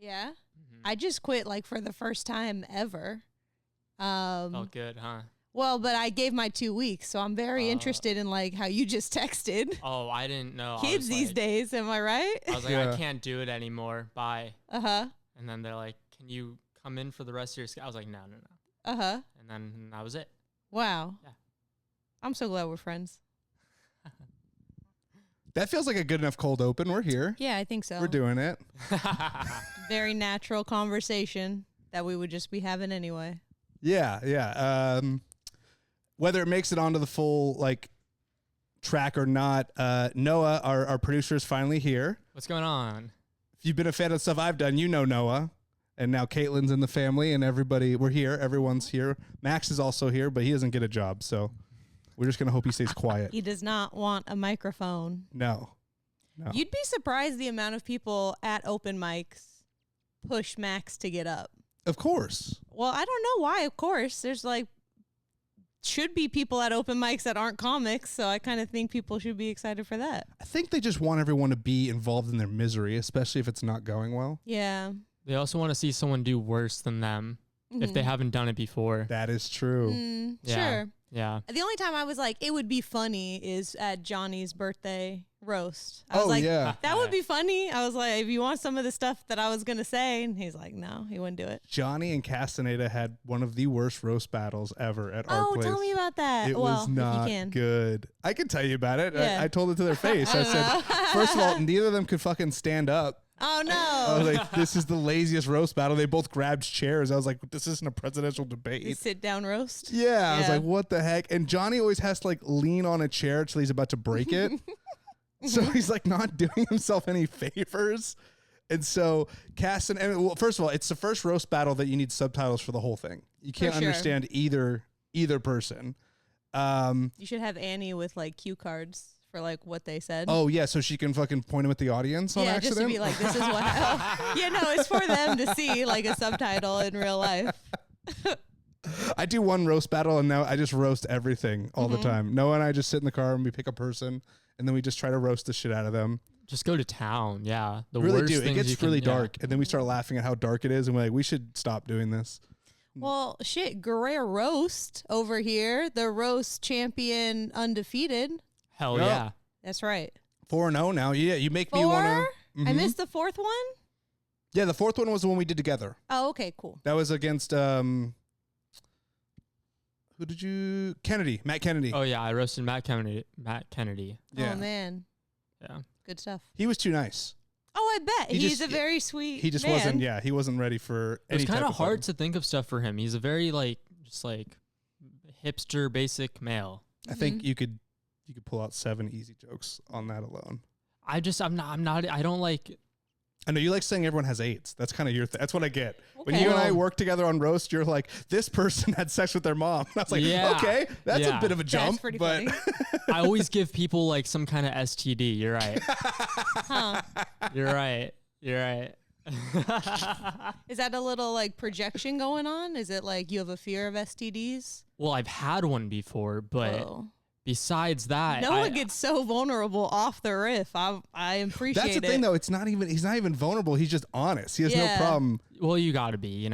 Yeah. I just quit like for the first time ever. Felt good, huh? Well, but I gave my 2 weeks, so I'm very interested in like how you just texted. Oh, I didn't know. Kids these days, am I right? I was like, I can't do it anymore. Bye. And then they're like, can you come in for the rest of your schedule? I was like, no. And then that was it. Wow. Yeah. I'm so glad we're friends. That feels like a good enough cold open. We're here. Yeah, I think so. We're doing it. Very natural conversation that we would just be having anyway. Yeah. Whether it makes it onto the full like track or not, Noah, our producer, is finally here. What's going on? If you've been a fan of the stuff I've done, you know Noah. And now Kaitlin's in the family, and everybody, we're here. Everyone's here. Max is also here, but he doesn't get a job, so we're just going to hope he stays quiet. He does not want a microphone. No. You'd be surprised the amount of people at open mics push Max to get up. Of course. Well, I don't know why, of course. There's like, should be people at open mics that aren't comics, so I kind of think people should be excited for that. I think they just want everyone to be involved in their misery, especially if it's not going well. Yeah. They also want to see someone do worse than them if they haven't done it before. That is true. Sure. Yeah. The only time I was like, it would be funny is at Johnny's birthday roast. I was like, that would be funny. I was like, if you want some of the stuff that I was going to say, and he's like, no, he wouldn't do it. Johnny and Castaneda had one of the worst roast battles ever at our place. Oh, tell me about that. It was not good. I can tell you about it. Yeah. I told it to their face. I said, first of all, neither of them could fucking stand up. Oh, no. I was like, this is the laziest roast battle. They both grabbed chairs. I was like, this isn't a presidential debate. Sit down roast? Yeah. I was like, what the heck? And Johnny always has to like lean on a chair till he's about to break it. So he's like not doing himself any favors. And so well, first of all, it's the first roast battle that you need subtitles for the whole thing. You can't understand either person. You should have Annie with like cue cards for like what they said. Oh yeah, so she can fucking point them at the audience on accident? Yeah, just to be like, this is what it's for them to see like a subtitle in real life. I do one roast battle and now I just roast everything all the time. Noah and I just sit in the car and we pick a person and then we just try to roast the shit out of them. Just go to town. Yeah. The really worst do. It gets really dark. Yeah. And then we start laughing at how dark it is and we're like, we should stop doing this. Well, shit, Guerrero Roast over here, the roast champion undefeated. Hell yeah. That's right. 4-0 now. Yeah, you make me want to. I missed the fourth one? Yeah, the fourth one was the one we did together. Oh, okay, cool. That was against, who did you? Kennedy, Matt Kennedy. Oh, yeah, I roasted Matt Kennedy. Yeah. Oh, man. Yeah. Good stuff. He was too nice. Oh, I bet. He's a very sweet He just man. wasn't, he wasn't ready for any type of It's kind of hard fun. to think of stuff for him. He's a very, just hipster, basic male. I think you could pull out 7 easy jokes on that alone. I don't like. I know you like saying everyone has AIDS. That's kind of your thing. That's what I get. Okay. When you and I work together on roast, you're like, this person had sex with their mom. I was like, okay, that's a bit of a jump. That's pretty but funny. I always give people like some kind of STD. You're right. Huh. You're right. Is that a little like projection going on? Is it like you have a fear of STDs? Well, I've had one before, but besides that, Noah gets so vulnerable off the riff. I appreciate it. That's the thing, though. He's not even vulnerable. He's just honest. He has no problem. Well, you got to be,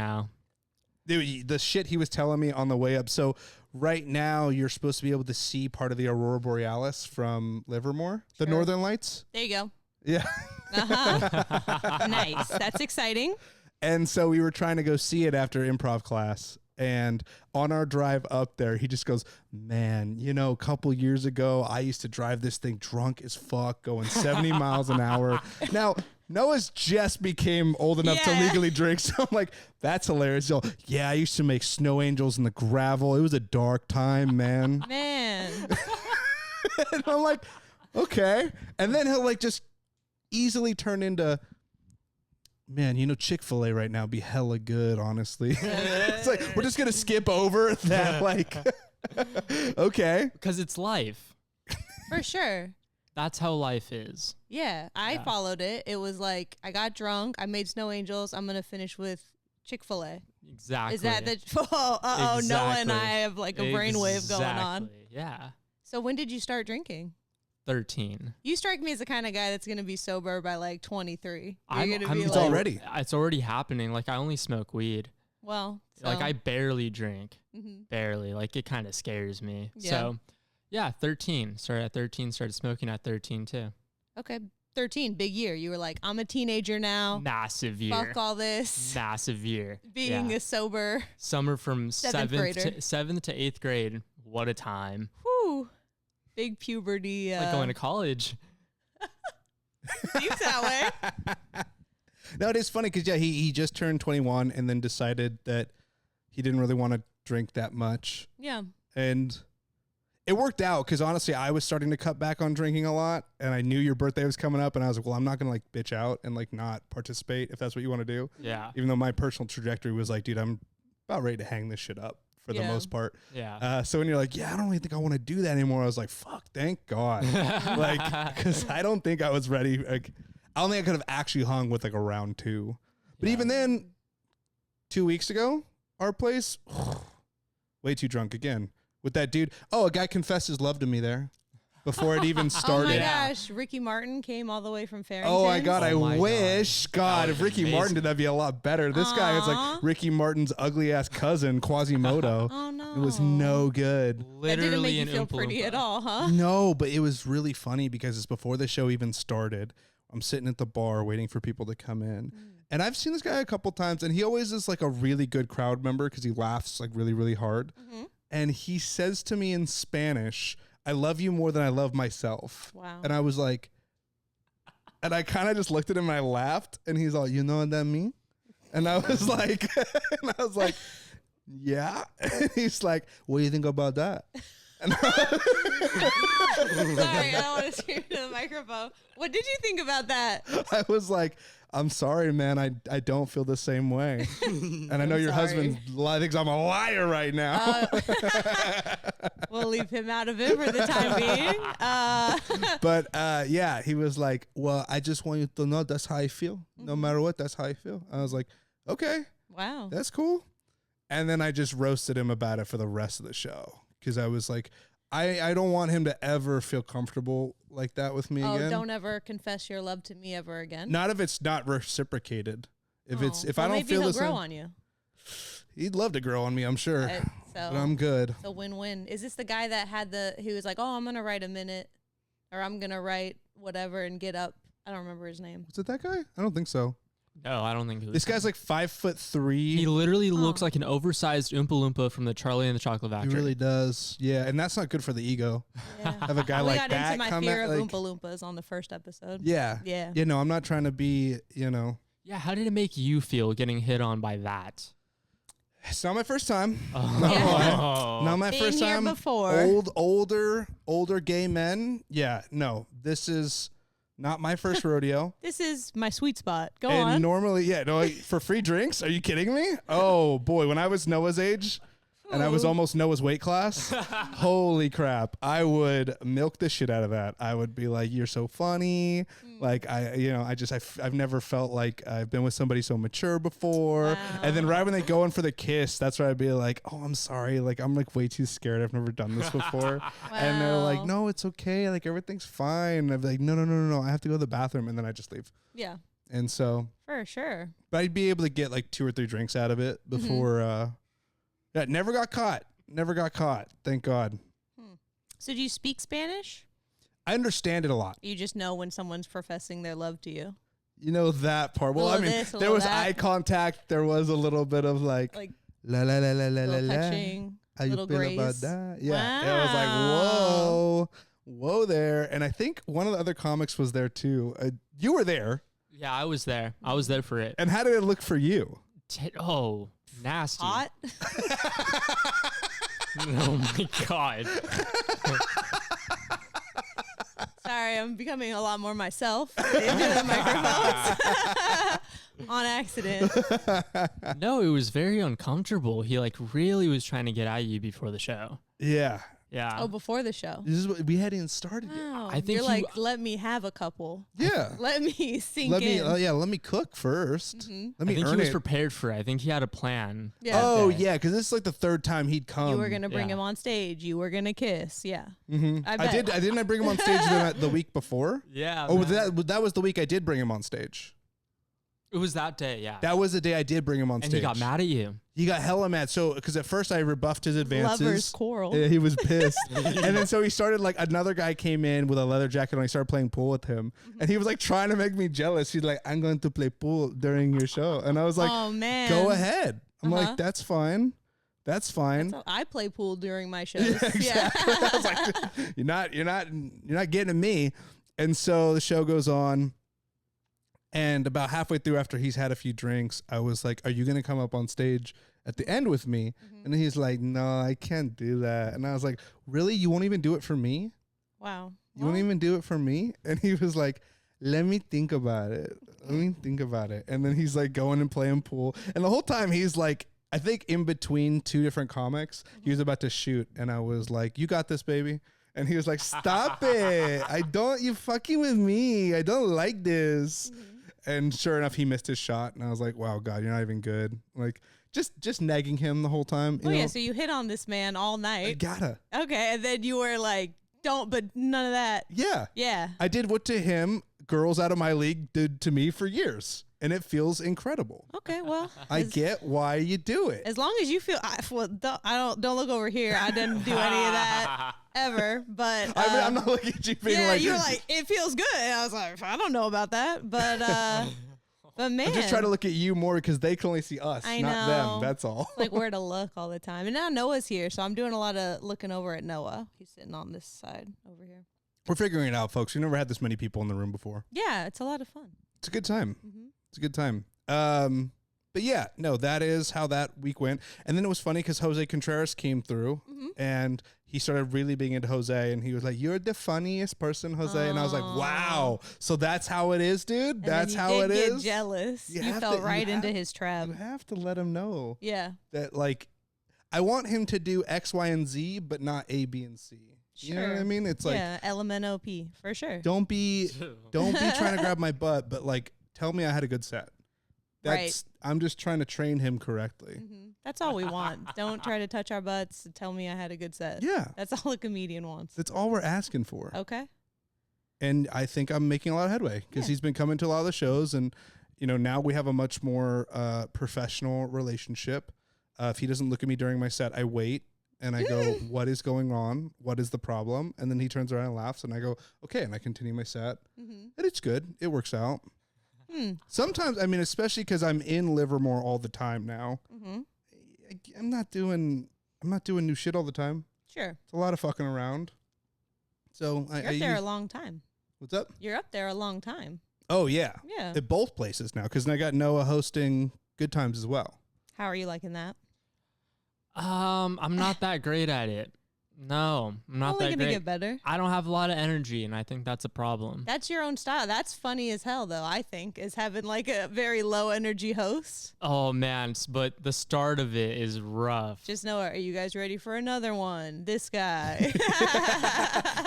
Dude, the shit he was telling me on the way up. So right now, you're supposed to be able to see part of the Aurora Borealis from Livermore, the Northern Lights. There you go. Yeah. Nice. That's exciting. And so we were trying to go see it after improv class. And on our drive up there, he just goes, man, a couple years ago, I used to drive this thing drunk as fuck, going 70 miles an hour. Now, Noah's just became old enough to legally drink. So I'm like, that's hilarious. So, I used to make snow angels in the gravel. It was a dark time, man. Man. And I'm like, okay. And then he'll just easily turn into, man, Chick-fil-A right now be hella good, honestly. It's like, we're just going to skip over that, okay. Because it's life. For sure. That's how life is. Yeah, I followed it. It was like, I got drunk, I made snow angels, I'm going to finish with Chick-fil-A. Exactly. Is that the, Exactly. Noah and I have like a brainwave going on. Yeah. So when did you start drinking? 13. You strike me as the kind of guy that's going to be sober by like 23. It's already happening. Like, I only smoke weed. Well, like, I barely drink. Barely. Like, it kind of scares me. Yeah. So, yeah, 13. Started at 13. Started smoking at 13 too. Okay. 13, big year. You were like, I'm a teenager now. Massive year. Fuck all this. Massive year. Being a sober. Summer from 7th to 8th grade. What a time. Whew. Big puberty. Like going to college. Seems that way. No, it is funny because, he just turned 21 and then decided that he didn't really want to drink that much. Yeah. And it worked out because, honestly, I was starting to cut back on drinking a lot, and I knew your birthday was coming up, and I was like, well, I'm not going to, like, bitch out and, like, not participate if that's what you want to do. Yeah. Even though my personal trajectory was like, dude, I'm about ready to hang this shit up for the most part. Yeah. So when you're like, I don't really think I want to do that anymore, I was like, fuck, thank God. Like, because I don't think I was ready. Like, I don't think I could have actually hung with, like, a round 2. But even then, 2 weeks ago, our place, way too drunk again. With that dude. Oh, a guy confessed his love to me there before it even started. Oh my gosh. Ricky Martin came all the way from Farrington. Oh my God. I wish. God, if Ricky Martin did, that'd be a lot better. This guy is like Ricky Martin's ugly ass cousin, Quasimodo. Oh no. It was no good. That didn't make you feel pretty at all, huh? No, but it was really funny because it's before the show even started. I'm sitting at the bar waiting for people to come in. And I've seen this guy a couple times, and he always is like a really good crowd member because he laughs like really, really hard. And he says to me in Spanish, I love you more than I love myself. Wow. And I was like, and I kind of just looked at him and I laughed. And he's all, you know what that means? And I was like, yeah. And he's like, what do you think about that? And Sorry, I don't want to scream to the microphone. What did you think about that? I was like, I'm sorry, man. I don't feel the same way. And I know your husband thinks I'm a liar right now. We'll leave him out of it for the time being. But yeah, he was like, well, I just want you to know that's how I feel. No matter what, that's how I feel. I was like, okay. Wow. That's cool. And then I just roasted him about it for the rest of the show. Because I was like, I don't want him to ever feel comfortable like that with me again. Don't ever confess your love to me ever again. Not if it's not reciprocated. If I don't maybe feel he'll the grow same, on you. He'd love to grow on me, I'm sure. So but I'm good. It's a win-win. Is this the guy that he was like, oh, I'm gonna write a minute, or I'm gonna write whatever and get up? I don't remember his name. Was it that guy? I don't think so. No, I don't think it was. This guy's like 5'3". He literally looks like an oversized Oompa Loompa from the Charlie and the Chocolate Factory. He really does. Yeah, and that's not good for the ego. Yeah. Have a guy like that. We got into my fear of like, Oompa Loompas on the first episode. Yeah. Yeah. You know, I'm not trying to be, Yeah, how did it make you feel getting hit on by that? It's not my first time. Oh. Not my Been first here time. before. Older gay men. Yeah, no, this is not my first rodeo. This is my sweet spot. Go and on. Normally, for free drinks? Are you kidding me? Oh boy, when I was Noah's age and I was almost Noah's weight class, holy crap, I would milk the shit out of that. I would be like, you're so funny. Like I've never felt like I've been with somebody so mature before. Wow. And then right when they go in for the kiss, that's where I'd be like, oh, I'm sorry. Like, I'm like way too scared. I've never done this before. Wow. And they're like, no, it's okay. Like everything's fine. And I'd be like, no. I have to go to the bathroom. And then I just leave. Yeah. And so. For sure. But I'd be able to get like 2 or 3 drinks out of it before. Never got caught. Thank God. So do you speak Spanish? I understand it a lot. You just know when someone's professing their love to you. You know that part. Well, I mean, there was eye contact. There was a little bit of like la la la la la la la. Touching, how you feel grace. about that? Yeah. Wow. And I was like, whoa there. And I think one of the other comics was there too. You were there. Yeah, I was there. I was there for it. And how did it look for you? Nasty. Hot? Oh my God. Sorry, I'm becoming a lot more myself into the microphones on accident. No, it was very uncomfortable. He like really was trying to get at you before the show. Yeah. Yeah. Oh, before the show. This is what we hadn't even started yet. Oh, I think you're like, let me have a couple. Yeah. Let me sink Let me, in. let me cook first. Let me I think earn he was it. prepared for it. I think he had a plan. Yeah. Oh, Okay. yeah, because this is like the third time he'd come. You were gonna bring Yeah. him on stage. You were gonna kiss. Yeah. I bet. did. Didn't I bring him on stage the week before? Yeah. Oh, man. that was the week I did bring him on stage. It was that day. Yeah. That was the day I did bring him on and stage. he got mad at you. He got hella mad. So, because at first I rebuffed his advances. Lovers quarrel. Yeah, he was pissed. And then so he started, like, another guy came in with a leather jacket and I started playing pool with him. And he was like trying to make me jealous. He's like, I'm going to play pool during your show. And I was like, Oh man. go ahead. I'm like, that's fine. That's fine. I play pool during my shows. Yeah, exactly. I was like, you're not getting at me. And so the show goes on. And about halfway through, after he's had a few drinks, I was like, are you going to come up on stage at the end with me? And he's like, no, I can't do that. And I was like, really? You won't even do it for me? Wow. You won't even do it for me? And he was like, let me think about it. Let me think about it. And then he's like going and playing pool. And the whole time he's like, I think in between two different comics, he was about to shoot. And I was like, you got this, baby. And he was like, stop it. You fucking with me. I don't like this. And sure enough, he missed his shot. And I was like, wow, God, you're not even good. Like, just nagging him the whole time. Oh, yeah. So you hit on this man all I night. gotta. Okay. And then you were like, but none of that. Yeah. Yeah. I did what to him girls out of my league did to me for years. And it feels incredible. Okay. Well, I get why you do it. as long as you feel, don't look over here. I didn't do any of that ever, but I'm not looking at you being yeah, like, you were like, it feels good. And I was like, I don't know about that, but man, I'm just trying to look at you more because they can only see us, I not know. them. That's all. like where to look all the time. And now Noah's here, so I'm doing a lot of looking over at Noah. He's sitting on this side over here. We're figuring it out, folks. We never had this many people in the room before. Yeah, it's a lot of fun. It's a good time. It's a good time. But yeah, no, that is how that week went. And then it was funny because Jose Contreras came through and he started really being into Jose and he was like, you're the funniest person, Jose. And I was like, wow. So that's how it is, dude. That's how it is. Get jealous. You have fell to- right you into have- his trap. You have to let him know Yeah. that, like, I want him to do X, Y, and Z, but not A, B, and C. You know what I mean? It's like, yeah, LMNOP for sure. don't be trying to grab my butt, but like, tell me I had a good set. Right. I'm just trying to train him correctly. That's all we want. Don't try to touch our butts and tell me I had a good set. Yeah. That's all a comedian wants. That's all we're asking for. Okay. And I think I'm making a lot of headway because he's been coming to a lot of the shows and, you know, now we have a much more professional relationship. If he doesn't look at me during my set, I wait and I go, what is going on? What is the problem? And then he turns around and laughs and I go, okay. And I continue my set and it's good. It works out. Sometimes, I mean, especially because I'm in Livermore all the time now. I'm not doing new shit all the time. Sure. It's a lot of fucking around. So You're up there a long time. What's up? You're up there a long time. Oh yeah. Yeah. At both places now because I got Noah hosting Good Times as well. How are you liking that? I'm not that great at it. No, I'm not Only that gonna great. get better. I don't have a lot of energy, and I think that's a problem. That's your own style. That's funny as hell, though. I think is having like a very low energy host. Oh man, but the start of it is rough. Just know, are you guys ready for another one? This guy.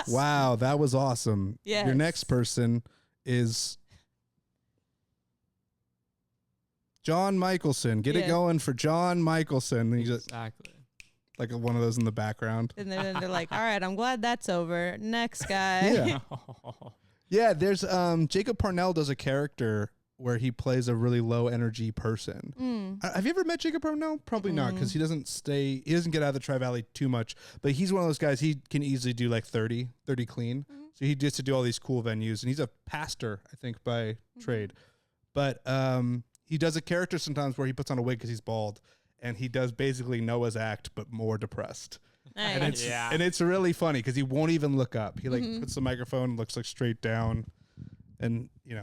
Wow, that was awesome. Yes. Your next person is John Michelson. Get it going for John Michelson. He's just Exactly. like one of those in the background. And then they're like, all right, I'm glad that's over. Next guy. Yeah. Yeah, there's Jacob Parnell does a character where he plays a really low energy person. Have you ever met Jacob Parnell? Probably not, because he doesn't get out of the Tri-Valley too much, but he's one of those guys, he can easily do like 30 clean. So he gets to do all these cool venues, and he's a pastor, I think, by trade. But he does a character sometimes where he puts on a wig because he's bald, and he does basically Noah's act, but more depressed. Nice. And it's really funny because he won't even look up. He like puts the microphone, looks like straight down, and be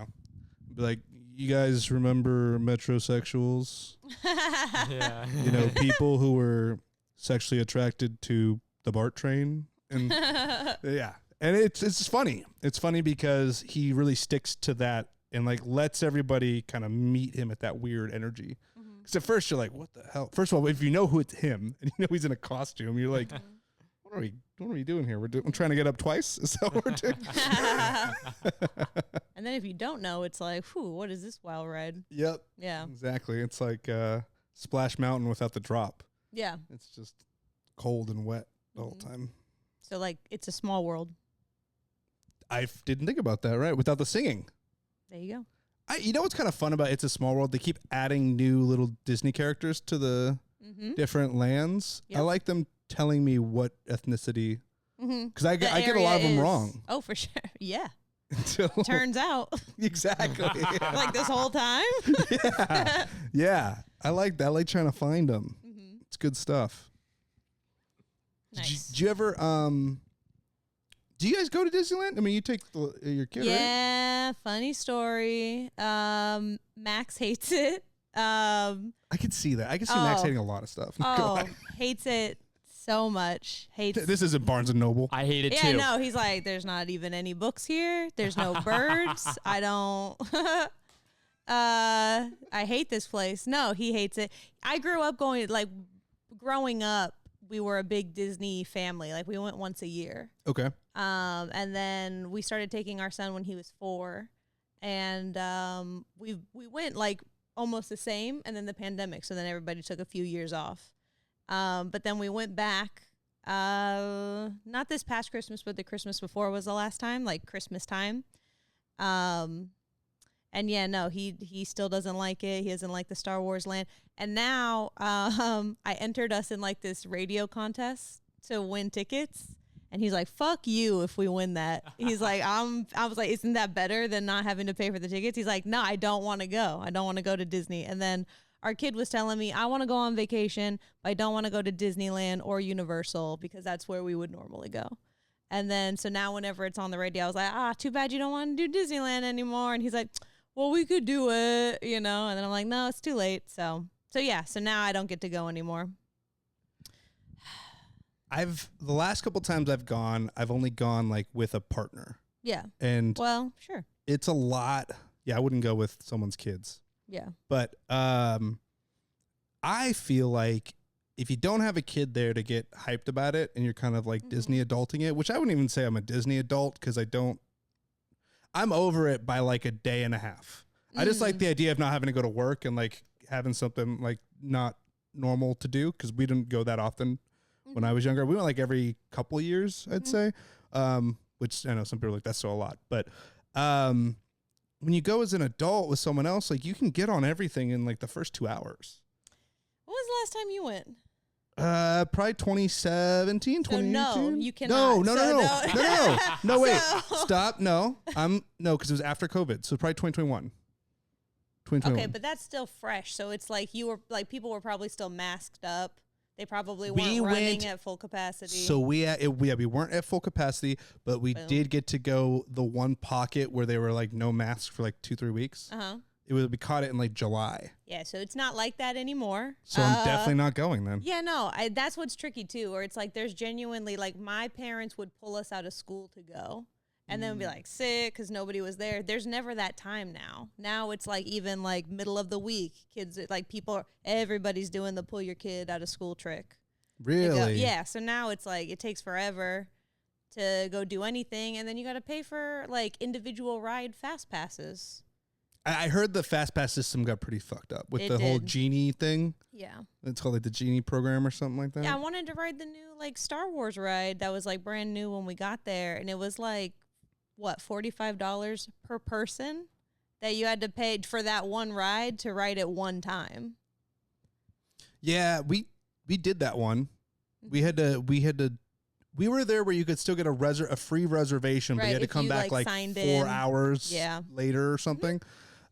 like, "You guys remember metrosexuals? Yeah. People who were sexually attracted to the BART train." And yeah, and it's funny. It's funny because he really sticks to that and like lets everybody kind of meet him at that weird energy. Because at first you're like, what the hell? First of all, if you know who it's him and you know he's in a costume, you're like, what what are we doing here? We're trying to get up twice. Is that what we're doing? And then if you don't know, it's like, whew, what is this wild ride? Yep. Yeah. Exactly. It's like Splash Mountain without the drop. Yeah. It's just cold and wet the whole time. So like, it's a small world. I didn't think about that, right? Without the singing. There you go. You know what's kind of fun about It's a Small World? They keep adding new little Disney characters to the different lands. Yep. I like them telling me what ethnicity, because I get a lot of them wrong. Oh, for sure. Yeah. Until turns out. Exactly. Like this whole time. Yeah. Yeah. I like that. I like trying to find them. It's good stuff. Nice. Did you ever do you guys go to Disneyland? I mean, you take your kid, right? Yeah, funny story. Max hates it. I can see that. I can see Max hating a lot of stuff. Hates it so much. Hates. This isn't Barnes and Noble. I hate it too. Yeah, no, he's like, there's not even any books here. There's no birds. I don't. I hate this place. No, he hates it. I grew up growing up, we were a big Disney family. Like we went once a year. Okay. And then we started taking our son when he was 4, and we went like almost the same, and then the pandemic, so then everybody took a few years off. But then we went back, not this past Christmas, but the Christmas before was the last time, like Christmas time. And yeah, no, he still doesn't like it. He doesn't like the Star Wars land. And now I entered us in like this radio contest to win tickets. And he's like, fuck you if we win that. He's like, I was like, isn't that better than not having to pay for the tickets? He's like, no, I don't want to go. I don't want to go to Disney. And then our kid was telling me, I want to go on vacation, but I don't want to go to Disneyland or Universal because that's where we would normally go. And then, so now whenever it's on the radio, I was like, too bad you don't want to do Disneyland anymore. And he's like, well, we could do it, you know? And then I'm like, no, it's too late. So yeah, so now I don't get to go anymore. The last couple times I've gone, I've only gone like with a partner. Yeah. And well, sure. It's a lot. Yeah, I wouldn't go with someone's kids. Yeah. But I feel like if you don't have a kid there to get hyped about it and you're kind of like Disney adulting it, which I wouldn't even say I'm a Disney adult because I'm over it by like a day and a half. I just like the idea of not having to go to work and like having something like not normal to do because we didn't go that often. When I was younger, we went like every couple of years, I'd say, which I know some people are like, that's still a lot. But when you go as an adult with someone else, like you can get on everything in like the first 2 hours. When was the last time you went? Probably 2017, 2018. No, you cannot. No, wait, stop. No, because it was after COVID. So probably 2021. Okay, but that's still fresh. So it's like people were probably still masked up. They probably weren't running at full capacity. So we weren't at full capacity, but we did get to go the one pocket where they were like no masks for like 2-3 weeks. We caught it in like July. Yeah, so it's not like that anymore. So I'm definitely not going then. Yeah, no, that's what's tricky too, where it's like there's genuinely like my parents would pull us out of school to go. And then we'd be like sick because nobody was there. There's never that time now. Now it's like even like middle of the week, kids like everybody's doing the pull your kid out of school trick. Really? Yeah. So now it's like it takes forever to go do anything, and then you got to pay for like individual ride fast passes. I heard the fast pass system got pretty fucked up with the whole Genie thing. Yeah. It's called like the Genie program or something like that. Yeah, I wanted to ride the new like Star Wars ride that was like brand new when we got there, and it was like $45 per person that you had to pay for that one ride to ride it one time. Yeah, we did that one. We were there where you could still get a free reservation, but you had to come back like 4 hours later or something.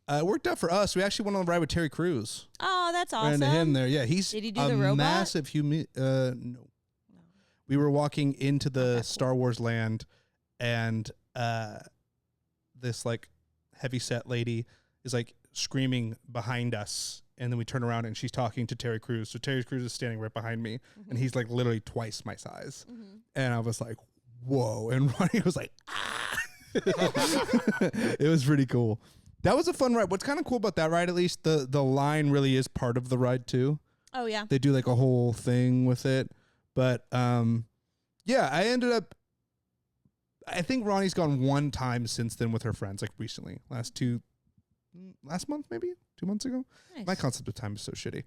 It worked out for us. We actually went on the ride with Terry Crews. Oh, that's awesome. Ran into him there. Yeah, did he do the robot? Massive no. We were walking into the Star Wars land, and this like heavy set lady is like screaming behind us, and then we turn around and she's talking to Terry Crews. So Terry Crews is standing right behind me, and he's like literally twice my size. And I was like, whoa. And Ronnie was like, ah. It was pretty cool. That was a fun ride. What's kind of cool about that ride, at least, the line really is part of the ride too. Oh yeah. They do like a whole thing with it. But Yeah, I think Ronnie's gone one time since then with her friends, like recently. Last month, maybe 2 months ago. Nice. My concept of time is so shitty.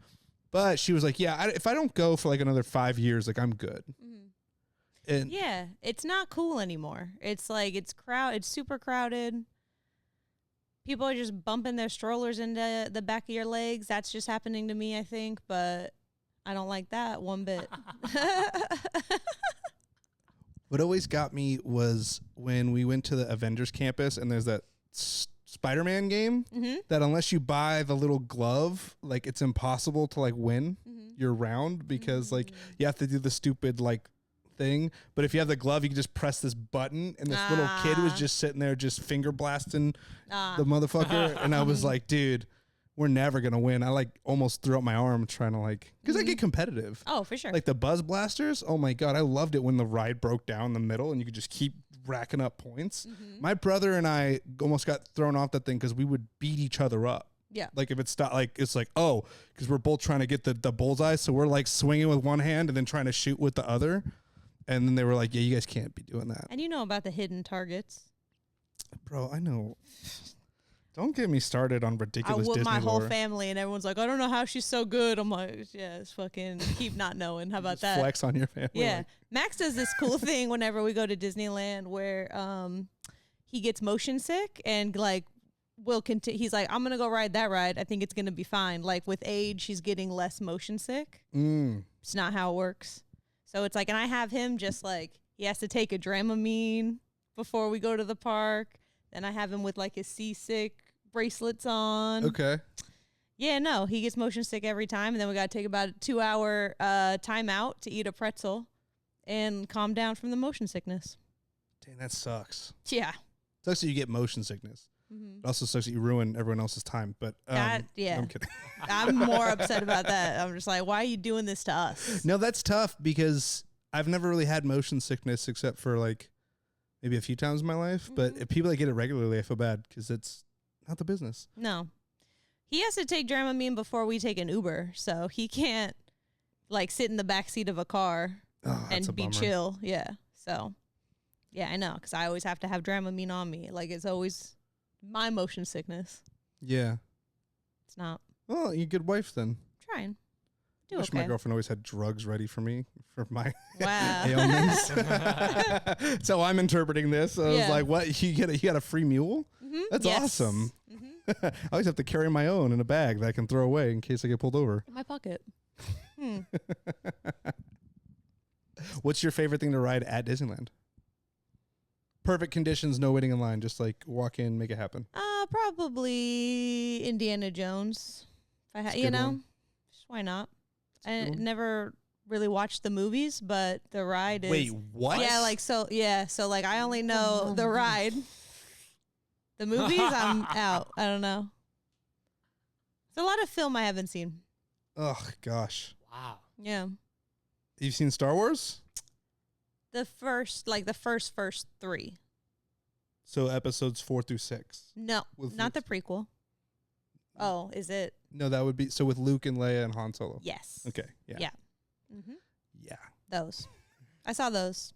But she was like, yeah, if I don't go for like another 5 years, like I'm good. Mm-hmm. And yeah, it's not cool anymore. It's like, it's super crowded. People are just bumping their strollers into the back of your legs. That's just happening to me, I think, but I don't like that one bit. What always got me was when we went to the Avengers campus and there's that Spider-Man game that unless you buy the little glove, like it's impossible to like win your round because like you have to do the stupid like thing. But if you have the glove, you can just press this button and this little kid was just sitting there just finger blasting the motherfucker. And I was like, dude, we're never going to win. I like almost threw up my arm trying to like, because I get competitive. Oh, for sure. Like the Buzz Blasters. Oh my God. I loved it when the ride broke down in the middle and you could just keep racking up points. My brother and I almost got thrown off that thing because we would beat each other up. Yeah. Like if it's like, it's like, oh, because we're both trying to get the bullseye. So we're like swinging with one hand and then trying to shoot with the other. And then they were like, yeah, you guys can't be doing that. And you know about the hidden targets. Bro, I know. Don't get me started on ridiculous Disney my lore. whole family, and everyone's like, I don't know how she's so good. I'm like, yeah, it's fucking keep not knowing. How about Just that? Flex on your family. Yeah. Like. Max does this cool thing whenever we go to Disneyland where he gets motion sick and like will continue. He's like, I'm going to go ride that ride. I think it's going to be fine. Like with age, he's getting less motion sick. It's not how it works. So it's like, and I have him just like, he has to take a Dramamine before we go to the park. Then I have him with like his seasick bracelets on. Okay. Yeah, no, he gets motion sick every time. And then we got to take about a 2-hour time out to eat a pretzel and calm down from the motion sickness. Dang, that sucks. Yeah. Sucks that you get motion sickness. It also sucks that you ruin everyone else's time. But yeah. I'm kidding. I'm more upset about that. I'm just like, why are you doing this to us? No, that's tough because I've never really had motion sickness except for like maybe a few times in my life. But if people that get it regularly, I feel bad because it's not the business. No. He has to take Dramamine before we take an Uber. So he can't like sit in the back seat of a car and be chill. Yeah. So, yeah, I know. Because I always have to have Dramamine on me. Like it's always my motion sickness. Yeah. It's not. Well, you're a good wife then. Trying. I wish my girlfriend always had drugs ready for me for my wow. ailments. So I'm interpreting this. I was like, what? You got a free mule? That's awesome. I always have to carry my own in a bag that I can throw away in case I get pulled over. In my pocket. What's your favorite thing to ride at Disneyland? Perfect conditions, no waiting in line. Just like walk in, make it happen. Probably Indiana Jones. If I you know, one. Just why not? I never really watched the movies, but the ride is. Wait, what? Yeah, like so. Yeah, so like I only know the ride. The movies, I'm out. I don't know. There's a lot of film I haven't seen. Oh gosh. Wow. Yeah. You've seen Star Wars? The first 3. So episodes 4 through 6. No, not the prequel. Oh, is it? No, that would be so with Luke and Leia and Han Solo. Yes. Okay. Yeah. Yeah. Yeah. Those. I saw those.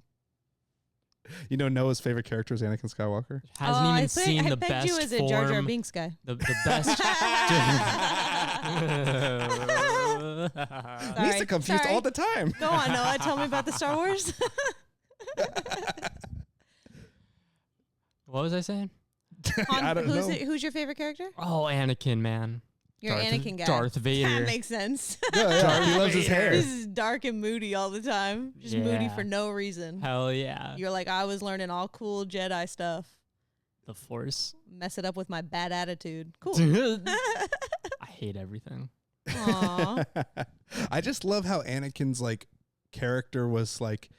You know Noah's favorite character is Anakin Skywalker. Hasn't even seen the best you as a Jar Jar Binks guy. The best. He's so confused all the time. Go on, Noah. Tell me about the Star Wars. What was I saying? I don't know. Who's your favorite character? Oh, Anakin, man. You're an Anakin guy. Darth Vader. That makes sense. Yeah, he loves his hair. This is dark and moody all the time. Just moody for no reason. Hell yeah. You're like, I was learning all cool Jedi stuff. The Force. Mess it up with my bad attitude. Cool. I hate everything. Aww. I just love how Anakin's like character was like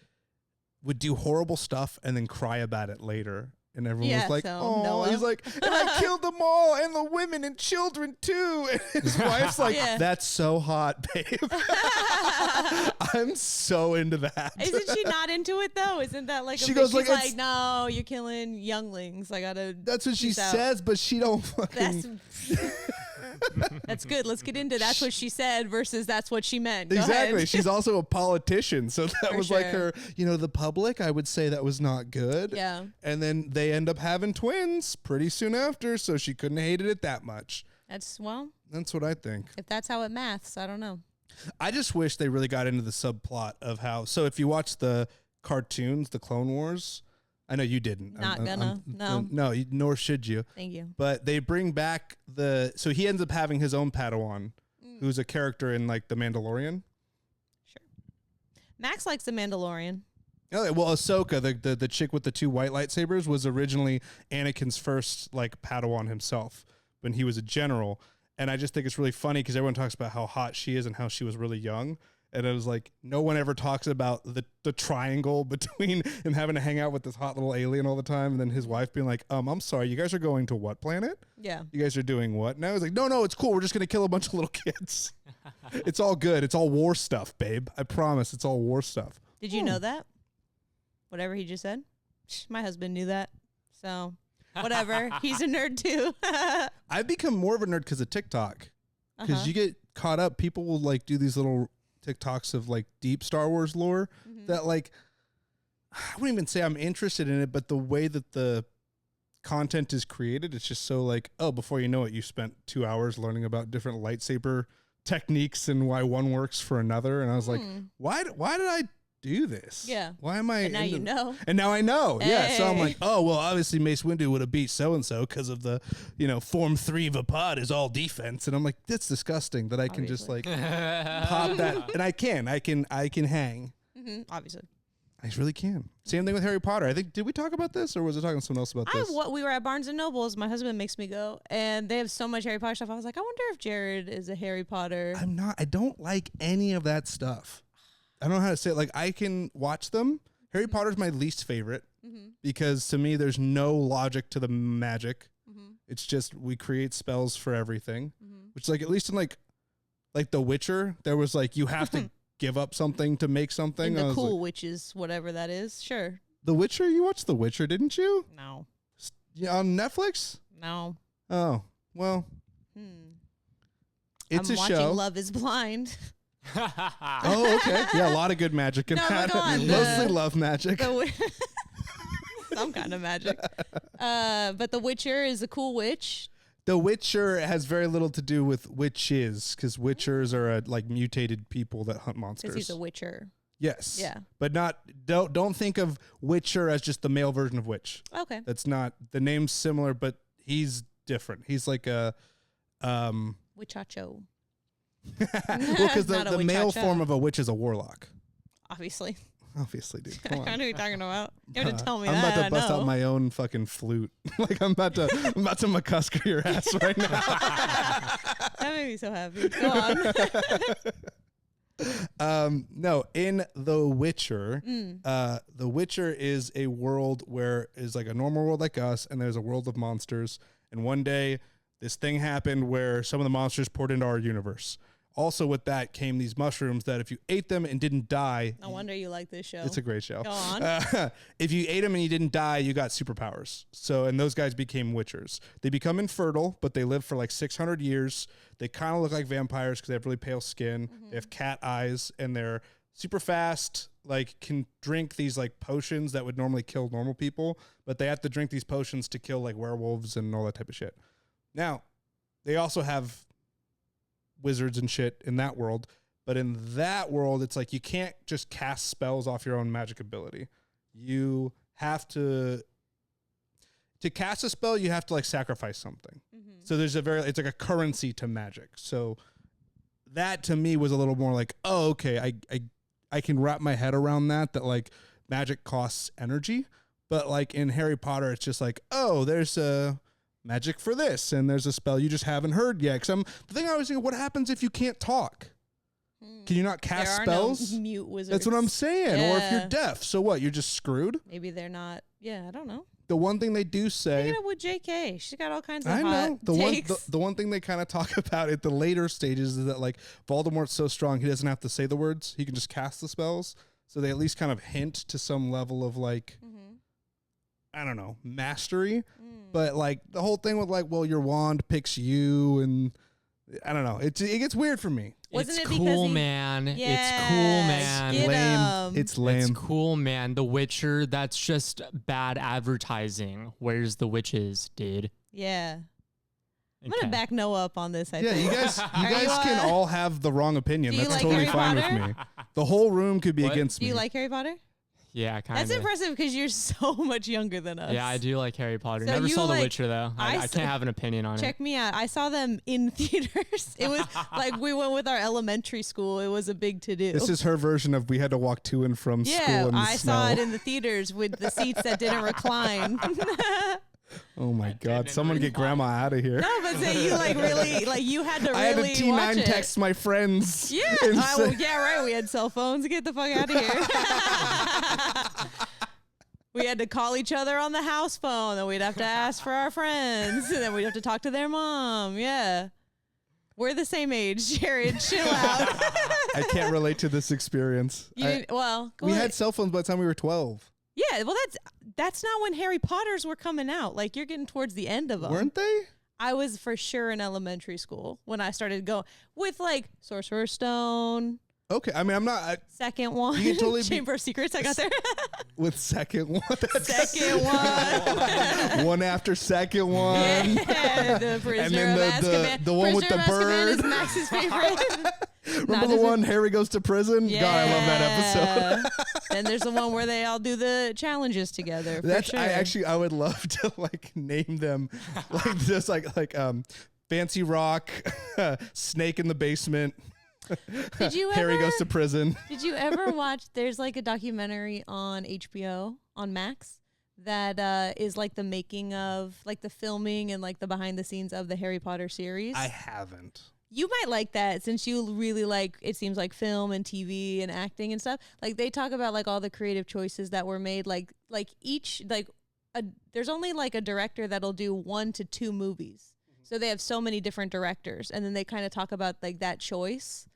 would do horrible stuff and then cry about it later. And everyone was like, oh, he's like, and I killed them all and the women and children too. And his wife's like, that's so hot, babe. I'm so into that. Isn't she not into it though? Isn't that like, she goes she's like, no, you're killing younglings. I gotta. That's what she says, but she don't fucking. That's good. Let's get into that's what she said versus that's what she meant. Go exactly. ahead. She's also a politician. So that For was sure. like her, the public, I would say that was not good. Yeah. And then they end up having twins pretty soon after. So she couldn't have hated it that much. That's what I think. if that's how it maths, I don't know. I just wish they really got into the subplot of how, so if you watch the cartoons, the Clone Wars, I know you didn't. No, nor should you. thank you. But they bring back so he ends up having his own Padawan, who's a character in like The Mandalorian. Sure. Max likes the Mandalorian. Oh, well, Ahsoka, the chick with the 2 white lightsabers, was originally Anakin's first like Padawan himself when he was a general. And I just think it's really funny because everyone talks about how hot she is and how she was really young. And it was like, no one ever talks about the triangle between him having to hang out with this hot little alien all the time. And then his wife being like, I'm sorry, you guys are going to what planet? Yeah. You guys are doing what? And I was like, no, it's cool. We're just going to kill a bunch of little kids. It's all good. It's all war stuff, babe. I promise it's all war stuff. Did you know that? Whatever he just said? My husband knew that. So, whatever. He's a nerd too. I've become more of a nerd because of TikTok. Because you get caught up. People will like do these little TikToks of like deep Star Wars lore that like, I wouldn't even say I'm interested in it, but the way that the content is created, it's just so like, oh, before you know it, you spent 2 hours learning about different lightsaber techniques and why one works for another. And I was like, why did I do this? Yeah. Why am I? And now you know. And now I know. Hey. Yeah. So I'm like, oh, well, obviously Mace Windu would have beat so-and-so because of the, Form 3 of a pod is all defense. And I'm like, that's disgusting that I can just like pop that. And I can hang. Obviously. I really can. Same thing with Harry Potter. I think, did we talk about this or was I talking to someone else about this? We were at Barnes & Nobles. My husband makes me go. And they have so much Harry Potter stuff. I was like, I wonder if Jared is a Harry Potter. I don't like any of that stuff. I don't know how to say it. Like, I can watch them. Harry Potter's my least favorite because to me, there's no logic to the magic. It's just we create spells for everything, which like at least in like The Witcher, there was like you have to give up something to make something. And the cool witches, whatever that is. Sure. The Witcher? You watched The Witcher, didn't you? No. On Netflix? No. Oh, well. It's I'm a watching show. Love is Blind. Oh, okay. Yeah, a lot of good magic in that. Go on. Mostly love magic. Some kind of magic. But The Witcher is a cool witch. The Witcher has very little to do with witches because witchers are like mutated people that hunt monsters. Because he's a witcher. Yes. Yeah. But don't think of Witcher as just the male version of witch. Okay. That's not, the name's similar, but he's different. He's like a Witchacho. well, because the male form of a witch is a warlock. Obviously. Obviously, dude. Come on. I know what you're talking about. You have to tell me I'm that. about to bust out my own fucking flute. Like I'm about to McCusker your ass right now. That made me so happy. Go on. No, in The Witcher, The Witcher is a world where is like a normal world like us, and there's a world of monsters. And one day, this thing happened where some of the monsters poured into our universe. Also with that came these mushrooms that if you ate them and didn't die... No wonder you like this show. It's a great show. Go on. If you ate them and you didn't die, you got superpowers. And those guys became witchers. They become infertile, but they live for like 600 years. They kind of look like vampires because they have really pale skin. They have cat eyes, and they're super fast, like can drink these like potions that would normally kill normal people, but they have to drink these potions to kill like werewolves and all that type of shit. Now, they also have wizards and shit in that world, but in that world, it's like you can't just cast spells off your own magic ability. You have to cast a spell, you have to like sacrifice something. So there's it's like a currency to magic. So that to me was a little more like, oh, okay, I can wrap my head around that like magic costs energy, but like in Harry Potter, it's just like, oh, there's a magic for this, and there's a spell you just haven't heard yet. Because the thing I was thinking, what happens if you can't talk? Can you not cast spells? No mute wizards. That's what I'm saying. Yeah. Or if you're deaf, so what? You're just screwed. Maybe they're not. Yeah, I don't know. The one thing they do say. Take it up with JK. She's got all kinds of I know. takes. The one thing they kind of talk about at the later stages is that like Voldemort's so strong he doesn't have to say the words. He can just cast the spells. So they at least kind of hint to some level of like. I don't know, mastery, but like the whole thing with like, well, your wand picks you and I don't know. It gets weird for me. Wasn't it cool, man. Yes, it's cool, man. Lame. It's lame. It's cool, man. The Witcher, that's just bad advertising. Where's the witches, dude? Yeah. I'm going to back Noah up on this, I think. You guys can all have the wrong opinion. That's like totally Harry fine Potter? with me. The whole room could be against me. Do you like Harry Potter? Yeah, kind of. That's impressive because you're so much younger than us. Yeah, I do like Harry Potter. So Never saw like, The Witcher, though. I can't have an opinion on it. Check me out. I saw them in theaters. It was like we went with our elementary school. It was a big to-do. This is her version of we had to walk to and from school in the I snow. saw it in the theaters with the seats that didn't recline. Oh my God! Someone get grandma out of here. No, but say you like really like you had to really I had a T9 watch it. text my friends. Yeah, yeah, right. We had cell phones. Get the fuck out of here. We had to call each other on the house phone, then we'd have to ask for our friends, and then we'd have to talk to their mom. Yeah. We're the same age, Jared. Chill out. I can't relate to this experience. We had cell phones by the time we were 12. Yeah, well, that's not when Harry Potters were coming out. Like, you're getting towards the end of them. Weren't they? I was for sure in elementary school when I started going with, like, Sorcerer's Stone. Okay, I mean, I'm not... second one. You can totally Chamber of Secrets, I got there. With second one. Second one. One after second one. Yeah, the Prisoner and then of Azkaban. the one with the Prisoner of Azkaban bird. is Max's favorite. Remember the one, Harry Goes to Prison? Yeah. God, I love that episode. Then there's the one where they all do the challenges together. That's for sure. I would love to like name them like just like Fancy Rock, Snake in the Basement. Did you Harry Goes to Prison. Did you ever watch? There's like a documentary on HBO on Max that is like the making of like the filming and like the behind the scenes of the Harry Potter series. I haven't. You might like that since you really like, it seems like film and TV and acting and stuff. Like they talk about like all the creative choices that were made. Like each, there's only like a director that'll do 1 to 2 movies. So they have so many different directors and then they kind of talk about like that choice.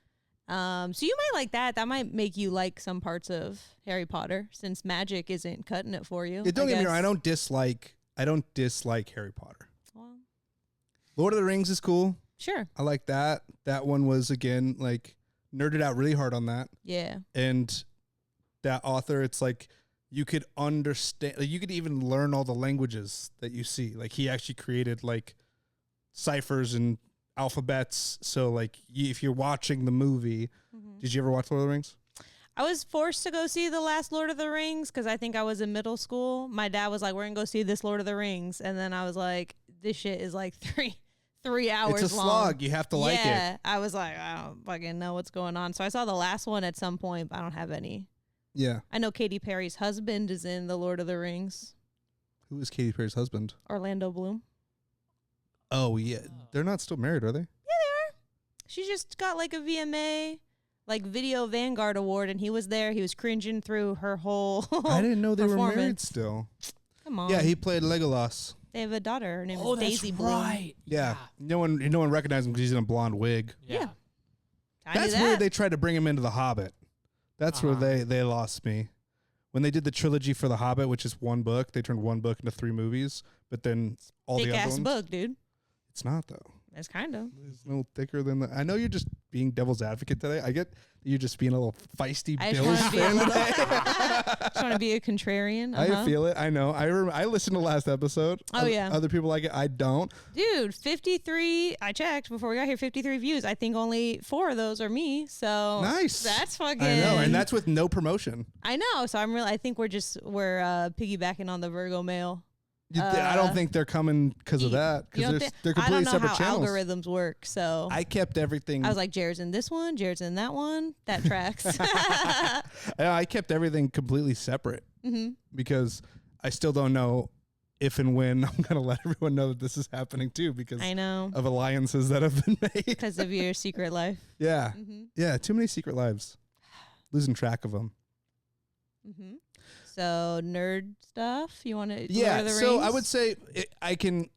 So you might like that. That might make you like some parts of Harry Potter since magic isn't cutting it for you. Yeah, don't get me wrong. I don't dislike Harry Potter. Well, Lord of the Rings is cool. Sure. I like that. That one was, again, like, nerded out really hard on that. Yeah. And that author, it's like, you could understand, like, you could even learn all the languages that you see. Like, he actually created, like, ciphers and alphabets. So, like, if you're watching the movie, did you ever watch Lord of the Rings? I was forced to go see the last Lord of the Rings because I think I was in middle school. My dad was like, we're going to go see this Lord of the Rings. And then I was like, this shit is like 3 hours long. It's a slog. You have to like it. Yeah, I was like, I don't fucking know what's going on. So I saw the last one at some point, but I don't have any. Yeah. I know Katy Perry's husband is in the Lord of the Rings. Who is Katy Perry's husband? Orlando Bloom. Oh, yeah. They're not still married, are they? Yeah, they are. She just got like a VMA, like Video Vanguard Award, and he was there. He was cringing through her whole I didn't know they were married still. Come on. Yeah, he played Legolas. They have a daughter. Her name is Daisy Bloom. Right. Yeah. No one recognized him because he's in a blonde wig. Yeah. That's where they tried to bring him into The Hobbit. That's where they lost me. When they did the trilogy for The Hobbit, which is one book, they turned one book into 3 movies, but then all the other ones. Thick ass book, dude. It's not, though. It's kind of. It's no thicker than that. I know you're just being devil's advocate today. I get you just being a little feisty Bills fan today. Trying to be a contrarian. I feel it. I know. I listened to last episode. Oh, yeah. Other people like it. I don't. Dude, 53. I checked before we got here. 53 views. I think only 4 of those are me. So nice. That's fucking. I know, and that's with no promotion. I know. So I think we're piggybacking on the Virgo male. I don't think they're coming because of that. Because they're completely separate channels. I don't know how algorithms work. So I kept everything. I was like, Jared's in this one, Jared's in that one. That tracks. I kept everything completely separate because I still don't know if and when I'm going to let everyone know that this is happening too, because I know of alliances that have been made. Because of your secret life. Yeah. Yeah. Too many secret lives. Losing track of them. So nerd stuff, you want to? Yeah. So I would say I can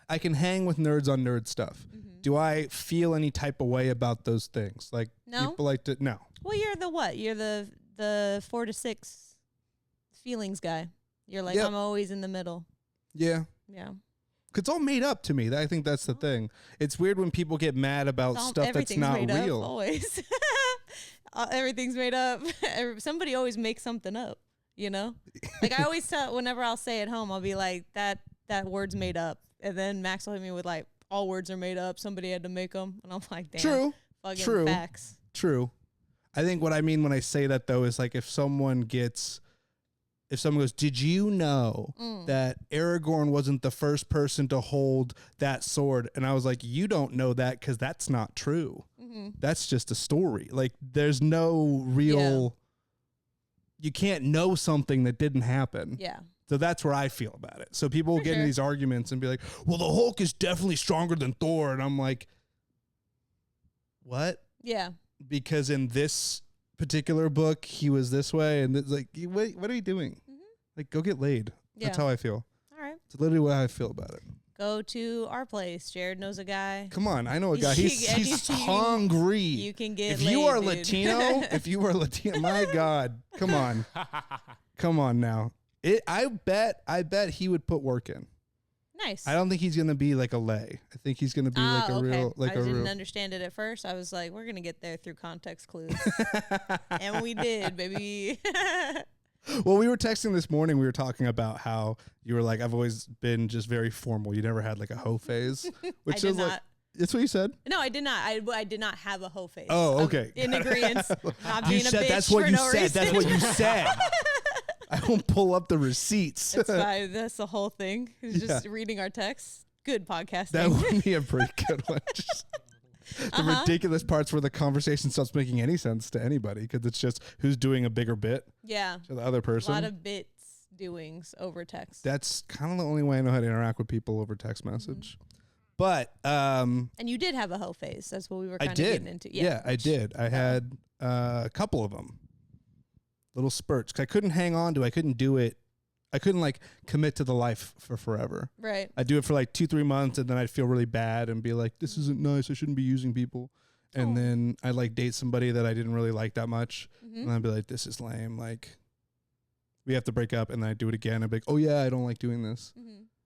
hang with nerds on nerd stuff. Do I feel any type of way about those things? Like people like to no. Well, you're the what? You're the 4 to 6 feelings guy. You're like I'm always in the middle. Yeah. Yeah. It's all made up to me. I think that's the thing. It's weird when people get mad about stuff that's not real. Always. Everything's made up. Somebody always makes something up, you know? Like I always tell, whenever I'll say at home, I'll be like, that word's made up. And then Max will hit me with like, all words are made up. Somebody had to make them. And I'm like, damn. True. Facts. True. I think what I mean when I say that, though, is like if someone goes, did you know that Aragorn wasn't the first person to hold that sword? And I was like, you don't know that because that's not true. Mm-hmm. That's just a story. Like there's no real, you can't know something that didn't happen. Yeah. So that's where I feel about it. So people will get in these arguments and be like, well, the Hulk is definitely stronger than Thor. And I'm like, what? Yeah. Because in this particular book, he was this way. And it's like, wait, what are you doing? Mm-hmm. Like, go get laid. Yeah. That's how I feel. All right. It's literally what I feel about it. Go to our place. Jared knows a guy. Come on. I know a guy. He's hungry. You can get if laid, you are dude. Latino, my God. Come on. Come on now. I bet he would put work in. Nice. I don't think he's gonna be like a lay. I think he's gonna be like a real. Like I didn't understand it at first. I was like, we're gonna get there through context clues, and we did, baby. Well, we were texting this morning. We were talking about how you were like, I've always been just very formal. You never had like a hoe phase, which is like. That's what you said? No, I did not. I did not have a hoe face. Oh, okay. In agreement. Not being a bitch. That's what for you no said. reason. That's what you said. I won't pull up the receipts. It's fine. That's the whole thing. It's just reading our texts. Good podcasting. That would be a pretty good one. Just the ridiculous parts where the conversation stops making any sense to anybody because it's just who's doing a bigger bit. Yeah. To the other person. A lot of bits doings over text. That's kind of the only way I know how to interact with people over text message. But and you did have a hoe phase. That's what we were kind of getting into. Yeah, I did. I had a couple of them. Little spurts. 'Cause I couldn't hang on to it. I couldn't do it. I couldn't like commit to the life for forever. Right. I'd do it for like 2-3 months and then I'd feel really bad and be like, this isn't nice. I shouldn't be using people. And then I'd like date somebody that I didn't really like that much. And I'd be like, this is lame. Like, we have to break up. And then I'd do it again. I'd be like, oh yeah, I don't like doing this.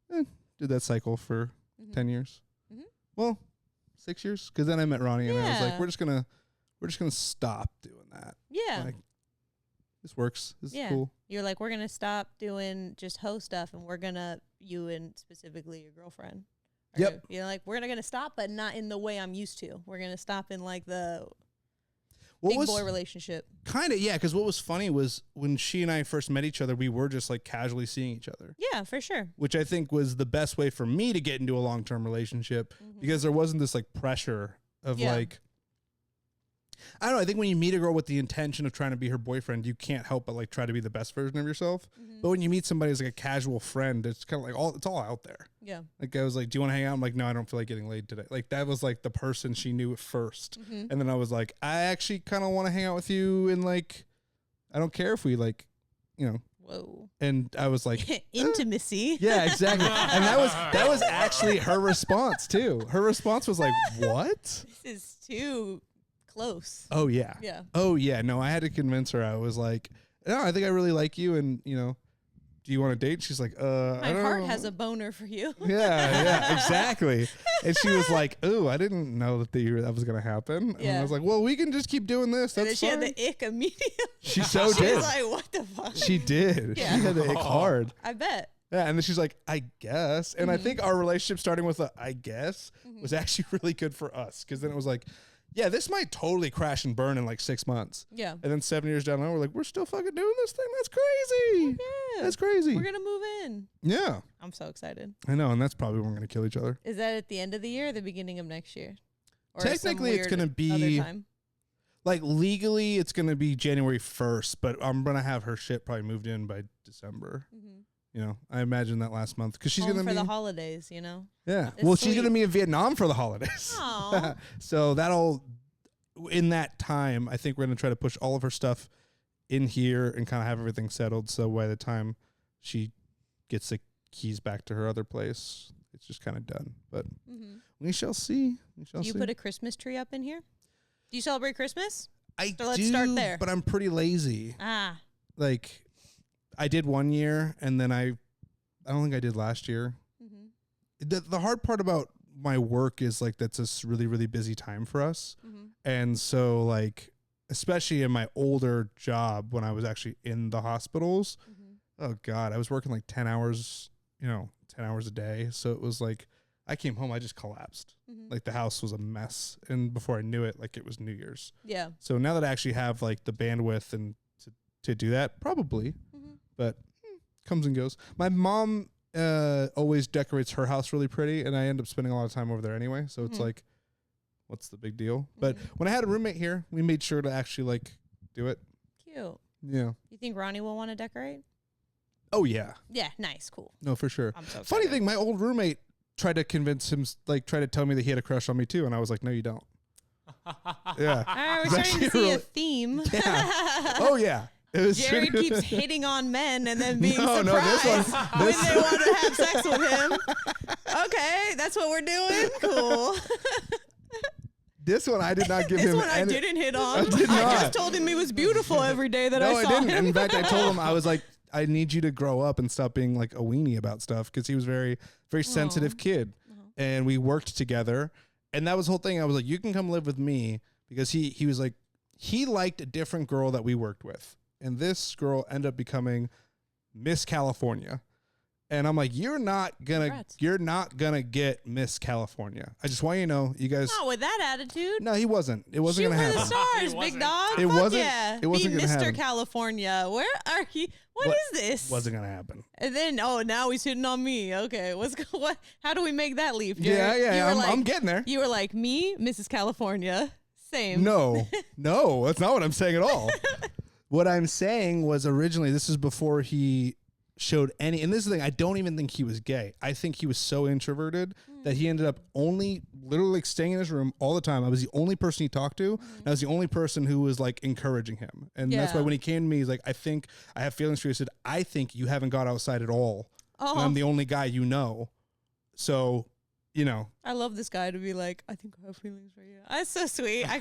Did that cycle for 10 years. Well, 6 years. Because then I met Ronnie and I was like, we're just gonna stop doing that. Yeah. Like, this works. This is cool. You're like, we're going to stop doing just hoe stuff and we're going to, you and specifically your girlfriend. Yep. You're like, we're going to stop, but not in the way I'm used to. We're going to stop in like the big boy relationship. Kind of, yeah, because what was funny was when she and I first met each other, we were just like casually seeing each other. Yeah, for sure. Which I think was the best way for me to get into a long-term relationship because there wasn't this like pressure of like, I don't know. I think when you meet a girl with the intention of trying to be her boyfriend, you can't help but like try to be the best version of yourself. But when you meet somebody as like a casual friend, it's kind of like it's all out there. Yeah. Like I was like, do you want to hang out? I'm like, no, I don't feel like getting laid today. Like that was like the person she knew at first. And then I was like, I actually kind of want to hang out with you. And like, I don't care if we like, you know. Whoa. And I was like, intimacy. Yeah, exactly. And that was actually her response too. Her response was like, what? This is too close. Oh yeah. Yeah. Oh yeah. No, I had to convince her. I was like, no, I think I really like you, and you know, do you want to date? She's like, my heart has a boner for you. Yeah, exactly. And she was like, oh, I didn't know that was gonna happen. And I was like, well, we can just keep doing this. That's she had the ick immediately. She did. She was like, what the fuck? She did. Yeah. She had the ick hard. I bet. Yeah, and then she's like, I guess. And I think our relationship starting with a I guess was actually really good for us because then it was like, yeah, this might totally crash and burn in like 6 months. Yeah. And then 7 years down the line, we're like, we're still fucking doing this thing? That's crazy. Yeah. That's crazy. We're going to move in. Yeah. I'm so excited. I know, and that's probably when we're going to kill each other. Is that at the end of the year or the beginning of next year? Or technically, it's going to be, like legally, it's going to be January 1st, but I'm going to have her shit probably moved in by December. You know, I imagine that last month because she's going to be for the holidays, you know? Yeah. Well, she's going to be in Vietnam for the holidays. So that'll, in that time, I think we're going to try to push all of her stuff in here and kind of have everything settled. So by the time she gets the keys back to her other place, it's just kind of done. But we shall see. Do you put a Christmas tree up in here? Do you celebrate Christmas? Let's start there. But I'm pretty lazy. Like, I did one year, and then I don't think I did last year. the hard part about my work is like that's a really, really busy time for us. Mm-hmm. And so like, especially in my older job when I was actually in the hospitals, oh God, I was working like 10 hours, 10 hours a day. So it was like, I came home, I just collapsed. Like the house was a mess. And before I knew it, like it was New Year's. Yeah. So now that I actually have like the bandwidth and to do that, probably, but comes and goes. My mom always decorates her house really pretty, and I end up spending a lot of time over there anyway. So it's like, what's the big deal? But when I had a roommate here, we made sure to actually like do it. Cute. Yeah. You think Ronnie will want to decorate? Oh yeah. Yeah. Nice. Cool. No, for sure. I'm so Funny thing, my old roommate tried to convince him, like, try to tell me that he had a crush on me too, and I was like, no, you don't. Yeah. All right, we're starting to see a theme. Yeah. Oh yeah. Jared keeps hitting on men and then being surprised when they want to have sex with him. Okay, that's what we're doing. Cool. This one I did not give him. This one I didn't hit on. I just told him he was beautiful every day that I saw him. No, I didn't. In fact, I told him, I was like, I need you to grow up and stop being like a weenie about stuff, because he was very, very sensitive kid. And we worked together. And that was the whole thing. I was like, you can come live with me, because he was like, he liked a different girl that we worked with. And this girl ended up becoming Miss California. And I'm like, you're not gonna get Miss California. I just want you to know, you guys. Not with that attitude. No, he wasn't. It wasn't gonna happen. Shoot for the stars, big dog. It wasn't. Yeah. It wasn't Be gonna Mr. happen. California. Where are you? What is this? Wasn't gonna happen. And then now he's hitting on me. Okay, what? How do we make that leap, Jared? Yeah. I'm getting there. You were like me, Mrs. California. Same. No, that's not what I'm saying at all. What I'm saying was, originally, this is before he showed any, and this is the thing, I don't even think he was gay. I think he was so introverted that he ended up only literally like staying in his room all the time. I was the only person he talked to. And I was the only person who was like encouraging him. And that's why when he came to me, he's like, I think I have feelings for you. I said, I think you haven't got outside at all. And I'm the only guy you know. So, I love this guy to be like, I think I have feelings for you. That's so sweet. I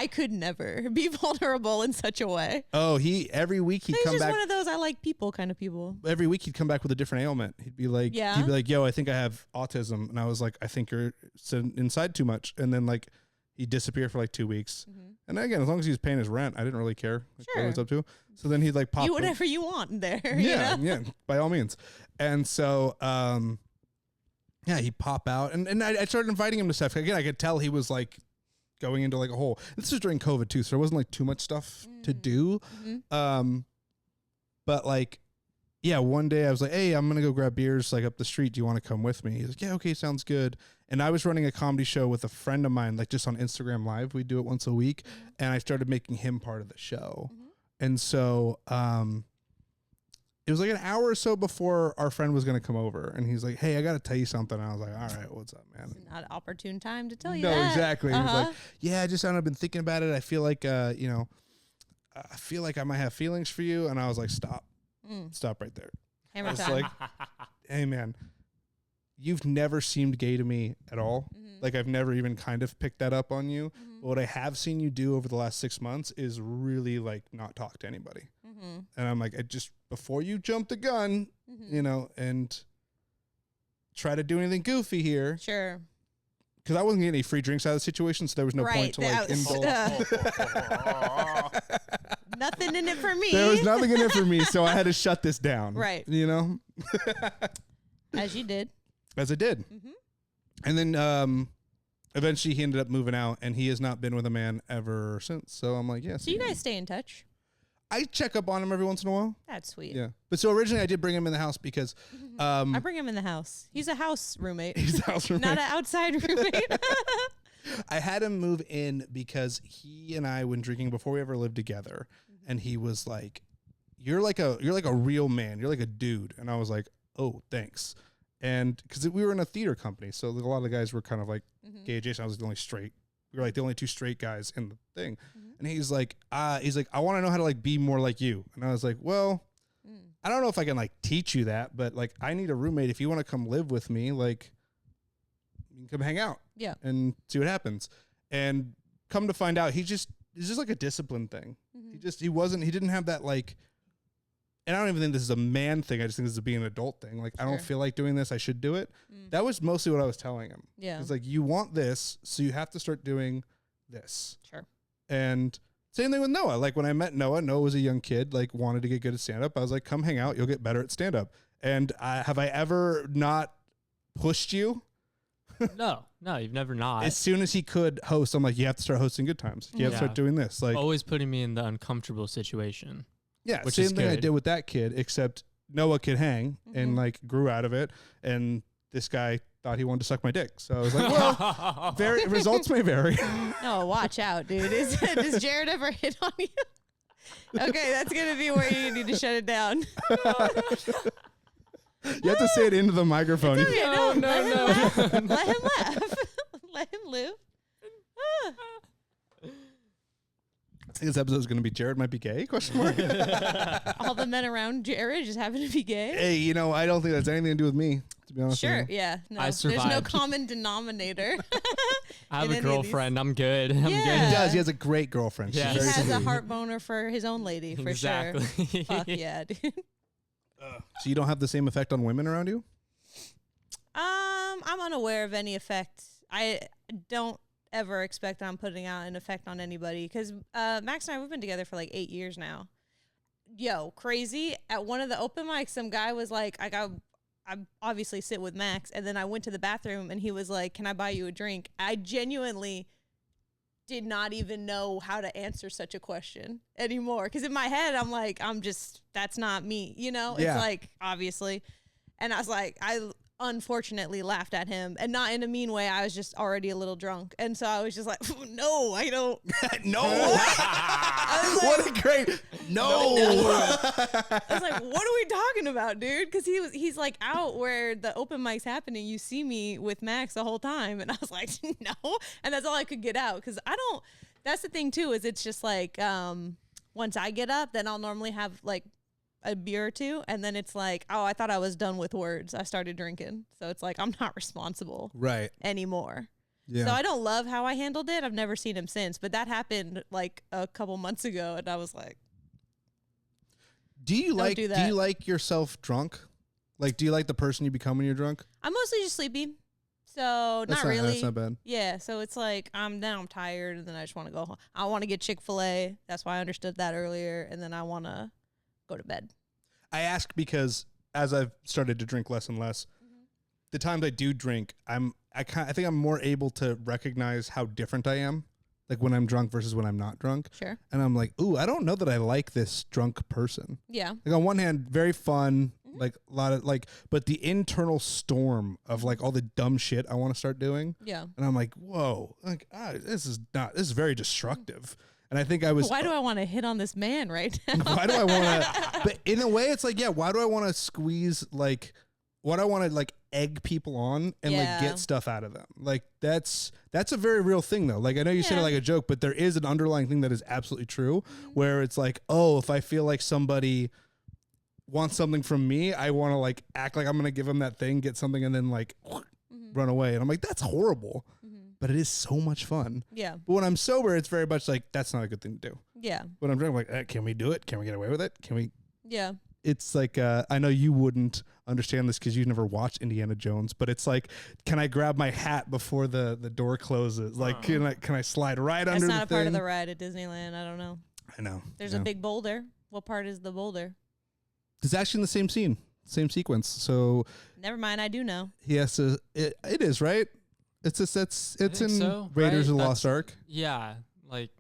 could never be vulnerable in such a way. Oh, every week he'd come back. He's just one of those I like people kind of people. Every week he'd come back with a different ailment. He'd be like, yo, I think I have autism. And I was like, I think you're inside too much. And then like he'd disappear for like 2 weeks. And again, as long as he was paying his rent, I didn't really care what he was up to. So then he'd like pop. You whatever you want in there. Yeah, by all means. And so, yeah, he'd pop out, and I started inviting him to stuff. Again, I could tell he was like going into like a hole. This was during COVID too, so there wasn't like too much stuff to do. But like, yeah, one day I was like, hey, I'm going to go grab beers like up the street. Do you want to come with me? He's like, yeah, okay, sounds good. And I was running a comedy show with a friend of mine, like just on Instagram Live. We do it once a week. And I started making him part of the show. And so, it was like an hour or so before our friend was going to come over. And he's like, hey, I got to tell you something. And I was like, all right, what's up, man? It's not an opportune time to tell you that. No, exactly. He was like, yeah, I've been thinking about it. I feel like, I feel like I might have feelings for you. And I was like, stop. Stop right there. Hammer time. Like, hey, man, you've never seemed gay to me at all. Like, I've never even kind of picked that up on you. But what I have seen you do over the last 6 months is really, like, not talk to anybody. And I'm like, before you jump the gun, and try to do anything goofy here. Sure. Because I wasn't getting any free drinks out of the situation, so there was no point to, like, indulge. Nothing in it for me. There was nothing in it for me, so I had to shut this down. Right. As you did. As I did. And then eventually he ended up moving out, and he has not been with a man ever since. So I'm like, yeah. So you guys stay in touch? I check up on him every once in a while. That's sweet. Yeah. But so originally I did bring him in the house because... I bring him in the house. He's a house roommate. He's a house roommate. Not an outside roommate. I had him move in because he and I, when drinking before we ever lived together, and he was like, you're like a real man. You're like a dude. And I was like, oh, thanks. And because we were in a theater company, so a lot of the guys were kind of like gay adjacent. I was the only straight. We were like the only two straight guys in the thing. And he's like, I want to know how to like be more like you. And I was like, well, I don't know if I can like teach you that, but like I need a roommate. If you want to come live with me, like you can come hang out, and see what happens. And come to find out, it's just like a discipline thing. He didn't have that like and I don't even think this is a man thing. I just think this is being an adult thing. Like, I don't feel like doing this. I should do it. That was mostly what I was telling him. Yeah. It's like, you want this, so you have to start doing this. Sure. And same thing with Noah. Like, when I met Noah was a young kid, like, wanted to get good at stand-up. I was like, come hang out. You'll get better at stand-up. And have I ever not pushed you? No, you've never not. As soon as he could host, I'm like, you have to start hosting good times. You have to start doing this. Like, always putting me in the uncomfortable situation. Yeah, which same is thing I good. did with that kid, except Noah could hang and like grew out of it, and this guy thought he wanted to suck my dick. So I was like, well, results may vary. No, watch out, dude. Does Jared ever hit on you? Okay, that's gonna be where you need to shut it down. You have to say it into the microphone. Okay, no. Let him laugh. Let him live. I think this episode is going to be Jared might be gay? Question mark. All the men around Jared just happen to be gay. Hey, you know, I don't think that's anything to do with me, to be honest. Sure, with you. yeah. No, I there's no survived. common denominator. I have in a any of girlfriend. I'm good. I'm He Yeah. good. does. He has a great girlfriend. Yeah. She's He very has a sweet. heart boner for his own lady, for Exactly. sure. Fuck yeah, dude. So you don't have the same effect on women around you? I'm unaware of any effect. I don't ever expect I'm putting out an effect on anybody because Max and I, we've been together for like 8 years now. Yo, crazy. At one of the open mics, some guy was like, I obviously sit with Max, and then I went to the bathroom and he was like, can I buy you a drink? I genuinely did not even know how to answer such a question anymore. Because in my head, I'm like, that's not me. You know, Yeah. It's like, obviously. And I was like, I unfortunately laughed at him, and not in a mean way. I was just already a little drunk. And so I was just like, no, I don't. No. I was like, What a great. No. I was like, what are we talking about, dude? Because he's like out where the open mic's happening. You see me with Max the whole time. And I was like, no. And that's all I could get out. Because that's the thing too, is it's just like, once I get up, then I'll normally have like a beer or two. And then it's like, oh, I thought I was done with words. I started drinking. So it's like, I'm not responsible Right. anymore. Yeah. So I don't love how I handled it. I've never seen him since, but that happened like a couple months ago. And I was like, Do you like that. yourself drunk? Like, do you like the person you become when you're drunk? I'm mostly just sleepy. So not really. That's not bad. Yeah. So it's like, I'm tired and then I just want to go home. I want to get Chick-fil-A. That's why I understood that earlier. And then I want to go to bed. I ask because as I've started to drink less and less, the times I do drink, I think I'm more able to recognize how different I am, like when I'm drunk versus when I'm not drunk. Sure. And I'm like, ooh, I don't know that I like this drunk person. Yeah. Like on one hand, very fun, like a lot of like, but the internal storm of like all the dumb shit I want to start doing. Yeah. And I'm like, whoa, like this is very destructive. And I think I was. Why do I want to hit on this man right now? Why do I want to? But in a way, it's like, yeah. Why do I want to squeeze like? Why do I want to like egg people on and like get stuff out of them? Like that's a very real thing though. Like I know you said it like a joke, but there is an underlying thing that is absolutely true. Where it's like, oh, if I feel like somebody wants something from me, I want to like act like I'm gonna give them that thing, get something, and then like run away. And I'm like, that's horrible. But it is so much fun. Yeah. But when I'm sober, it's very much like, that's not a good thing to do. Yeah. When I'm drunk, I'm like, can we do it? Can we get away with it? Can we? Yeah. It's like, I know you wouldn't understand this because you've never watched Indiana Jones, but it's like, can I grab my hat before the door closes? Like, can I slide right under the thing? That's not a part of the ride at Disneyland. I don't know. I know. There's a big boulder. What part is the boulder? It's actually in the same scene, same sequence. So. Never mind. I do know. He has to, it is, right? It's in so, Raiders right? of the Lost Ark. Yeah, like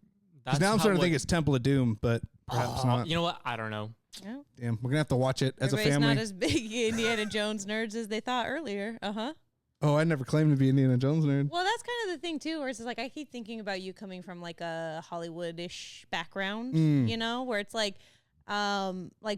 Because now I'm starting to think it's Temple of Doom, but perhaps not. You know what? I don't know. Yeah. Damn, we're gonna have to watch it as a Everybody's family. not as big Indiana Jones nerds as they thought earlier. Oh, I never claimed to be an Indiana Jones nerd. Well, that's kind of the thing too, where it's like I keep thinking about you coming from like a Hollywood-ish background, you know, where it's like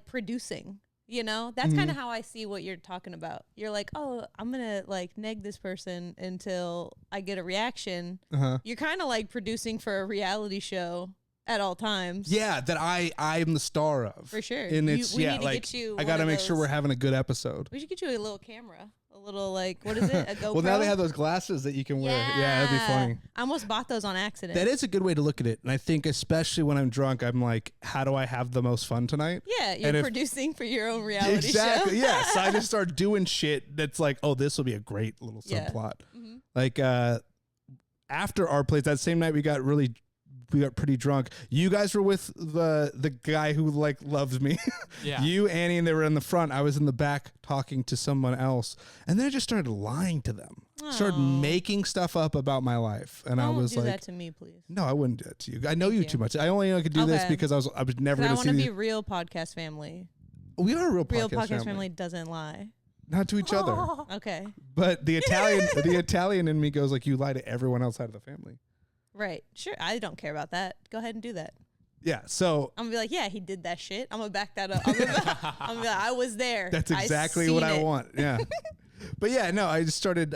producing. You know, that's kind of how I see what you're talking about. You're like, oh, I'm going to like neg this person until I get a reaction. You're kind of like producing for a reality show at all times. Yeah, that I'm the star of. For sure. And it's we need to get you I got to make sure we're having a good episode. We should get you a little camera. A little what is it? A GoPro? Well, now they have those glasses that you can wear. Yeah, that'd be funny. I almost bought those on accident. That is a good way to look at it. And I think especially when I'm drunk, I'm like, how do I have the most fun tonight? Yeah, you're producing for your own reality show. Exactly. Yes. I just start doing shit that's like, oh, this will be a great little subplot. Mm-hmm. Like after our plays, that same night we got pretty drunk. You guys were with the guy who like loves me. Yeah. You, Annie, and they were in the front. I was in the back talking to someone else. And then I just started lying to them. Aww. Started making stuff up about my life. And I was like, do that to me, please. No, I wouldn't do it to you. I know you too much. I only could do this because I was never going to see. I want to be real podcast family. We are a real podcast family doesn't lie. Not to each other. Okay. But the Italian in me goes like, you lie to everyone outside of the family. Right. Sure. I don't care about that. Go ahead and do that. Yeah. So I'm gonna be like, yeah, he did that shit. I'm gonna back that up. I'm gonna be like, I was there. That's exactly what I want. Yeah. But yeah, no, I started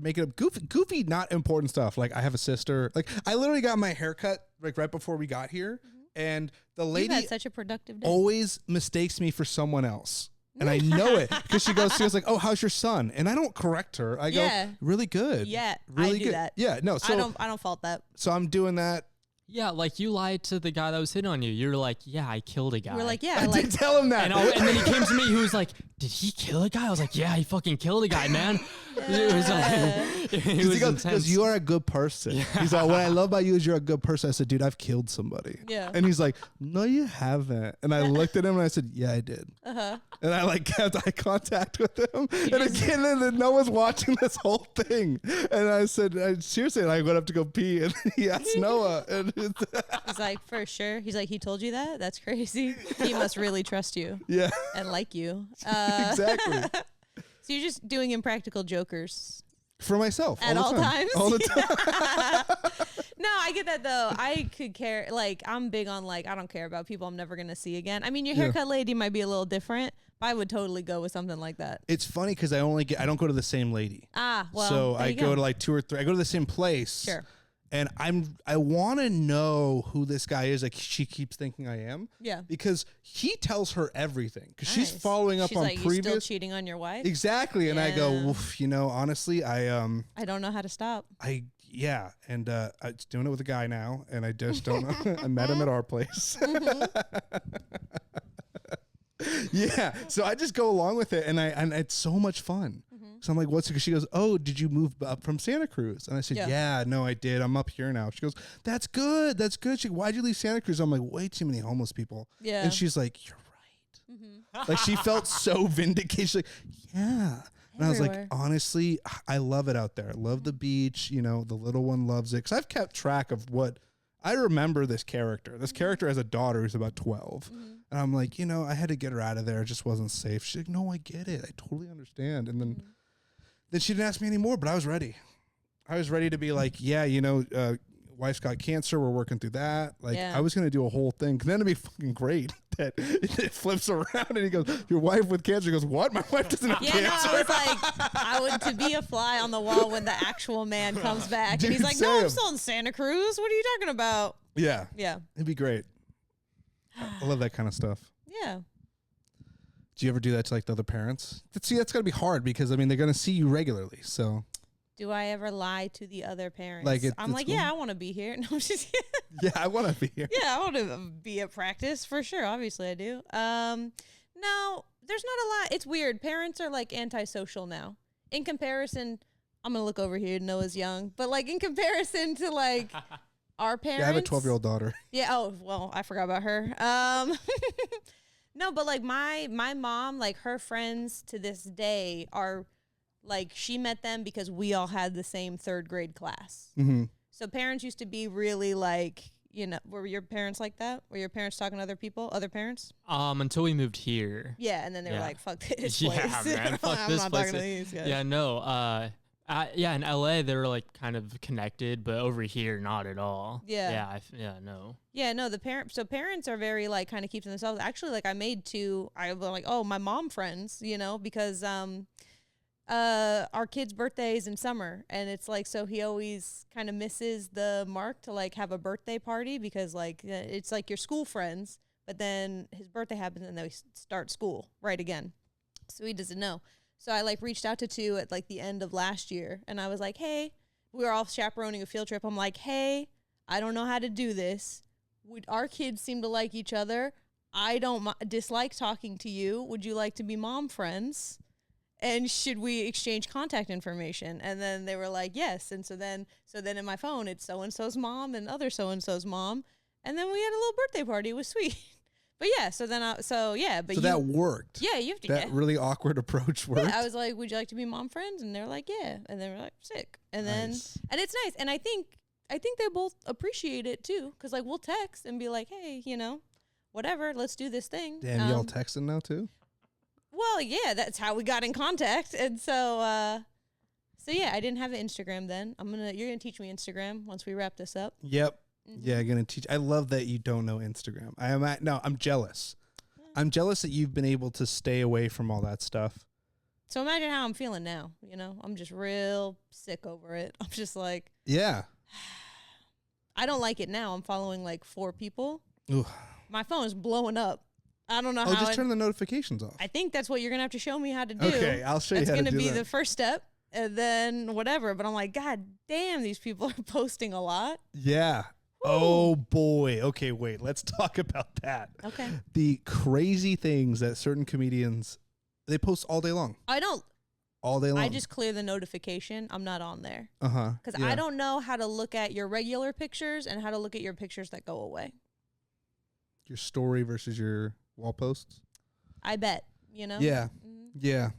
making up goofy, not important stuff. Like I have a sister. Like I literally got my hair cut like right before we got here. Mm-hmm. And the lady had such a productive day. Always mistakes me for someone else. And I know it because she goes like, "Oh, how's your son?" And I don't correct her. I go, "Really good." Yeah, really I do good. that. Yeah, no. So I don't fault that. So I'm doing that. Yeah, like you lied to the guy that was hitting on you. You're like, "Yeah, I killed a guy." You're like, "Yeah." I did tell him that. And then he came to me. He was like, "Did he kill a guy?" I was like, "Yeah, he fucking killed a guy, man." He goes, "You are a good person." Yeah. He's like, "What I love about you is you're a good person." I said, "Dude, I've killed somebody." Yeah. And he's like, "No, you haven't." And I looked at him and I said, "Yeah, I did." Uh-huh. And I like kept eye contact with him. And no one's watching this whole thing. And I said, seriously, and I went up to go pee, and he asked Noah, and he's like, "For sure." He's like, "He told you that? That's crazy. He must really trust you." Yeah. And like you. Exactly. So you're just doing impractical jokers for myself at all times. All the time. No, I get that though. I could care. Like I'm big on like I don't care about people I'm never gonna see again. I mean, your haircut lady might be a little different, but I would totally go with something like that. It's funny because I don't go to the same lady. Well, so I go to like 2 or 3. I go to the same place. Sure. And I want to know who this guy is. Like she keeps thinking I am. Yeah. Because he tells her everything. Because she's following up on previous. You still cheating on your wife? Exactly. And I go, oof, honestly, I don't know how to stop. And I'm doing it with a guy now, and I just don't know. I met him at our place. Yeah. So I just go along with it, and it's so much fun. So I'm like, what's it? She goes, oh, did you move up from Santa Cruz? And I said, yeah, no, I did. I'm up here now. She goes, that's good. That's good. She goes, why'd you leave Santa Cruz? I'm like, way too many homeless people. Yeah. And she's like, you're right. Mm-hmm. Like she felt so vindicated. She's like, yeah. And I was like, honestly, I love it out there. I love the beach. The little one loves it. Because I've kept track of what I remember this character. This character has a daughter who's about 12. Mm-hmm. And I'm like, I had to get her out of there. It just wasn't safe. She's like, no, I get it. I totally understand. And then she didn't ask me anymore, but I was ready. I was ready to be like, yeah, wife's got cancer. We're working through that. Like, I was going to do a whole thing. Then it'd be fucking great that it flips around and he goes, your wife with cancer. He goes, what? My wife doesn't have cancer. No, it's like, I would to be a fly on the wall when the actual man comes back. Dude, and he's like, no, I'm still in Santa Cruz. What are you talking about? Yeah. Yeah. It'd be great. I love that kind of stuff. Yeah. Do you ever do that to like the other parents? See, that's got to be hard because they're going to see you regularly. So, do I ever lie to the other parents? Like I'm like, yeah, I want to be here. No, I'm just kidding. Yeah, I want to be here. Yeah, I want to be at practice for sure. Obviously, I do. No, there's not a lot. It's weird. Parents are like antisocial now. In comparison, I'm gonna look over here. Noah's young, but like in comparison to like our parents. Yeah, I have a 12-year-old daughter. Yeah. Oh well, I forgot about her. No, but like my mom, like her friends to this day are like she met them because we all had the same 3rd grade class. Mm-hmm. So parents used to be really like, were your parents like that? Were your parents talking to other parents? Until we moved here. Yeah, and then they were like, fuck this place. Yeah, man, fuck I'm this not place. talking to these guys. Yeah, no. In LA, they were like kind of connected, but over here, not at all. Yeah. No. Yeah, no, so parents are very like kind of keep to themselves. Actually, like I made 2, I was like, oh, my mom friends, because Our kid's birthday is in summer, and it's like, so he always kind of misses the mark to like have a birthday party because like it's like your school friends, but then his birthday happens and then we start school right again. So he doesn't know. So I like reached out to 2 at like the end of last year, and I was like, hey, we were all chaperoning a field trip. I'm like, hey, I don't know how to do this. Our kids seem to like each other. I don't dislike talking to you. Would you like to be mom friends? And should we exchange contact information? And then they were like, yes. And so then in my phone, it's so-and-so's mom and other so-and-so's mom. And then we had a little birthday party. It was sweet. But yeah, so that worked. Yeah, you have to. That really awkward approach worked. Yeah, I was like, would you like to be mom friends? And they were like, yeah. And they were like, sick. And nice. And it's nice. And I think they both appreciate it too. Cause like we'll text and be like, hey, whatever, let's do this thing. Damn, y'all texting now too? Well, yeah, that's how we got in contact. And so yeah, I didn't have an Instagram then. You're gonna teach me Instagram once we wrap this up. Yep. Mm-hmm. Yeah, I'm gonna teach. I love that you don't know Instagram. I'm jealous. I'm jealous that you've been able to stay away from all that stuff. So imagine how I'm feeling now. I'm just real sick over it. I'm just like, yeah. I don't like it now. I'm following like 4 people. Ooh. My phone is blowing up. I don't know how. Just turn the notifications off. I think that's what you're going to have to show me how to do. Okay, I'll show you how to do that. It's going to be the first step, and then whatever. But I'm like, God damn, these people are posting a lot. Yeah. Woo. Oh, boy. Okay, wait. Let's talk about that. Okay. The crazy things that certain comedians, they post all day long. I don't. All day long. I just clear the notification. I'm not on there. Uh-huh. Because I don't know how to look at your regular pictures and how to look at your pictures that go away. Your story versus your wall posts? I bet, Yeah. Mm-hmm. Yeah.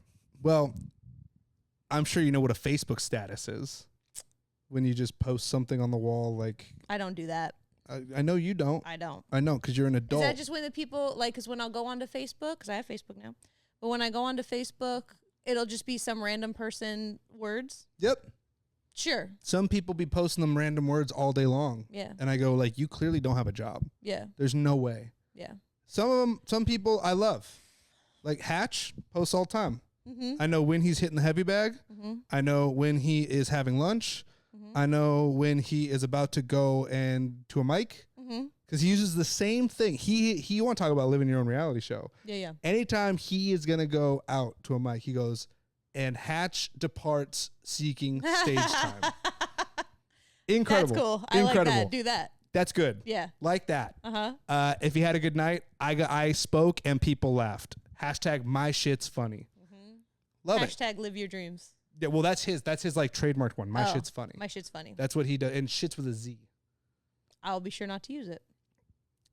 Well, I'm sure you know what a Facebook status is. When you just post something on the wall, like... I don't do that. I know you don't. I don't. I know, because you're an adult. Is that just when the people, like, because when I'll go onto Facebook, because I have Facebook now, but when I go onto Facebook, it'll just be some random person words? Yep. Sure. Some people be posting them random words all day long. Yeah. And I go, like, you clearly don't have a job. Yeah. There's no way. Yeah. Some people I love. Like Hatch posts all the time. Mm-hmm. I know when he's hitting the heavy bag. Mm-hmm. I know when he is having lunch. Mm-hmm. I know when he is about to go and to a mic. Because he uses the same thing. You want to talk about living your own reality show. Yeah, yeah. Anytime he is going to go out to a mic, he goes, and Hatch departs seeking stage time. Incredible. That's cool. Incredible. I like that. Do that. That's good. Yeah. Like that. Uh-huh. If he had a good night, I spoke and people laughed. Hashtag my shit's funny. Mm-hmm. Love it. Hashtag live your dreams. Yeah, well, that's his like trademarked one. My shit's funny. My shit's funny. That's what he does. And shit's with a Z. I'll be sure not to use it.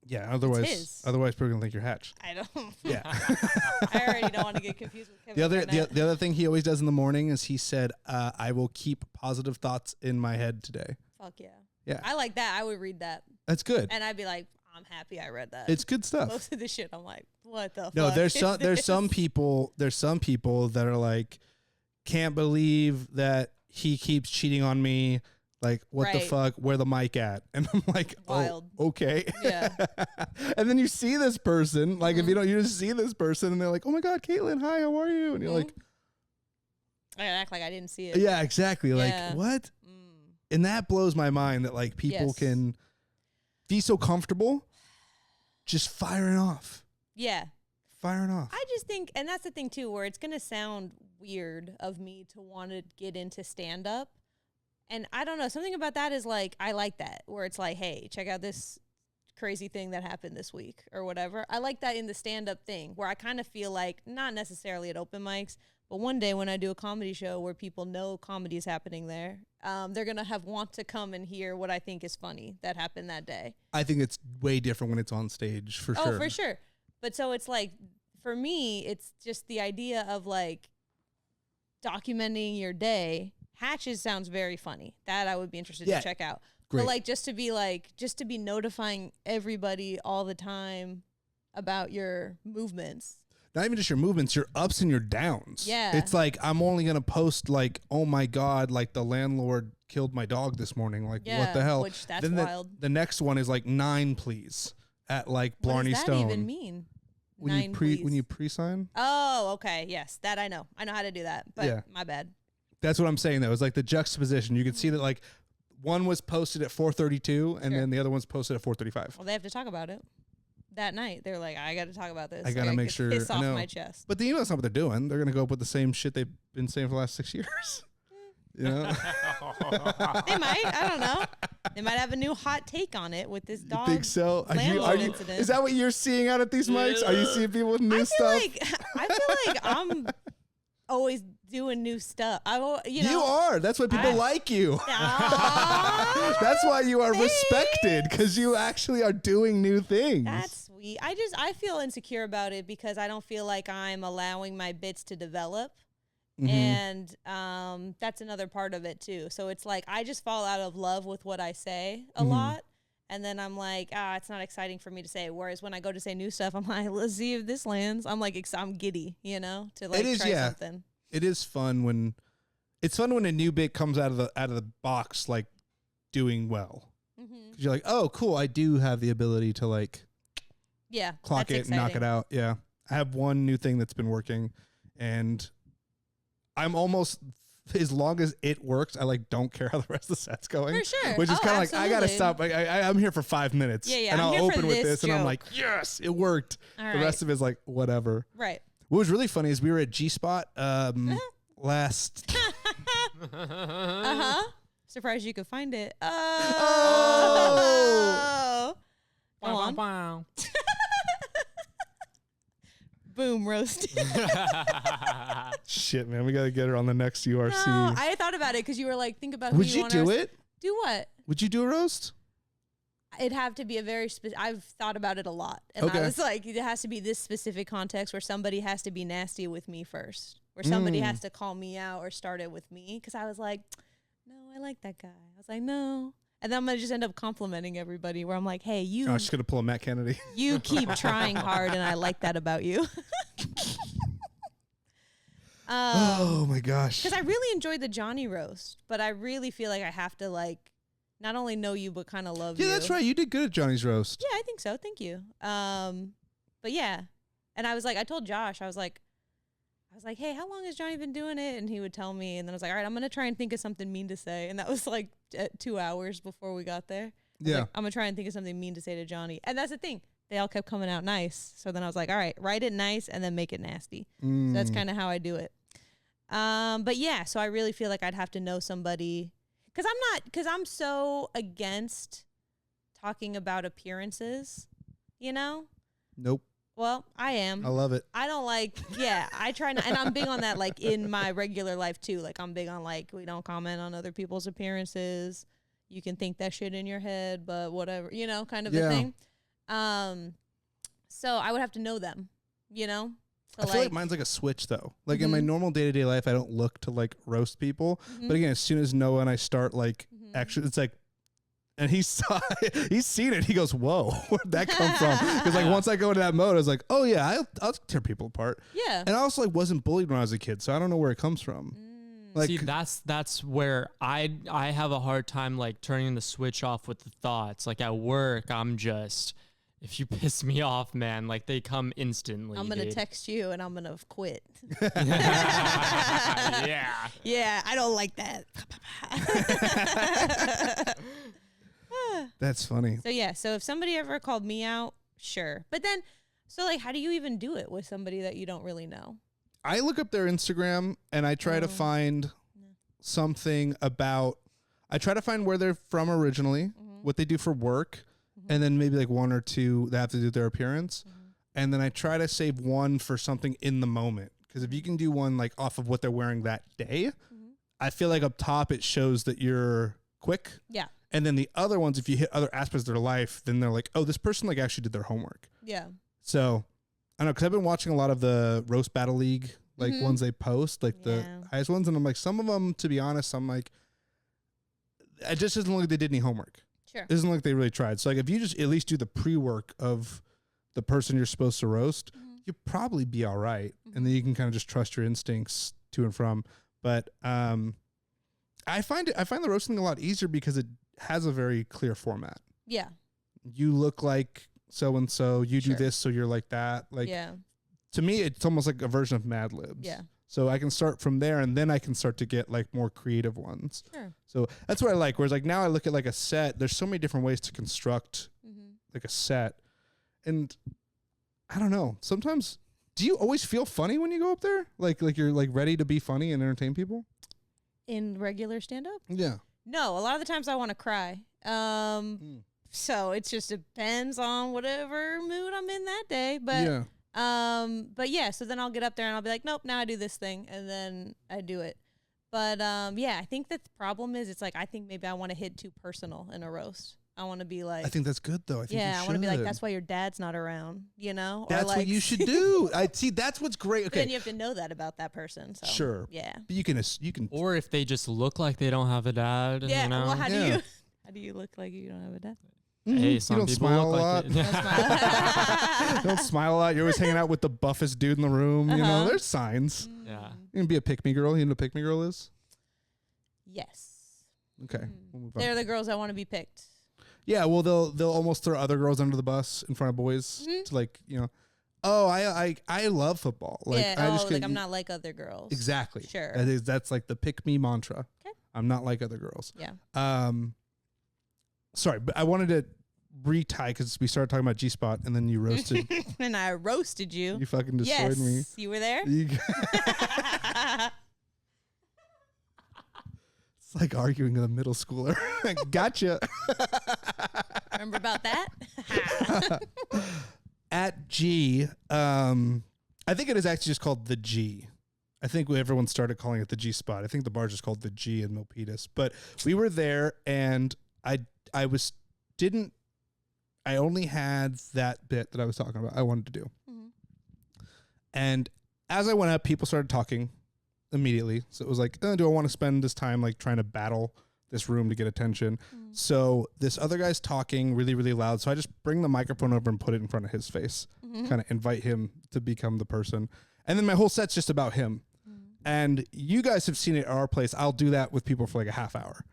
Yeah, otherwise people are gonna think you're Hatch. I don't. Yeah. I already don't want to get confused with Kevin. The other thing he always does in the morning is he said, I will keep positive thoughts in my head today. Fuck yeah. Yeah. I like that. I would read that. That's good. And I'd be like, I'm happy I read that. It's good stuff. Most of the shit I'm like, what the fuck? No, there's some people that are like, can't believe that he keeps cheating on me. Like, what the fuck? Where the mic at? And I'm like, wild. Oh, okay. Yeah. And then you see this person, like, if you don't, you just see this person and they're like, oh my God, Kaitlin, hi, how are you? And you're like, I gotta act like I didn't see it. Yeah, exactly. Like, what? And that blows my mind that, like, people can be so comfortable just firing off. Yeah. Firing off. I just think, and that's the thing, too, where it's going to sound weird of me to want to get into stand-up. And I don't know, something about that is like, I like that, where it's like, hey, check out this crazy thing that happened this week or whatever. I like that in the stand-up thing, where I kind of feel like, not necessarily at open mics, but one day when I do a comedy show where people know comedy is happening there, they're going to want to come and hear what I think is funny that happened that day. I think it's way different when it's on stage, for sure. Oh, for sure. But so it's like, for me, it's just the idea of like documenting your day. Hatches sounds very funny. That I would be interested to check out. Great. But like just to be notifying everybody all the time about your movements. Not even just your movements, your ups and your downs. Yeah. It's like, I'm only going to post like, oh my God, like the landlord killed my dog this morning. Like, what the hell? Which that's then wild. The next one is like 9, please, at like Blarney Stone. What does that even mean? when you pre-sign. Oh, okay. Yes, that I know. I know how to do that. But my bad. That's what I'm saying though. It's like the juxtaposition. You can see that like one was posted at 4:32 and then the other one's posted at 4:35. Well, they have to talk about it that night. They're like, I got to talk about this. I got to make sure. Piss off my chest. But that's not what they're doing. They're gonna go up with the same shit they've been saying for the last 6 years. You know? They might. I don't know. They might have a new hot take on it with this dog. You think so? Are you, incident. Is that what you're seeing out at these mics? Are you seeing people with new stuff? I feel like I'm always doing new stuff. You are. That's why people like you. That's why you are respected, because you actually are doing new things. That's sweet. I feel insecure about it because I don't feel like I'm allowing my bits to develop. And that's another part of it too. So it's like I just fall out of love with what I say a lot. And then I'm like, it's not exciting for me to say. Whereas when I go to say new stuff, I'm like, let's see if this lands. I'm like, I'm giddy, to like try something. It is fun when a new bit comes out of the box like doing well. Because you're like, oh, cool, I do have the ability to like clock it and knock it out. Yeah, I have one new thing that's been working, and I'm almost, as long as it works, I like don't care how the rest of the set's going. For sure. Which is kind of like, I gotta stop. I'm here for 5 minutes. Yeah. And I'll open with this joke. And I'm like, yes, it worked. All the rest of it is like, whatever. Right. What was really funny is we were at G-Spot last. Surprised you could find it. Oh. Go on. Wow. Boom, roast. Shit, man, we got to get her on the next URC. No, I thought about it because you were like, think about who Would you you do it? Do what? Would you do a roast? It'd have to be a very I've thought about it a lot. And I was like, it has to be this specific context where somebody has to be nasty with me first. Where somebody has to call me out or start it with me. Because I was like, no, I like that guy. I was like, no. And then I'm going to just end up complimenting everybody where I'm like, hey, you. I'm just going to pull a Matt Kennedy. You keep trying hard, and I like that about you. Oh, my gosh. Because I really enjoyed the Johnny roast, but I really feel like I have to, like, not only know you, but kind of love you. Yeah, that's right. You did good at Johnny's roast. Yeah, I think so. Thank you. But yeah. And I was like, I told Josh, I was like, hey, how long has Johnny been doing it? And he would tell me. And then I was like, all right, I'm going to try and think of something mean to say. And that was like 2 hours before we got there. Yeah. Like, I'm going to try and think of something mean to say to Johnny. And that's the thing. They all kept coming out nice. So then I was like, all right, write it nice and then make it nasty. So that's kind of how I do it. But yeah, so I really feel like I'd have to know somebody. Because I'm so against talking about appearances, Nope. Well, I am. I love it. I don't like, I try not, and I'm big on that, like, in my regular life, too. Like, I'm big on, like, we don't comment on other people's appearances. You can think that shit in your head, but whatever, kind of a thing. So I would have to know them, So I feel like mine's like a switch, though. Like, in my normal day-to-day life, I don't look to, like, roast people. But again, as soon as Noah and I start, like, actually, it's like, and he's seen it. He goes, whoa, where'd that come from? Because like once I go into that mode, I was like, oh yeah, I'll tear people apart. Yeah. And I also like wasn't bullied when I was a kid, so I don't know where it comes from. Like, see, that's where I have a hard time like turning the switch off with the thoughts. Like at work, I'm just, if you piss me off, man, like they come instantly. I'm gonna text you and I'm gonna quit. Yeah. Yeah, I don't like that. That's funny. So yeah, so if somebody ever called me out, sure. But then, so like, how do you even do it with somebody that you don't really know? I look up their Instagram and I try to find something about, I try to find where they're from originally, what they do for work, and then maybe like one or two that have to do with their appearance. And then I try to save one for something in the moment. Because if you can do one like off of what they're wearing that day, I feel like up top it shows that you're quick. Yeah. And then the other ones, if you hit other aspects of their life, then they're like, oh, this person like actually did their homework. Yeah. So I don't know, because I've been watching a lot of the Roast Battle League like ones they post, like the highest ones, and I'm like, some of them, to be honest, I'm like, it just doesn't look like they did any homework. Sure. It doesn't look like they really tried. So like, if you just at least do the pre-work of the person you're supposed to roast, you'll probably be all right, and then you can kind of just trust your instincts to and from. But I find the roasting a lot easier because it has a very clear format. Yeah. You look like so and so. You do this, so you're like that. Like, to me, it's almost like a version of Mad Libs. Yeah. So I can start from there, and then I can start to get like more creative ones. Sure. So that's what I like. Whereas like now I look at like a set. There's so many different ways to construct like a set, and I don't know. Sometimes, do you always feel funny when you go up there? Like you're like ready to be funny and entertain people? In regular stand-up? Yeah. No, a lot of the times I want to cry. So it just depends on whatever mood I'm in that day. But so then I'll get up there and I'll be like, nope, now I do this thing, and then I do it. But I think that the problem is it's like I think maybe I want to hit too personal in a roast. I want to be like, I think that's good though. I think I want to be like, that's why your dad's not around, you know? That's or like, what you should do. I see. That's what's great. Okay, then you have to know that about that person. So sure, yeah. But you can, or if they just look like they don't have a dad. Yeah. You know? Well, how do you look like you don't have a dad? Hey, some you don't people smile look a lot. like it. Don't smile a lot. You're always hanging out with the buffest dude in the room. You know, there's signs. Yeah. You can be a pick-me girl. You know what a pick-me girl is? Yes. Okay. We'll move on. They're the girls that want to be picked. Yeah, well, they'll almost throw other girls under the bus in front of boys to like, you know, oh, I love football. Like, yeah, I'm not like other girls. Exactly. Sure. That's like the pick me mantra. Okay. I'm not like other girls. Yeah. Sorry, but I wanted to retie because we started talking about G-Spot and then you roasted. And I roasted you. You fucking destroyed me. Yes, you were there. It's like arguing with a middle schooler. Gotcha. Remember about that? At G, I think it is actually just called the G. I think everyone started calling it the G Spot. I think the bar just called the G in Milpitas. But we were there, and I only had that bit that I was talking about. I wanted to do, and as I went up, people started talking immediately. So it was like, do I want to spend this time like trying to battle this room to get attention? So this other guy's talking really, really loud. So I just bring the microphone over and put it in front of his face, kind of invite him to become the person. And then my whole set's just about him. And you guys have seen it at our place. I'll do that with people for like a half hour.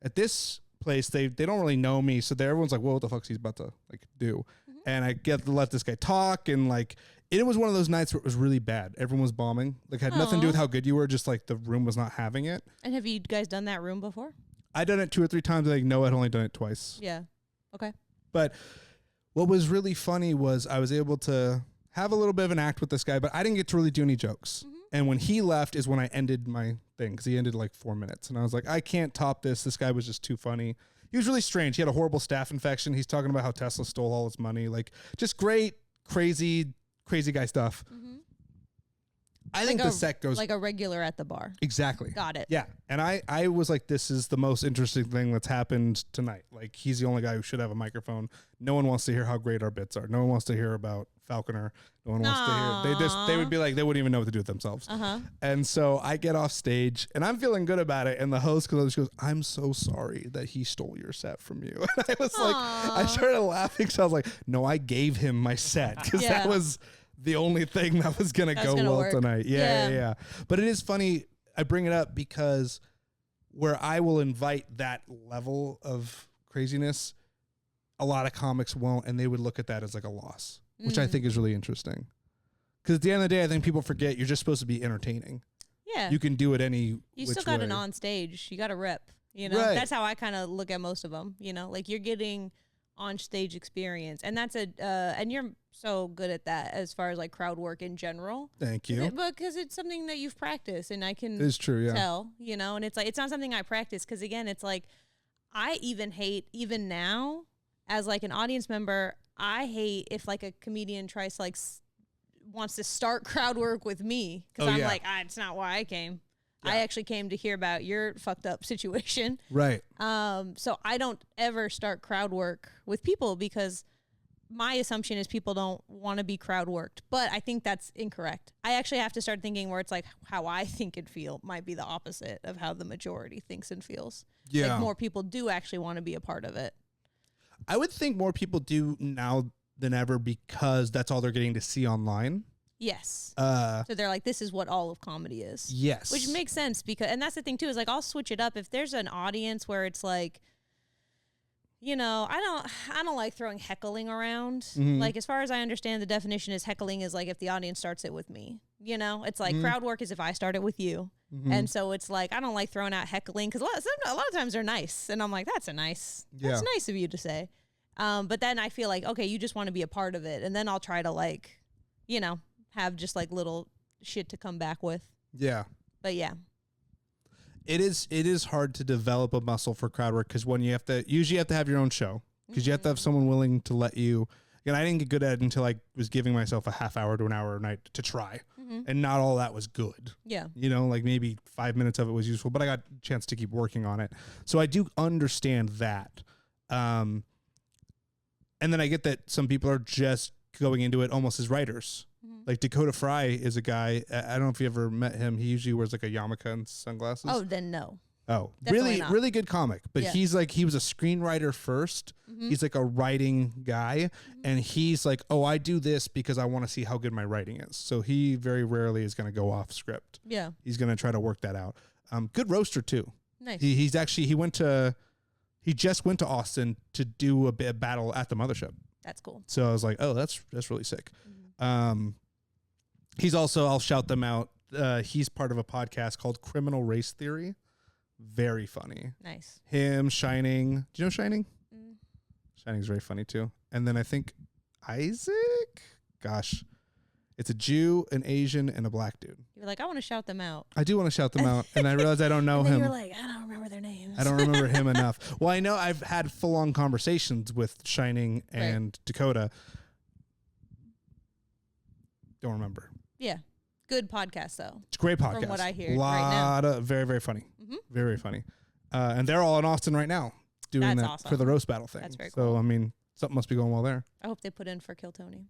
At this place, they don't really know me. So everyone's like, whoa, what the fuck's he's about to like do? And I get to let this guy talk, and like, it was one of those nights where it was really bad. Everyone was bombing. Like, had nothing to do with how good you were. Just like the room was not having it. And have you guys done that room before? I done it 2 or 3 times. Like, no, I'd only done it twice. Yeah. Okay. But what was really funny was I was able to have a little bit of an act with this guy, but I didn't get to really do any jokes. And when he left is when I ended my thing, because he ended like 4 minutes. And I was like, I can't top this. This guy was just too funny. He was really strange. He had a horrible staph infection. He's talking about how Tesla stole all his money. Like, just great, crazy guy stuff. I think the set goes like a regular at the bar. Exactly. Got it. Yeah. And I was like, this is the most interesting thing that's happened tonight. Like, he's the only guy who should have a microphone. No one wants to hear how great our bits are. No one wants to hear about Falconer. No one wants to hear. They would be like, they wouldn't even know what to do with themselves. And so I get off stage and I'm feeling good about it. And the host goes, I'm so sorry that he stole your set from you. And I was like, I started laughing. So I was like, no, I gave him my set, because that was the only thing that was going to go well work tonight. Yeah. But it is funny. I bring it up because where I will invite that level of craziness, a lot of comics won't, and they would look at that as like a loss, which I think is really interesting. Because at the end of the day, I think people forget you're just supposed to be entertaining. Yeah. You can do it any You still got an on stage. You got a rep. You know, that's how I kind of look at most of them. You know, like, you're getting on stage experience, and that's and you're so good at that as far as like crowd work in general. Thank you. Because it's something that you've practiced, and I can it's true, tell, you know, and it's like, it's not something I practice, because again, it's like, I even hate, even now as like an audience member, I hate if like a comedian tries to like wants to start crowd work with me, because I'm like, it's not why I came. I actually came to hear about your fucked up situation. Right. So I don't ever start crowd work with people, because my assumption is people don't want to be crowd worked. But I think that's incorrect. I actually have to start thinking where it's like, how I think and feel might be the opposite of how the majority thinks and feels. Yeah. Like, more people do actually want to be a part of it. I would think more people do now than ever, because that's all they're getting to see online. Yes. So they're like, this is what all of comedy is. Yes. Which makes sense, because, and that's the thing too, is like, I'll switch it up. If there's an audience where it's like, you know, I don't like throwing heckling around. Like, as far as I understand, the definition is heckling is like if the audience starts it with me. You know, it's like crowd work is if I start it with you. And so it's like, I don't like throwing out heckling because a lot of times they're nice. And I'm like, that's nice of you to say. But then I feel like, okay, you just want to be a part of it. And then I'll try to like, you know, have just like little shit to come back with. Yeah. But yeah. It is hard to develop a muscle for crowd work because when you usually have to have your own show because you have to have someone willing to let you. And I didn't get good at it until I was giving myself a half hour to an hour a night to try. And not all that was good. Yeah. You know, like maybe 5 minutes of it was useful, but I got a chance to keep working on it. So I do understand that. And then I get that some people are just going into it almost as writers. Like Dakota Fry is a guy, I don't know if you ever met him. He usually wears like a yarmulke and sunglasses. Oh, then no. Oh, definitely really good comic. But he was a screenwriter first. He's like a writing guy. And he's like, oh, I do this because I want to see how good my writing is. So he very rarely is going to go off script. Yeah. He's going to try to work that out. Good roaster too. Nice. He just went to Austin to do a battle at the mothership. That's cool. So I was like, oh, that's really sick. He's also, I'll shout them out. He's part of a podcast called Criminal Race Theory. Very funny. Nice. Him, Shining. Do you know Shining? Shining's very funny too. And then I think Isaac. Gosh, it's a Jew, an Asian, and a black dude. You're like, I want to shout them out. I do want to shout them out, and I realize I don't know him. You're like, I don't remember their names. I don't remember him enough. Well, I know I've had full-on conversations with Shining and Dakota. Don't remember. Yeah. Good podcast, though. It's a great podcast. From what I hear right now. Of very, very funny. Very, very funny. And they're all in Austin right now doing that awesome. For the roast battle thing. That's very cool. So, I mean, something must be going well there. I hope they put in for Kill Tony.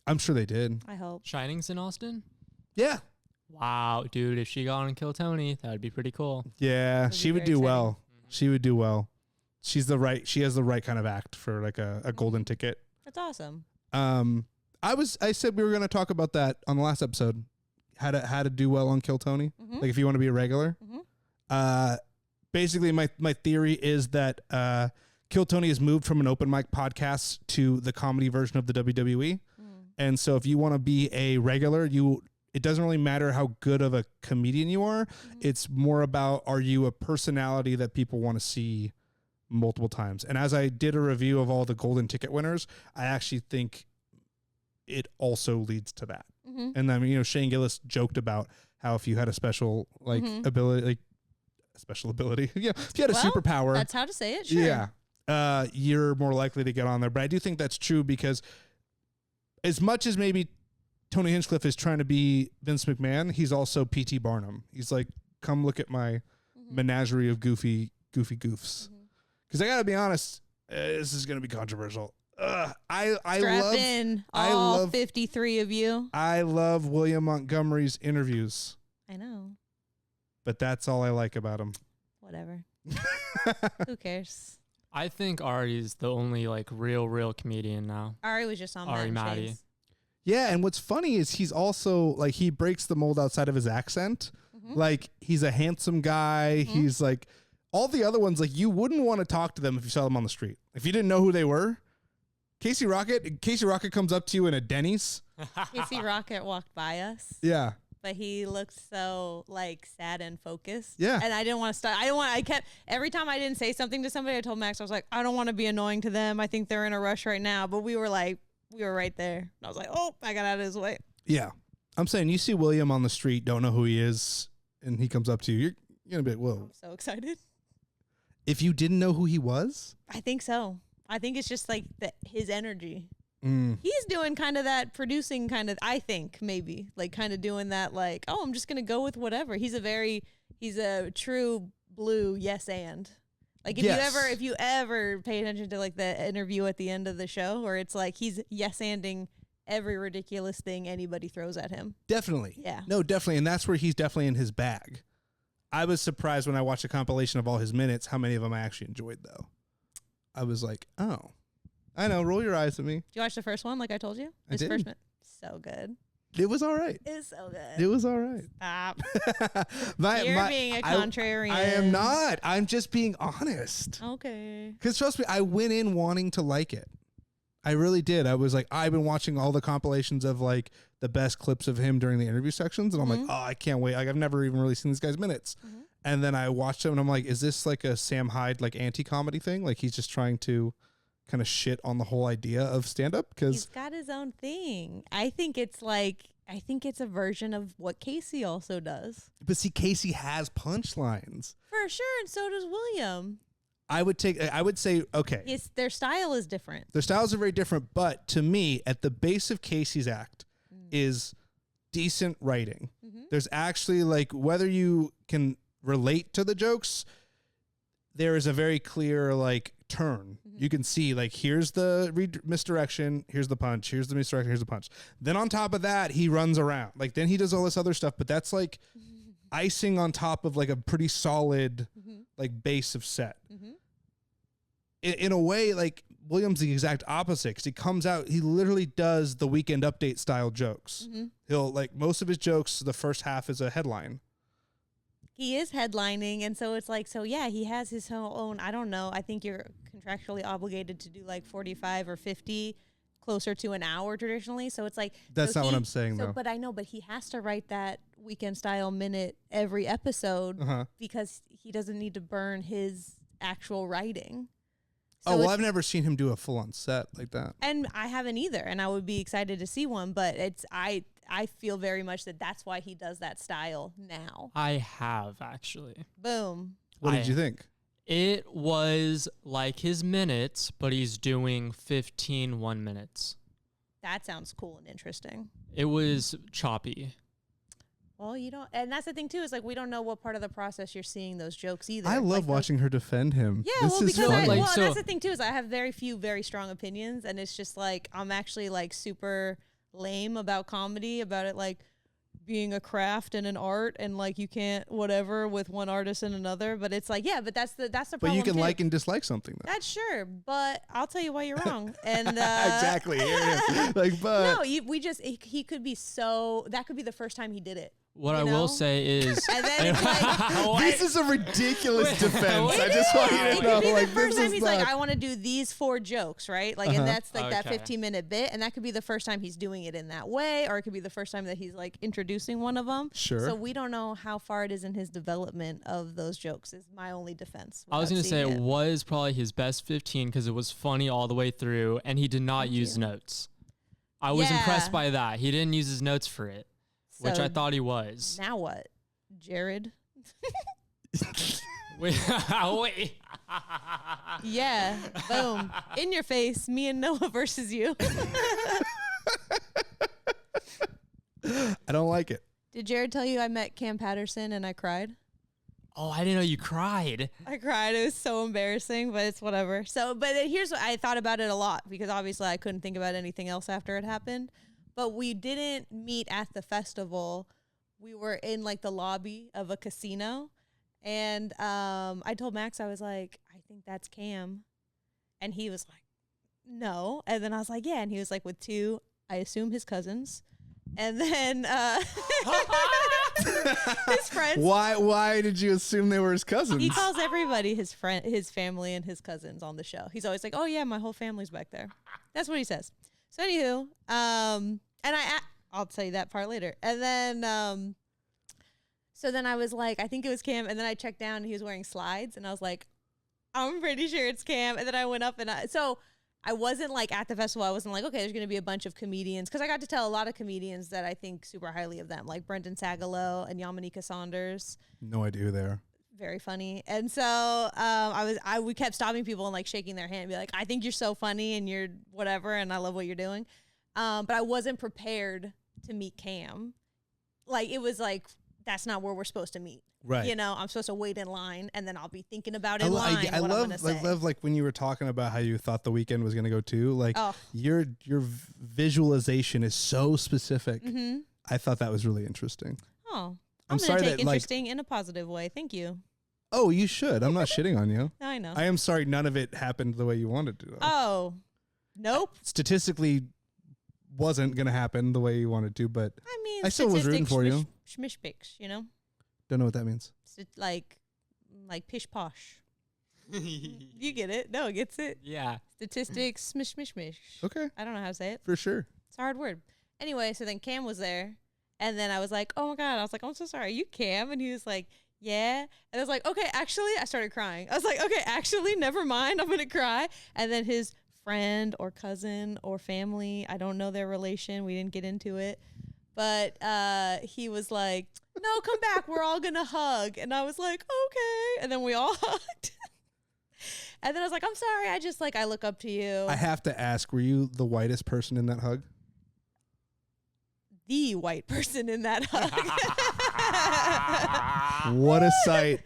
I'm sure they did. I hope. Shining's in Austin? Yeah. Wow, dude. If she got on Kill Tony, that would be pretty cool. Yeah, she would do well. She would do well. She has the right kind of act for like a golden ticket. That's awesome. I said we were going to talk about that on the last episode. How to do well on Kill Tony. Like if you want to be a regular. Basically my theory is that Kill Tony has moved from an open mic podcast to the comedy version of the WWE. And so if you want to be a regular, it doesn't really matter how good of a comedian you are. It's more about, are you a personality that people want to see multiple times? And as I did a review of all the golden ticket winners, I actually think it also leads to that. And then, you know, Shane Gillis joked about how if you had a special ability, like a special ability, yeah, if you had a superpower, that's how to say it. Sure. Yeah. You're more likely to get on there. But I do think that's true because as much as maybe Tony Hinchcliffe is trying to be Vince McMahon, he's also P.T. Barnum. He's like, come look at my menagerie of goofy goofs. Because I got to be honest, this is going to be controversial. I love 53 of you. I love William Montgomery's interviews. I know. But that's all I like about him. Whatever. Who cares? I think Ari's the only like real comedian now. Ari was just on Ari Matty. Yeah, and what's funny is he's also like he breaks the mold outside of his accent. Like he's a handsome guy. He's like all the other ones. Like you wouldn't want to talk to them if you saw them on the street. If you didn't know who they were. Casey Rocket comes up to you in a Denny's. Casey Rocket walked by us. Yeah. But he looked so like sad and focused. Yeah. And I didn't want to stop. Every time I didn't say something to somebody, I told Max, I was like, I don't want to be annoying to them. I think they're in a rush right now. But we were right there. And I was like, oh, I got out of his way. Yeah. I'm saying you see William on the street, don't know who he is, and he comes up to you. You're going to be like, whoa. I'm so excited. If you didn't know who he was? I think so. I think it's just like his energy. He's doing kind of that producing kind of, I think maybe like kind of doing that like, oh, I'm just going to go with whatever. He's a true blue yes and. Like if you ever pay attention to like the interview at the end of the show where it's like he's yes anding every ridiculous thing anybody throws at him. Definitely. Yeah. No, definitely. And that's where he's definitely in his bag. I was surprised when I watched a compilation of all his minutes, how many of them I actually enjoyed though. I was like, oh, I know. Roll your eyes at me. Did you watch the first one like I told you? I did. First minute. So good. It was all right. It's so good. It was all right. Stop. You're being a contrarian. I am not. I'm just being honest. Okay. Because trust me, I went in wanting to like it. I really did. I was like, I've been watching all the compilations of like the best clips of him during the interview sections, and I'm like, oh, I can't wait. Like, I've never even really seen this guy's minutes. And then I watched him, and I'm like, is this like a Sam Hyde like anti-comedy thing? Like he's just trying to kind of shit on the whole idea of stand-up? Because he's got his own thing. I think it's a version of what Casey also does. But see, Casey has punchlines. For sure, and so does William. I would say, okay. Yes, their style is different. Their styles are very different, but to me, at the base of Casey's act is decent writing. There's actually like, whether you can relate to the jokes, there is a very clear like turn. You can see like, here's the misdirection, here's the punch, here's the misdirection, here's the punch. Then on top of that, he runs around. Like then he does all this other stuff, but that's like icing on top of like a pretty solid like base of set. In a way, like William's the exact opposite, because he comes out, he literally does the Weekend Update style jokes. He'll like, most of his jokes, the first half is a headline. He is headlining, and so it's like, so yeah, he has his own, I don't know, I think you're contractually obligated to do like 45 or 50, closer to an hour traditionally, so it's like... That's not what I'm saying, though. But I know, but he has to write that weekend style minute every episode because he doesn't need to burn his actual writing. So I've never seen him do a full-on set like that. And I haven't either, and I would be excited to see one, but I feel very much that that's why he does that style now. I have, actually. Boom. What did you think? It was like his minutes, but he's doing 15 1 minutes. That sounds cool and interesting. It was choppy. Well, you don't, and that's the thing too, is like, we don't know what part of the process you're seeing those jokes either. I love watching her defend him. Yeah, well, because that's the thing too, is I have very few, very strong opinions, and it's just like, I'm actually like super lame about comedy, about it like being a craft and an art, and like you can't whatever with one artist and another, but it's like, yeah, but that's the problem. But you can too. like and dislike something though. That's sure, but I'll tell you why you're wrong. And exactly. Like, but no, he could be so, that could be the first time he did it. What I will say is, and then it's like, this is a ridiculous defense. I just want you to know. It could be like, the first time he's like, I want to do these 4 jokes, right? Like, and that's like that Okay. 15-minute bit, and that could be the first time he's doing it in that way, or it could be the first time that he's like introducing one of them. Sure. So we don't know how far it is in his development of those jokes. Is my only defense. I was going to say it was probably his best 15 because it was funny all the way through, and he did not use notes. I was impressed by that. He didn't use his notes for it. Which I thought he was. Now what? Jared? Wait. Yeah. Boom. In your face. Me and Noah versus you. I don't like it. Did Jared tell you I met Cam Patterson and I cried? Oh, I didn't know you cried. I cried. It was so embarrassing, but it's whatever. So, but here's what I thought about it a lot, because obviously I couldn't think about anything else after it happened. But we didn't meet at the festival. We were in like the lobby of a casino. And I told Max, I was like, I think that's Cam. And he was like, no. And then I was like, yeah. And he was like, with 2, I assume his cousins. And then his friends. Why did you assume they were his cousins? He calls everybody his friend, his family, and his cousins on the show. He's always like, oh yeah, my whole family's back there. That's what he says. So anywho, and I'll tell you that part later. And then, so then I was like, I think it was Cam. And then I checked down and he was wearing slides. And I was like, I'm pretty sure it's Cam. And then I went up and so I wasn't like at the festival. I wasn't like, okay, there's going to be a bunch of comedians. Because I got to tell a lot of comedians that I think super highly of them. Like Brendan Sagalow and Yamanika Saunders. No idea who they are. Very funny. And so we kept stopping people and like shaking their hand and be like, I think you're so funny and you're whatever and I love what you're doing. But I wasn't prepared to meet Cam. Like, it was like, that's not where we're supposed to meet. Right. You know, I'm supposed to wait in line and then I'll be thinking about in line. I love like when you were talking about how you thought the weekend was going to go too. Like your visualization is so specific. Mm-hmm. I thought that was really interesting. Oh, I'm sorry that interesting in a positive way. Thank you. Oh, you should. I'm not shitting on you. I know. I am sorry none of it happened the way you wanted to. Though. Oh, nope. Statistically, wasn't gonna happen the way you wanted to, but I mean, I still was rooting for you. Shmish picks, you know. Don't know what that means. Like pish posh. You get it? No, it gets it. Yeah. Statistics, smish, smish, smish. Okay. I don't know how to say it. For sure. It's a hard word. Anyway, so then Cam was there, and then I was like, oh my God. I was like, I'm so sorry. Are you Cam? And he was like, yeah. And I was like, okay, actually, I started crying. I was like, okay, actually, never mind. I'm going to cry. And then his friend or cousin or family, I don't know their relation. We didn't get into it. But he was like, no, come back. We're all going to hug. And I was like, okay. And then we all hugged. And then I was like, I'm sorry. I just I look up to you. I have to ask, were you the whitest person in that hug? The white person in that hug. What a sight.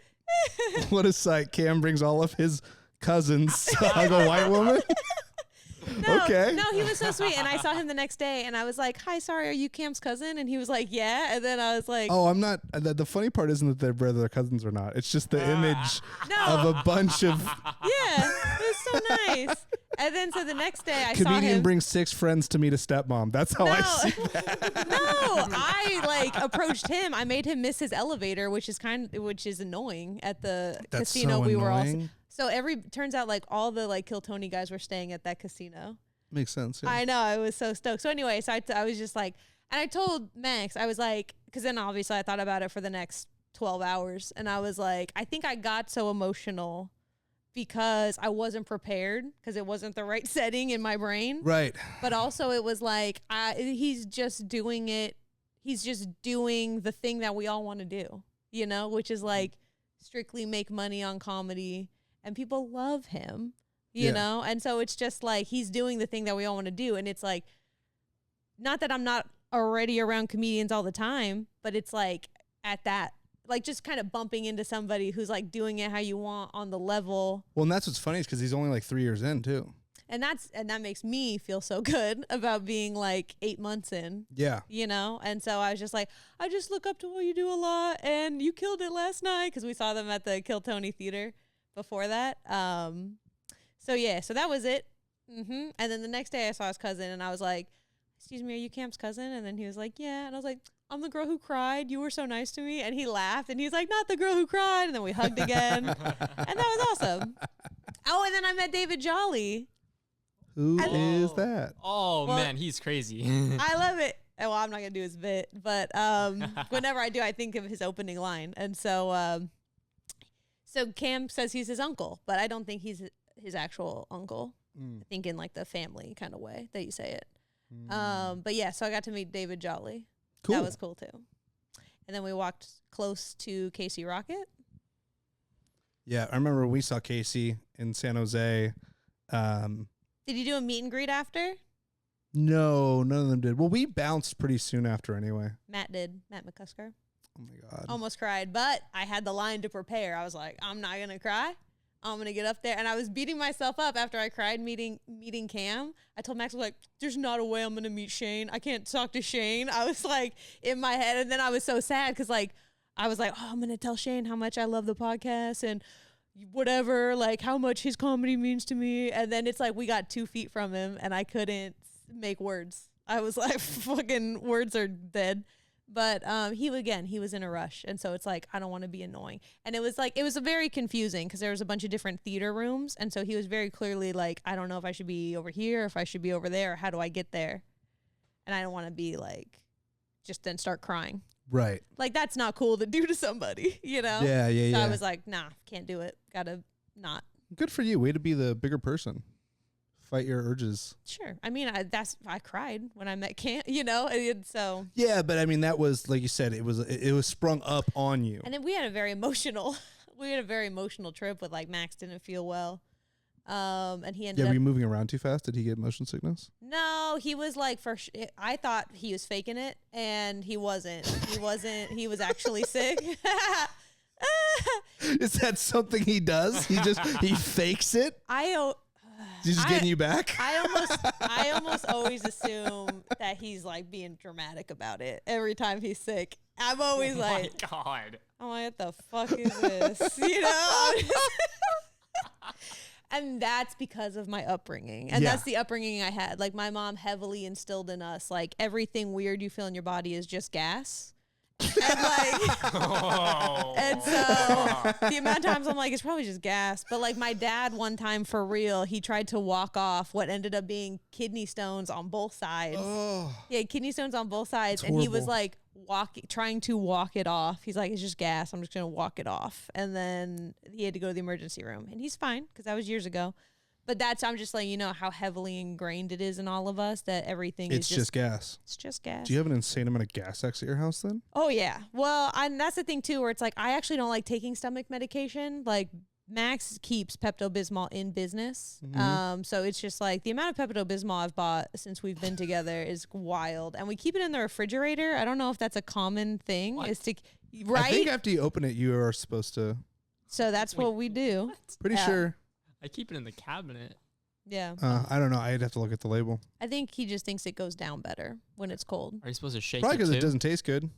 What a sight. Cam brings all of his cousins to hug a white woman. No, okay. No, he was so sweet. And I saw him the next day and I was like, hi, sorry, are you Cam's cousin? And he was like, yeah. And then I was like, oh, I'm not. The funny part isn't that they're brother or cousins or not. It's just the image of a bunch of. Yeah, it was so nice. And then so the next day I saw him. Comedian brings 6 friends to meet a stepmom. That's how I see that. No, I approached him. I made him miss his elevator, which is annoying at the casino. So we were all. So turns out all the Kill Tony guys were staying at that casino. Makes sense. Yeah. I know. I was so stoked. So anyway, I was just and I told Max, I was like, because then obviously I thought about it for the next 12 hours. And I was like, I think I got so emotional because I wasn't prepared because it wasn't the right setting in my brain. Right. But also it was he's just doing it. He's just doing the thing that we all want to do, which is strictly make money on comedy. And people love him, you know? And so it's just he's doing the thing that we all want to do. And it's not that I'm not already around comedians all the time, but it's at that, just kind of bumping into somebody who's doing it how you want on the level. Well, and that's what's funny is because he's only 3 years in too. And that makes me feel so good about being 8 months in. Yeah. And so I was just I just look up to what you do a lot and you killed it last night because we saw them at the Kill Tony Theater before that. So that was it. And then the next day I saw his cousin and I was like, excuse me, are you Cam's cousin? And then he was like, yeah. And I was like, I'm the girl who cried. You were so nice to me. And he laughed and he's like, not the girl who cried. And then we hugged again. And that was awesome. Oh, and then I met David Jolly. Who is that? Oh, man, he's crazy. I love it. Well, I'm not going to do his bit, but whenever I do, I think of his opening line. And so Cam says he's his uncle, but I don't think he's his actual uncle. I think in the family kind of way that you say it. But yeah, so I got to meet David Jolly. Cool. That was cool too. And then we walked close to Casey Rocket. Yeah, I remember we saw Casey in San Jose. Did you do a meet and greet after? No, none of them did. Well, we bounced pretty soon after anyway. Matt did. Matt McCusker. Oh my God. Almost cried, but I had the line to prepare. I was like, I'm not going to cry. I'm going to get up there. And I was beating myself up after I cried meeting Cam. I told Max, I was like, there's not a way I'm going to meet Shane. I can't talk to Shane. I was in my head. And then I was so sad because I was like, oh, I'm going to tell Shane how much I love the podcast and whatever, how much his comedy means to me. And then it's we got 2 feet from him and I couldn't make words. I was fucking words are dead. But he was in a rush. And so it's I don't want to be annoying. And it was very confusing because there was a bunch of different theater rooms. And so he was very clearly I don't know if I should be over here, if I should be over there, or how do I get there? And I don't want to be just then start crying. Right. That's not cool to do to somebody, Yeah. So I was nah, can't do it. Gotta not. Good for you. Way to be the bigger person. Fight your urges. Sure. I mean, I cried when I met Cam, and so. Yeah, but I mean, that was, like you said, it was sprung up on you. And then we had a very emotional trip with Max didn't feel well. And he ended up. Were you moving around too fast? Did he get motion sickness? No, he was I thought he was faking it and he wasn't. He was actually sick. Is that something he does? He fakes it? He's just getting you back? I almost always assume that he's being dramatic about it every time he's sick. I'm always oh my God. I'm what the fuck is this? And that's because of my upbringing. And that's the upbringing I had. Like, my mom heavily instilled in us, like, everything weird you feel in your body is just gas. And like, and so the amount of times I'm like, it's probably just gas. But like, my dad one time, for real, he tried to walk off what ended up being kidney stones on both sides. He had kidney stones on both sides, and he was like trying to walk it off. He's like, it's just gas, I'm just gonna walk it off. And then he had to go to the emergency room, and he's fine because that was years ago. But I'm just letting you know how heavily ingrained it is in all of us that everything is just gas. It's just gas. Do you have an insane amount of gas next to your house then? Oh, yeah. Well, and that's the thing, too, where it's like, I actually don't like taking stomach medication. Like, Max keeps Pepto-Bismol in business. So it's just like the amount of Pepto-Bismol I've bought since we've been together is wild. And we keep it in the refrigerator. I don't know if that's a common thing. Right? I think after you open it, you are supposed to. So that's what we do. Pretty sure. I keep it in the cabinet. Yeah. I don't know. I'd have to look at the label. I think he just thinks it goes down better when it's cold. Are you supposed to shake Probably it because it doesn't taste good.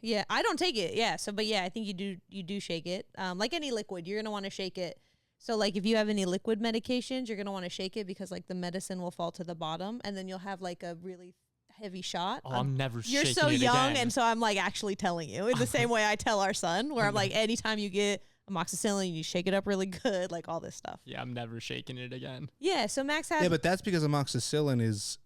Yeah, I don't take it. Yeah. So, but yeah, I think you do shake it. Like any liquid, you're going to want to shake it. So like if you have any liquid medications, you're going to want to shake it because like the medicine will fall to the bottom and then you'll have like a really heavy shot. Oh, I'm never shaking it You're so young, again. and so I'm like actually telling you in the same way I tell our son, where I'm like, anytime you get amoxicillin, you shake it up really good, like all this stuff. Yeah, I'm never shaking it again. Yeah, so Max has. Yeah, but that's because amoxicillin is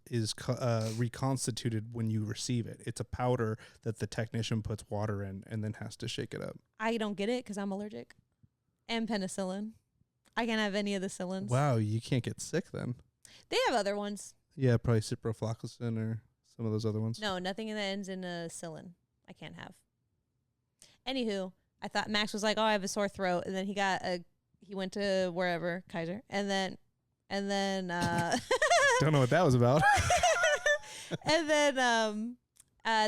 reconstituted when you receive it. It's a powder that the technician puts water in and then has to shake it up. I don't get it because I'm allergic, and penicillin. I can't have any of the cillins. Wow, you can't get sick then. They have other ones. Yeah, probably ciprofloxacin or some of those other ones. No, nothing that ends in a cillin. I can't have. Anywho, I thought Max was like, "Oh, I have a sore throat," and then he went to wherever, Kaiser, and then don't know what that was about. And then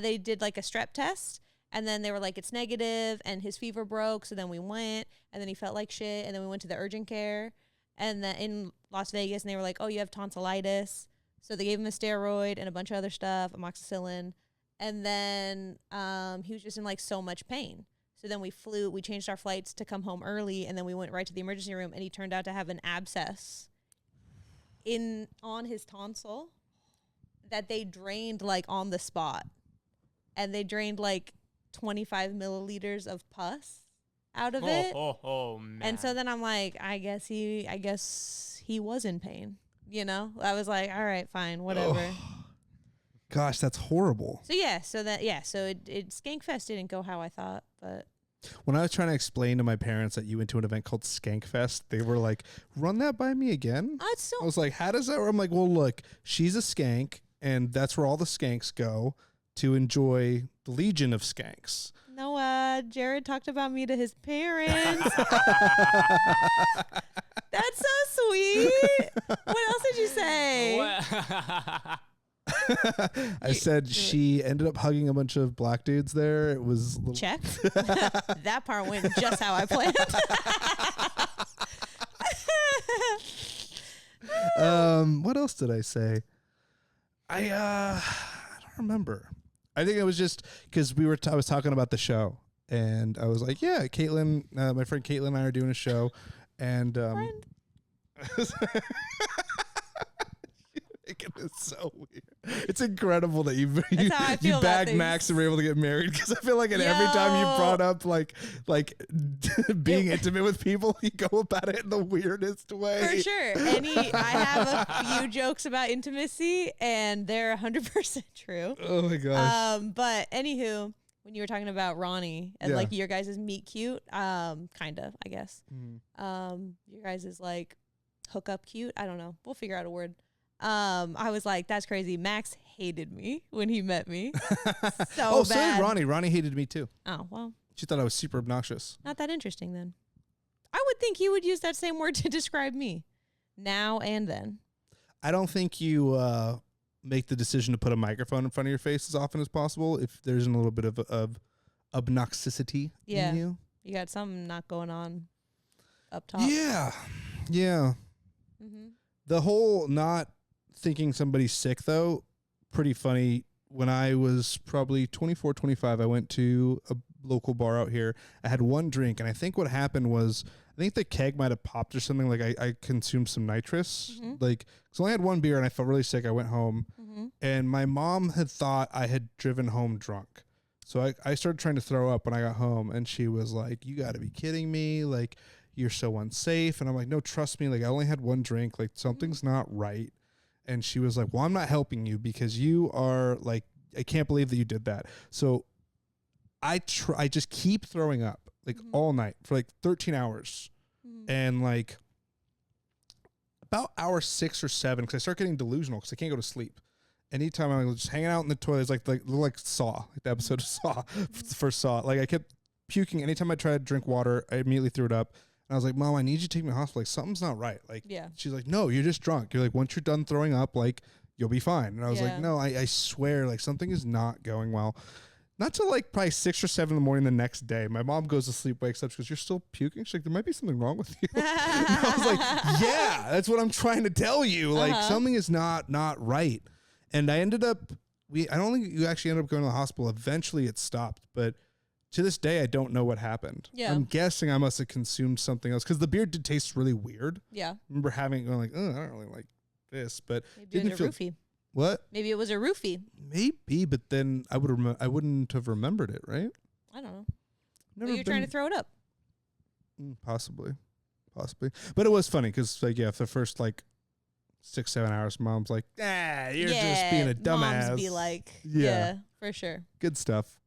they did like a strep test, and then they were like, it's negative, and his fever broke. So then we went, and then he felt like shit, and then we went to the urgent care, and then in Las Vegas, and they were like, oh, you have tonsillitis. So they gave him a steroid and a bunch of other stuff, amoxicillin, and then he was just in like so much pain. So then we changed our flights to come home early, and then we went right to the emergency room, and he turned out to have an abscess on his tonsil that they drained like on the spot. And they drained like 25 milliliters of pus out of it. Oh, man. And so then I'm like, I guess he was in pain. You know? I was like, all right, fine, whatever. Oh, gosh, that's horrible. So it Skankfest didn't go how I thought, but when I was trying to explain to my parents that you went to an event called Skankfest, they were like, run that by me again. I was like, how does that work? I'm like, well, look, she's a skank, and that's where all the skanks go to enjoy the Legion of Skanks. No, Jared talked about me to his parents. That's so sweet. What else did you say? I said she ended up hugging a bunch of black dudes there. It was check. That part went just how I planned. What else did I say? I don't remember. I think it was just because I was talking about the show, and I was like, yeah, Kaitlin, my friend Kaitlin and I are doing a show, and it's so weird. It's incredible that you bagged Max and were able to get married, because I feel like every time you brought up like being intimate with people, you go about it in the weirdest way. For sure. I have a few jokes about intimacy, and they're 100% true. Oh my gosh. But anywho, when you were talking about Ronnie and like your guys' meet cute, kind of, I guess. Your guys' is like hook up cute. I don't know. We'll figure out a word. I was like, that's crazy. Max hated me when he met me. So did Ronnie. Ronnie hated me too. Oh, well. She thought I was super obnoxious. Not that interesting then. I would think you would use that same word to describe me now and then. I don't think you make the decision to put a microphone in front of your face as often as possible if there's a little bit of obnoxicity in you. You got something not going on up top. Yeah. Mm-hmm. The whole not thinking somebody's sick, though, pretty funny. When I was probably 24, 25, I went to a local bar out here. I had one drink, and I think what happened was I think the keg might have popped or something. Like I consumed some nitrous. Like, so I only had one beer, and I felt really sick. I went home, and my mom had thought I had driven home drunk. So I started trying to throw up when I got home, and she was like, "You got to be kidding me! Like, you're so unsafe." And I'm like, "No, trust me. Like, I only had one drink. Like, something's not right." And she was like, "Well, I'm not helping you because you are like, I can't believe that you did that." So I just keep throwing up like all night for like 13 hours. And like about hour 6 or 7, because I start getting delusional because I can't go to sleep. Anytime I'm just hanging out in the toilet, it's like Saw, like the episode of Saw, the first Saw. Like I kept puking. Anytime I tried to drink water, I immediately threw it up. And I was like, "Mom, I need you to take me to the hospital. Like something's not right." Like she's like, "No, you're just drunk. You're like, once you're done throwing up, like you'll be fine." And I was like, "No, I swear, like something is not going well." Not till like probably 6 or 7 in the morning the next day. My mom goes to sleep, wakes up, she goes, "You're still puking?" She's like, "There might be something wrong with you." And I was like, "Yeah, that's what I'm trying to tell you. Like something is not right." And I ended up, I don't think you actually ended up going to the hospital. Eventually it stopped, but to this day, I don't know what happened. Yeah. I'm guessing I must have consumed something else because the beer did taste really weird. Yeah. I remember having it going like, "Oh, I don't really like this," but maybe it was a roofie. What? Maybe it was a roofie. Maybe, but then I wouldn't have remembered it, right? I don't know. Well, you're trying to throw it up. Possibly. But it was funny because, like, for the first like 6-7 hours, Mom's like, "You're just being a dumbass." Moms be like, yeah, for sure. Good stuff.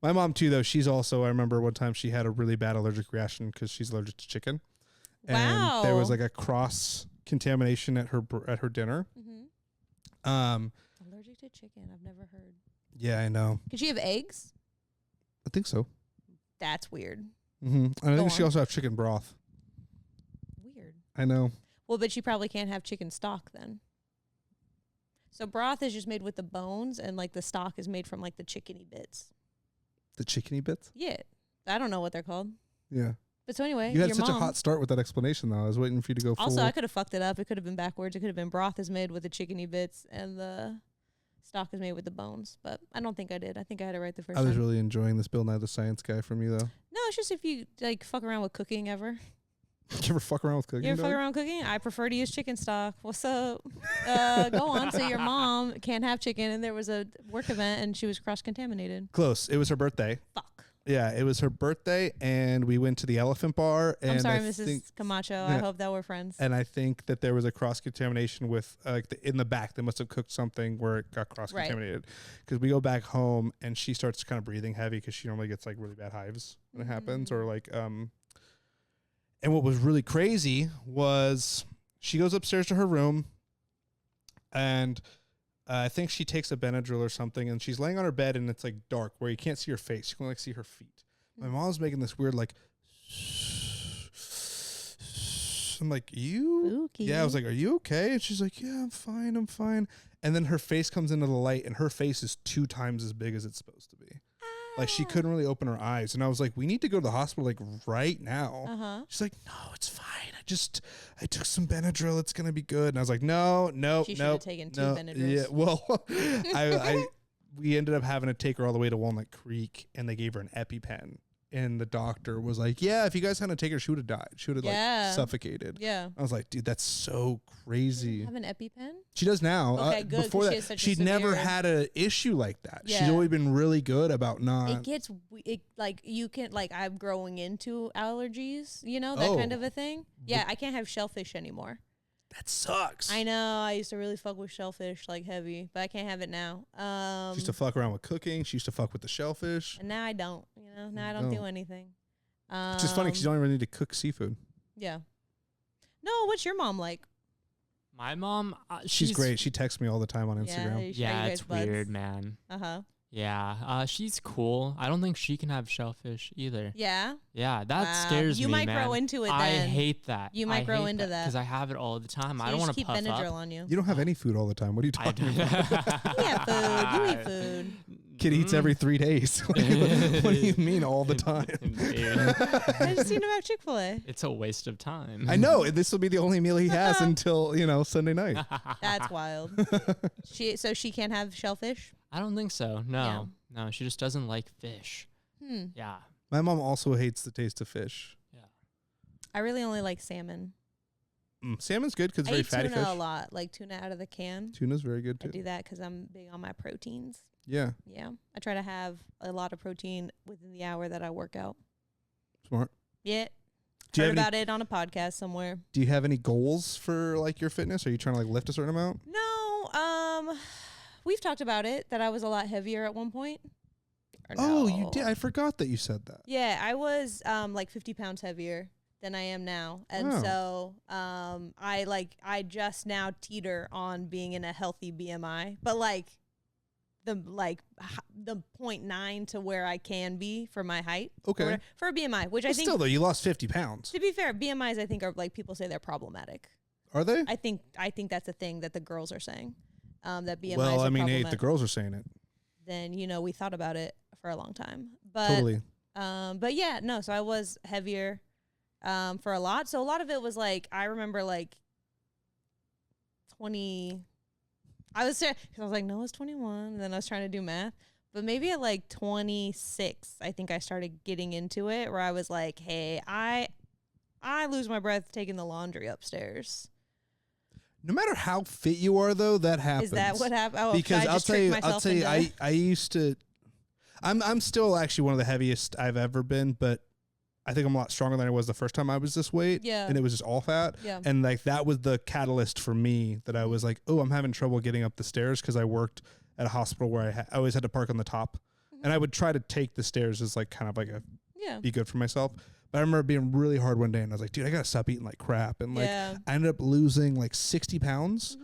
My mom too, though. She's also. I remember one time she had a really bad allergic reaction because she's allergic to chicken. Wow. And there was like a cross contamination at her dinner. Allergic to chicken. I've never heard. Yeah, I know. Could she have eggs? I think so. That's weird. And I think she also have chicken broth. Weird. I know. Well, but she probably can't have chicken stock then. So broth is just made with the bones, and like the stock is made from like the chickeny bits. The chickeny bits? Yeah. I don't know what they're called. Yeah. But so anyway, you had such a hot start with that explanation, though. I was waiting for you to go full. Also, I could have fucked it up. It could have been backwards. It could have been broth is made with the chickeny bits, and the stock is made with the bones. But I don't think I did. I think I had it right the first time. I was really enjoying this Bill Nye the Science Guy from you, though. No, it's just if you like fuck around with cooking ever. You ever fuck around with cooking? You ever fuck around with cooking? I prefer to use chicken stock. What's up? Go on. So your mom can't have chicken, and there was a work event, and she was cross-contaminated. Close. It was her birthday. Fuck. Yeah, it was her birthday, and we went to the Elephant Bar. And I'm sorry, Mrs. Camacho. Yeah, I hope that we're friends. And I think that there was a cross-contamination with, in the back. They must have cooked something where it got cross-contaminated. Because we go back home, and she starts kind of breathing heavy because she normally gets, like, really bad hives when it happens. Or, like, and what was really crazy was she goes upstairs to her room, and I think she takes a Benadryl or something, and she's laying on her bed, and it's like dark where you can't see her face. You can like see her feet. My mom's making this weird like. I'm like, "You?" Spooky. Yeah, I was like, "Are you okay?" And she's like, "Yeah, I'm fine." And then her face comes into the light, and her face is 2 times as big as it's supposed to be. Like she couldn't really open her eyes, and I was like, "We need to go to the hospital like right now." She's like, "No, it's fine. I took some Benadryl. It's gonna be good." And I was like, "No." She should have taken 2 Benadryls. Yeah, well, we ended up having to take her all the way to Walnut Creek, and they gave her an EpiPen. And the doctor was like, "Yeah, if you guys hadn't taken her, she would have died. She would have like suffocated." Yeah. I was like, "Dude, that's so crazy." Have an EpiPen? She does now. Okay, good. Before that, she'd never had an issue like that. Yeah. She's always been really good about not. It gets like you can like I'm growing into allergies, that kind of a thing. Yeah, I can't have shellfish anymore. That sucks. I know. I used to really fuck with shellfish like heavy, but I can't have it now. She used to fuck around with cooking. She used to fuck with the shellfish. And now I don't. Now I don't do anything. It's just funny because you don't even need to cook seafood. Yeah. No, what's your mom like? My mom, she's great. She texts me all the time on Instagram. Yeah, it's weird, man. Yeah, she's cool. I don't think she can have shellfish either. Yeah? Yeah, that scares me, You might man. grow into it then. I hate that. You might grow into that. Because I have it all the time. So I don't want to puff keep Benadryl up. on you. You don't have any food all the time. What are you talking about? You have food. You eat food. Kid eats every 3 days. What do you mean all the time? I just seen him at Chick-fil-A. It's a waste of time. I know. This will be the only meal he has until, Sunday night. That's wild. So she can't have shellfish? I don't think so. No, she just doesn't like fish. Yeah. My mom also hates the taste of fish. Yeah. I really only like salmon. Salmon's good because it's very fatty fish. I eat tuna a lot, like tuna out of the can. Tuna's very good too. I do that because I'm big on my proteins. Yeah. Yeah. I try to have a lot of protein within the hour that I work out. Smart. Yeah. Heard about it on a podcast somewhere. Do you have any goals for like your fitness? Are you trying to like lift a certain amount? No. We've talked about it, that I was a lot heavier at one point. Oh, you did. I forgot that you said that. Yeah, I was like 50 pounds heavier than I am now. And so I just now teeter on being in a healthy BMI, but like the 0.9 to where I can be for my height. Okay. For a BMI, which I think still though, you lost 50 pounds. To be fair, BMIs I think are like, people say they're problematic. Are they? I think that's a thing that the girls are saying. That BMIs well, are I mean, problematic. the girls are saying it. Then we thought about it for a long time. But totally. But yeah, no. So I was heavier for a lot. So a lot of it was like, I remember like 20. I was like, no, it's 21. And then I was trying to do math. But maybe at like 26, I think I started getting into it, where I was like, hey, I lose my breath taking the laundry upstairs. No matter how fit you are, though, that happens. Is that what happened? Oh, because I'll tell you, I used to. I'm still actually one of the heaviest I've ever been, but I think I'm a lot stronger than I was the first time I was this weight. Yeah. And it was just all fat. Yeah. And like that was the catalyst for me, that I was like, oh, I'm having trouble getting up the stairs, because I worked at a hospital where I always had to park on the top, and I would try to take the stairs as like kind of like be good for myself. But I remember it being really hard one day, and I was like, dude, I gotta stop eating like crap. And like I ended up losing like 60 pounds.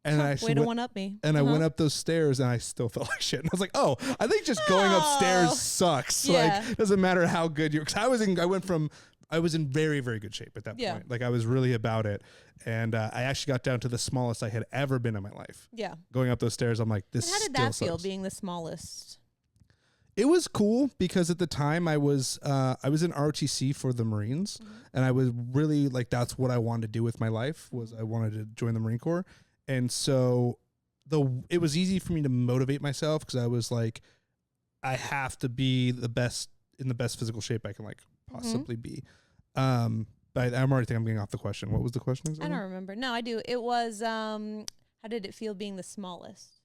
And I way to one up me. And I went up those stairs, and I still felt like shit. And I was like, oh, I think just going upstairs sucks. Yeah. Like, doesn't matter how good you're. Because I was in very, very good shape at that point. Like I was really about it. And I actually got down to the smallest I had ever been in my life. Yeah. Going up those stairs, I'm like, this. And how did that feel, being the smallest? It was cool, because at the time I was in ROTC for the Marines, and I was really like, that's what I wanted to do with my life, was I wanted to join the Marine Corps. And so it was easy for me to motivate myself, because I was like, I have to be in the best physical shape I can like possibly be. But I'm already thinking I'm getting off the question. What was the question exactly? I don't remember. No, I do. It was, how did it feel being the smallest?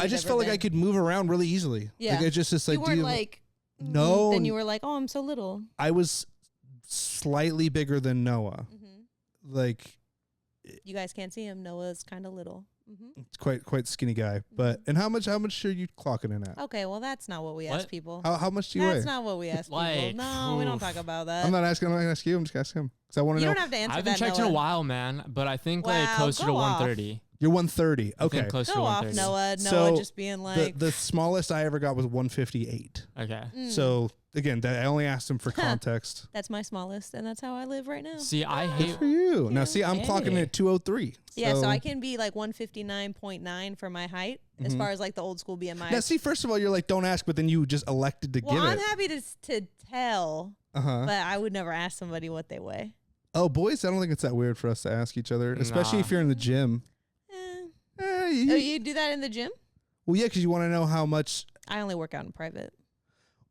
I just felt like I could move around really easily. Yeah. Like it's just like, you weren't like, no. Then you were like, oh, I'm so little. I was slightly bigger than Noah. Like, you guys can't see him. Noah's kind of little. It's quite skinny guy. But and how much are you clocking in at? Okay, well that's not what we ask people. How much do you weigh? That's not what we ask people. No, we don't talk about that. I'm not going to ask you. I'm just asking him, because I want to know. You don't have to answer that. I haven't checked in a while, man, but I think like closer to 130. You're 130. Okay. Closer to 130. Noah. So Noah just being like the smallest I ever got was 158. Okay. So again, I only asked him for context. That's my smallest, and that's how I live right now. See, I hate Good for you. Now, see, I'm clocking at 203. Yeah, so I can be like 159.9 for my height, as far as like the old school BMI. Now, see, first of all, you're like, don't ask, but then you just elected to give it. Well, I'm happy to tell, but I would never ask somebody what they weigh. Oh, boys, I don't think it's that weird for us to ask each other, especially if you're in the gym. You do that in the gym? Well, yeah, because you want to know how much. I only work out in private.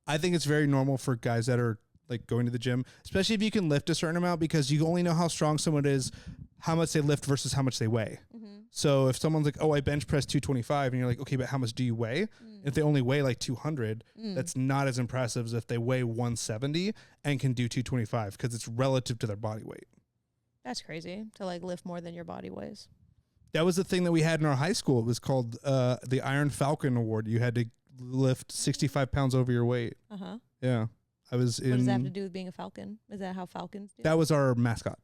I think it's very normal for guys that are like going to the gym, especially if you can lift a certain amount, because you only know how strong someone is, how much they lift versus how much they weigh. So if someone's like, oh, I bench press 225, and you're like, okay, but how much do you weigh? If they only weigh like 200, that's not as impressive as if they weigh 170 and can do 225, because it's relative to their body weight. That's crazy, to like lift more than your body weighs. That was the thing that we had in our high school. It was called the Iron Falcon Award. You had to lift 65 pounds over your weight. Yeah. I was in. What does that have to do with being a falcon? Is that how falcons do? That was our mascot.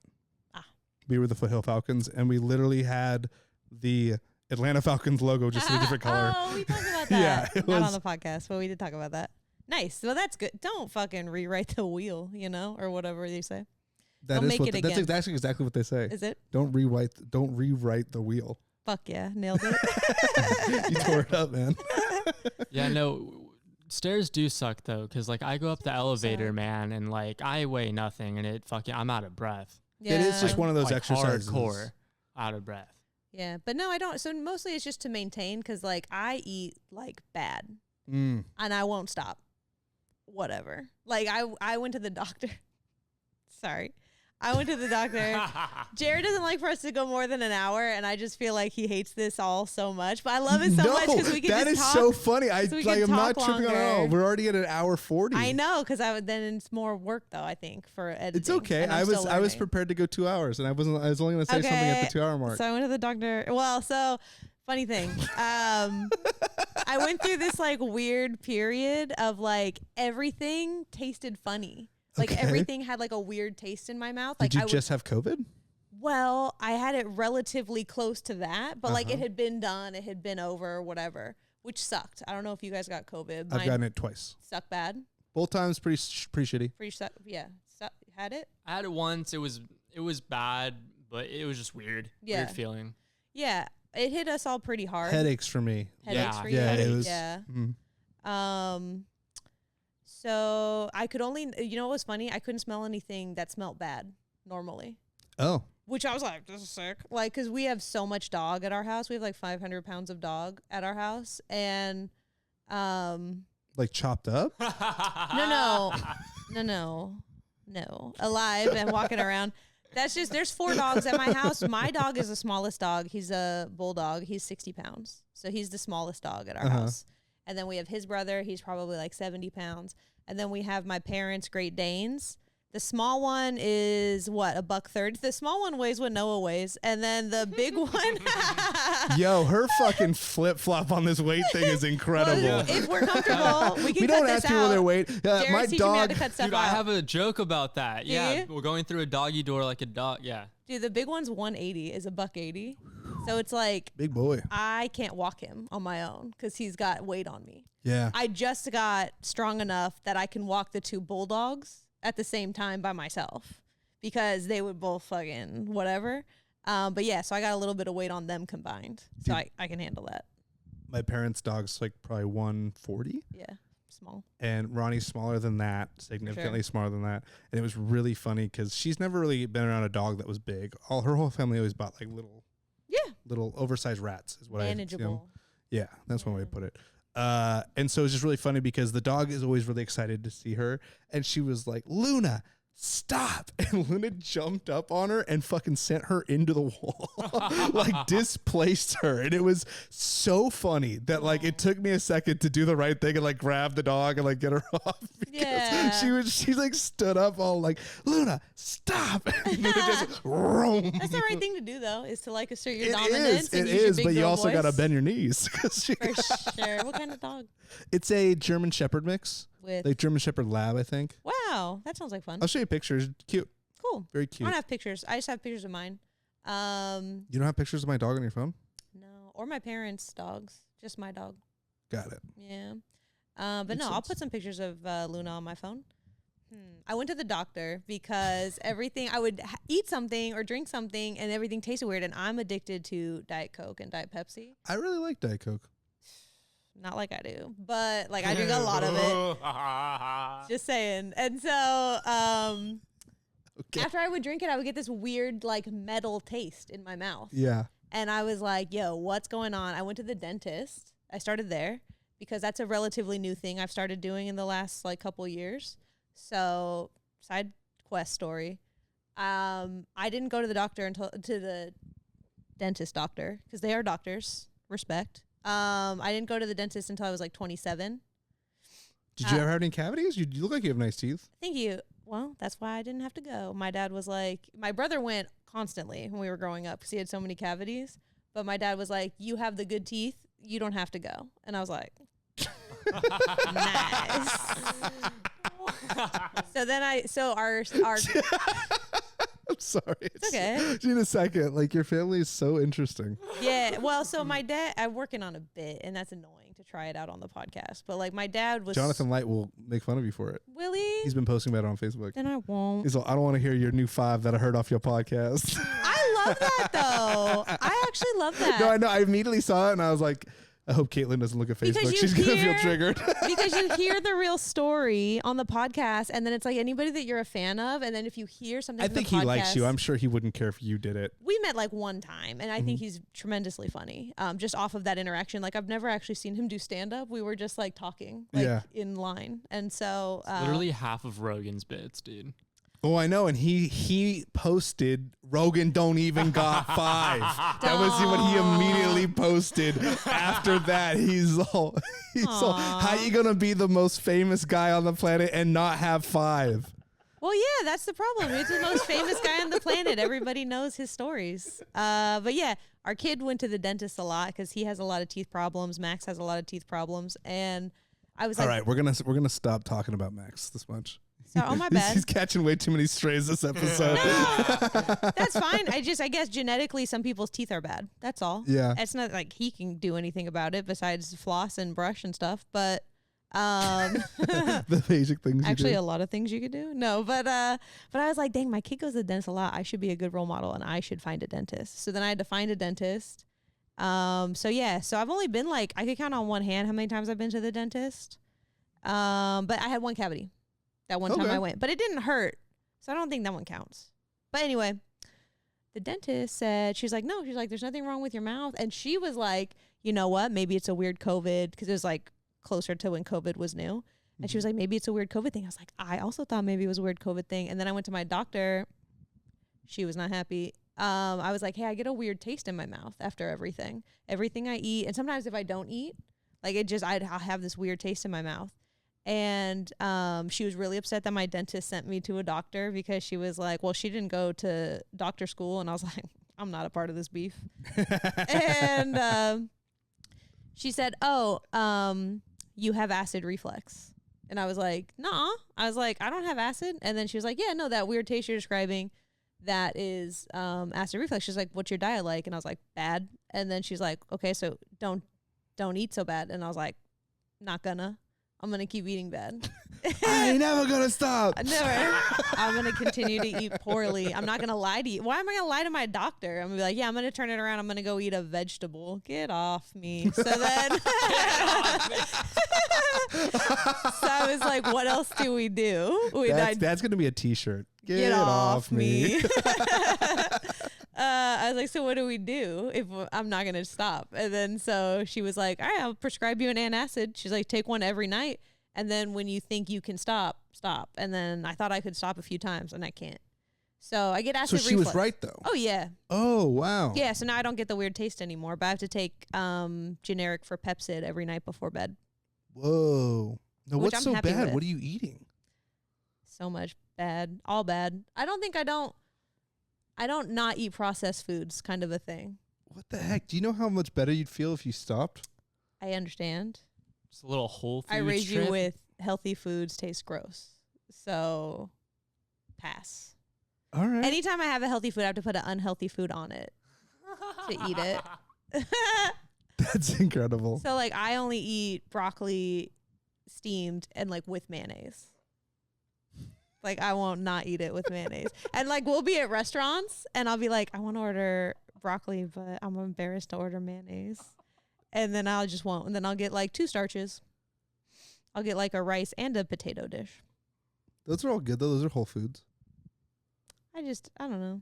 We were the Foothill Falcons, and we literally had the Atlanta Falcons logo, just in a different color. Oh, we talked about that. Yeah, not on the podcast, but we did talk about that. Nice. Well, that's good. Don't fucking rewrite the wheel, or whatever you say. That's exactly what they say. Is it? Don't rewrite the wheel. Fuck yeah, nailed it. You tore it up, man. Yeah, no. Stairs do suck though, because like I go up the elevator, man, and like I weigh nothing, and I'm out of breath. Yeah. It is just one of those like exercises. Hardcore, out of breath. Yeah, but no, I don't. So mostly it's just to maintain, because like I eat like bad, and I won't stop. whatever. Like I went to the doctor. Sorry. I went to the doctor. Jared doesn't like for us to go more than an hour, and I just feel like he hates this all so much. But I love it so much because we can that just is talk, so funny. I'm not tripping longer. at all. We're already at an hour 40. I know, because then it's more work though. I think for editing. It's okay. I was prepared to go 2 hours, and I was only going to say something at the 2 hour mark. So I went to the doctor. Well, so funny thing. I went through this like weird period of like everything tasted funny. Like everything had like a weird taste in my mouth. Like Did you just have COVID? Well, I had it relatively close to that, but like it had been done, it had been over, whatever, which sucked. I don't know if you guys got COVID. I've gotten it twice. Sucked bad. Both times pretty shitty. Yeah. Had it? I had it once. It was bad, but it was just weird. Yeah. Weird feeling. Yeah. It hit us all pretty hard. Headaches for me. Headaches for you? Yeah, it was. Yeah. So I could only, you know what was funny? I couldn't smell anything that smelled bad normally. Oh. Which I was like, this is sick. Like, because we have so much dog at our house. We have like 500 pounds of dog at our house. And, like chopped up? No. Alive and walking around. That's just, there's 4 dogs at my house. My dog is the smallest dog. He's a bulldog. He's 60 pounds. So he's the smallest dog at our house. And then we have his brother. He's probably like 70 pounds. And then we have my parents' Great Danes. The small one is what, $130. The small one weighs what Noah weighs. And then the big one. Yo, her fucking flip flop on this weight thing is incredible. Well, if we're comfortable, we can don't ask people their weight. My dog. Dude, I have a joke about that. Yeah, we're going through a doggy door like a dog. Yeah. Dude, the big one's 180, is $180. So it's like, big boy. I can't walk him on my own because he's got weight on me. Yeah. I just got strong enough that I can walk the 2 bulldogs at the same time by myself because they would both fucking whatever. But yeah, so I got a little bit of weight on them combined. So I can handle that. My parents' dog's like probably 140. Yeah. Small. And Ronnie's smaller than that, significantly smaller than that. And it was really funny because she's never really been around a dog that was big. Her whole family always bought like little oversized rats is what manageable. Yeah, that's one way to put it. And so it's just really funny because the dog is always really excited to see her. And she was like, Luna, stop. And Luna jumped up on her and fucking sent her into the wall, like displaced her. And it was so funny that like it took me a second to do the right thing and like grab the dog and like get her off. She like stood up all like, Luna, stop. And Luna just roam. That's the right thing to do though, is to like assert your dominance. It is, but you also got to bend your knees. For sure. What kind of dog? It's a German Shepherd mix. With like German Shepherd Lab, I think. Wow, that sounds like fun. I'll show you pictures. Cute. Cool. Very cute. I don't have pictures. I just have pictures of mine. You don't have pictures of my dog on your phone? No, or my parents' dogs. Just my dog. Got it. Yeah. But no, I'll put some pictures of Luna on my phone. I went to the doctor because everything, I would eat something or drink something and everything tasted weird. And I'm addicted to Diet Coke and Diet Pepsi. I really like Diet Coke. Not like I do, but like I drink a lot of it. Just saying. And so after I would drink it, I would get this weird like metal taste in my mouth. Yeah. And I was like, yo, what's going on? I went to the dentist. I started there because that's a relatively new thing I've started doing in the last like couple years. So side quest story. I didn't go to the doctor to the dentist doctor because they are doctors. Respect. I didn't go to the dentist until I was like 27. Did you ever have any cavities? You look like you have nice teeth. Thank you. Well, that's why I didn't have to go. My dad was like, my brother went constantly when we were growing up because he had so many cavities. But my dad was like, you have the good teeth. You don't have to go. And I was like, nice. So our I'm sorry. It's okay. In a second, like your family is so interesting. Yeah. Well, so my dad, I'm working on a bit, and that's annoying to try it out on the podcast. But like my dad was. Jonathan Light will make fun of you for it. Will he? He's been posting about it on Facebook. Then I won't. He's like, I don't want to hear your new 5 that I heard off your podcast. I love that though. I actually love that. No, I know. I immediately saw it and I was like, I hope Kaitlin doesn't look at Facebook. She's going to feel triggered. Because you hear the real story on the podcast, and then it's like anybody that you're a fan of, and then if you hear something, I think he likes you. I'm sure he wouldn't care if you did it. We met like one time, and I think he's tremendously funny. Just off of that interaction, like I've never actually seen him do stand up. We were just like talking, like in line, and so literally half of Rogan's bits, dude. Oh, I know. And he posted, Rogan don't even got 5. That was what he immediately posted. After that, he's all, how you going to be the most famous guy on the planet and not have 5? Well, yeah, that's the problem. He's the most famous guy on the planet. Everybody knows his stories. But yeah, our kid went to the dentist a lot because he has a lot of teeth problems. Max has a lot of teeth problems. And I was all right, we're gonna stop talking about Max this much. So, oh, my bad. He's catching way too many strays this episode. No, that's fine. I guess genetically, some people's teeth are bad. That's all. Yeah. It's not like he can do anything about it besides floss and brush and stuff. But the basic things. Actually, a lot of things you could do. No, but I was like, dang, my kid goes to the dentist a lot. I should be a good role model, and I should find a dentist. So then I had to find a dentist. So I've only been like, I could count on one hand how many times I've been to the dentist. But I had one cavity. That one time I went, but it didn't hurt. So I don't think that one counts. But anyway, the dentist said, she's like, there's nothing wrong with your mouth. And she was like, you know what? Maybe it's a weird COVID, because it was like closer to when COVID was new. And she was like, maybe it's a weird COVID thing. I was like, I also thought maybe it was a weird COVID thing. And then I went to my doctor. She was not happy. I was like, hey, I get a weird taste in my mouth after everything I eat. And sometimes if I don't eat, like I'll have this weird taste in my mouth. And she was really upset that my dentist sent me to a doctor, because she was like, well, she didn't go to doctor school. And I was like, I'm not a part of this beef. And she said, you have acid reflux. And I was like, nah. I was like, I don't have acid. And then she was like, yeah, no, that weird taste you're describing, that is acid reflux. She's like, what's your diet like? And I was like, bad. And then she's like, okay, so don't eat so bad. And I was like, not gonna. I'm going to keep eating bad. I ain't never going to stop. Never. I'm going to continue to eat poorly. I'm not going to lie to you. Why am I going to lie to my doctor? I'm going to be like, yeah, I'm going to turn it around. I'm going to go eat a vegetable. Get off me. So then so I was like, what else do we do? That's going to be a t-shirt. Get off me. I was like, so what do we do if I'm not going to stop? And then so she was like, all right, I'll prescribe you an antacid. She's like, take one every night. And then when you think you can stop. And then I thought I could stop a few times, and I can't. So I get acid reflux. So she was right, though. Oh, yeah. Oh, wow. Yeah, so now I don't get the weird taste anymore, but I have to take generic for Pepsid every night before bed. Whoa. Now, what's so bad? With. What are you eating? So much bad. All bad. I don't not eat processed foods, kind of a thing. What the heck? Do you know how much better you'd feel if you stopped? I understand. Just a little Whole Foods I raised trip. you with healthy foods taste gross. So, pass. All right. Anytime I have a healthy food, I have to put an unhealthy food on it to eat it. That's incredible. So, like, I only eat broccoli steamed and, like, with mayonnaise. Like, I won't not eat it with mayonnaise. And, like, we'll be at restaurants, and I'll be like, I want to order broccoli, but I'm embarrassed to order mayonnaise. And then I'll just won't. And then I'll get, like, 2 starches. I'll get, like, a rice and a potato dish. Those are all good, though. Those are whole foods. I don't know.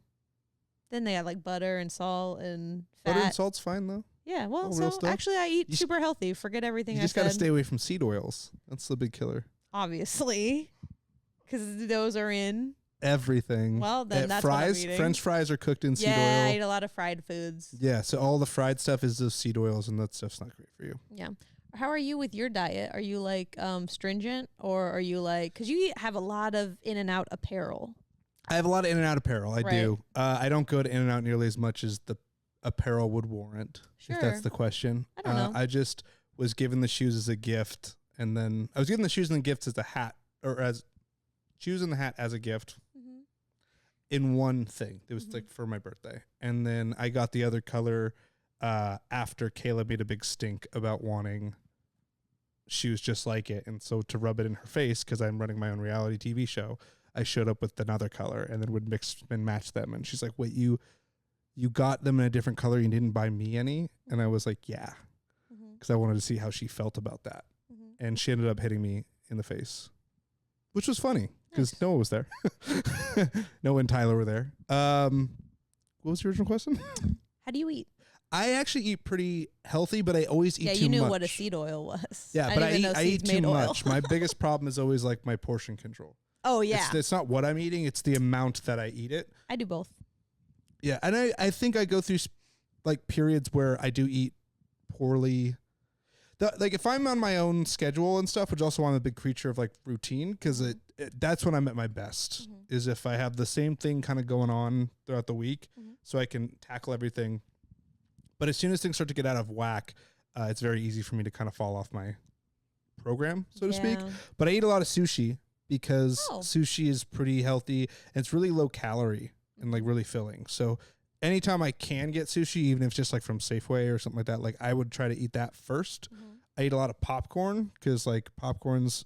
Then they have, like, butter and salt and fat. Butter and salt's fine, though. Yeah, well, so actually I eat super healthy. Forget everything I said. You just got to stay away from seed oils. That's the big killer. Obviously. Because those are in everything. Well, then that's fries. What I'm eating. French fries are cooked in seed oil. Yeah, I eat a lot of fried foods. Yeah, so all the fried stuff is those seed oils, and that stuff's not great for you. Yeah. How are you with your diet? Are you like stringent, or are you like, because you have a lot of In-N-Out apparel? I have a lot of In-N-Out apparel. I do. I don't go to In-N-Out nearly as much as the apparel would warrant. Sure. If that's the question. I don't know. I just was given the shoes as a gift, and then I was given the shoes and the gifts as a hat, or as shoes and the hat as a gift in one thing. It was like for my birthday. And then I got the other color after Kayla made a big stink about wanting shoes just like it. And so to rub it in her face, because I'm running my own reality TV show, I showed up with another color and then would mix and match them. And she's like, wait, you got them in a different color, you didn't buy me any? And I was like, yeah. because I wanted to see how she felt about that. And she ended up hitting me in the face, which was funny because Noah was there. Noah and Tyler were there. What was your original question? How do you eat? I actually eat pretty healthy, but I always eat too much. Yeah, you knew what a seed oil was. Yeah, but I eat too much. My biggest problem is always like my portion control. Oh, yeah. It's not what I'm eating. It's the amount that I eat it. I do both. Yeah, and I think I go through like periods where I do eat poorly. Like if I'm on my own schedule and stuff, which also I'm a big creature of like routine, because that's when I'm at my best, is if I have the same thing kind of going on throughout the week, so I can tackle everything. But as soon as things start to get out of whack, it's very easy for me to kind of fall off my program, so to speak. But I eat a lot of sushi because sushi is pretty healthy and it's really low calorie and like really filling. So anytime I can get sushi, even if it's just like from Safeway or something like that, like I would try to eat that first. I eat a lot of popcorn because like popcorn's,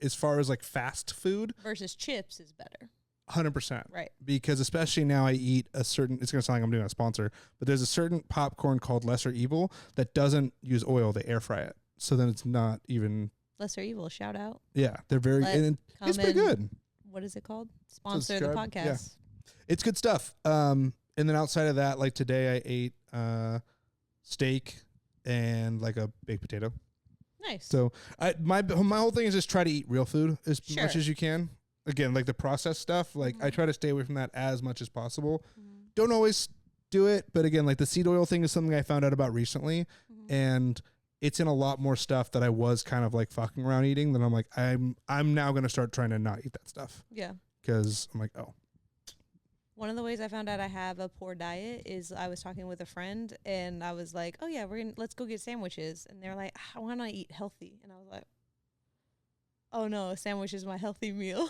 as far as like fast food versus chips, is better. 100%. Right. Because especially now I eat a certain, it's going to sound like I'm doing a sponsor, but there's a certain popcorn called Lesser Evil that doesn't use oil. They air fry it. So then it's not even. Lesser Evil, shout out. Yeah. They're very, and it's pretty good. What is it called? Sponsor the podcast. Yeah. It's good stuff. And then outside of that, like today I ate steak and like a baked potato. Nice. So my whole thing is just try to eat real food as much as you can. Again, like the processed stuff, like I try to stay away from that as much as possible. Don't always do it, but again, like the seed oil thing is something I found out about recently, and it's in a lot more stuff that I was kind of like fucking around eating. Then I'm like, I'm now gonna start trying to not eat that stuff. Yeah. Because I'm like, oh. One of the ways I found out I have a poor diet is I was talking with a friend and I was like, oh yeah, let's go get sandwiches. And they're like, I want to eat healthy. And I was like, oh no, a sandwich is my healthy meal.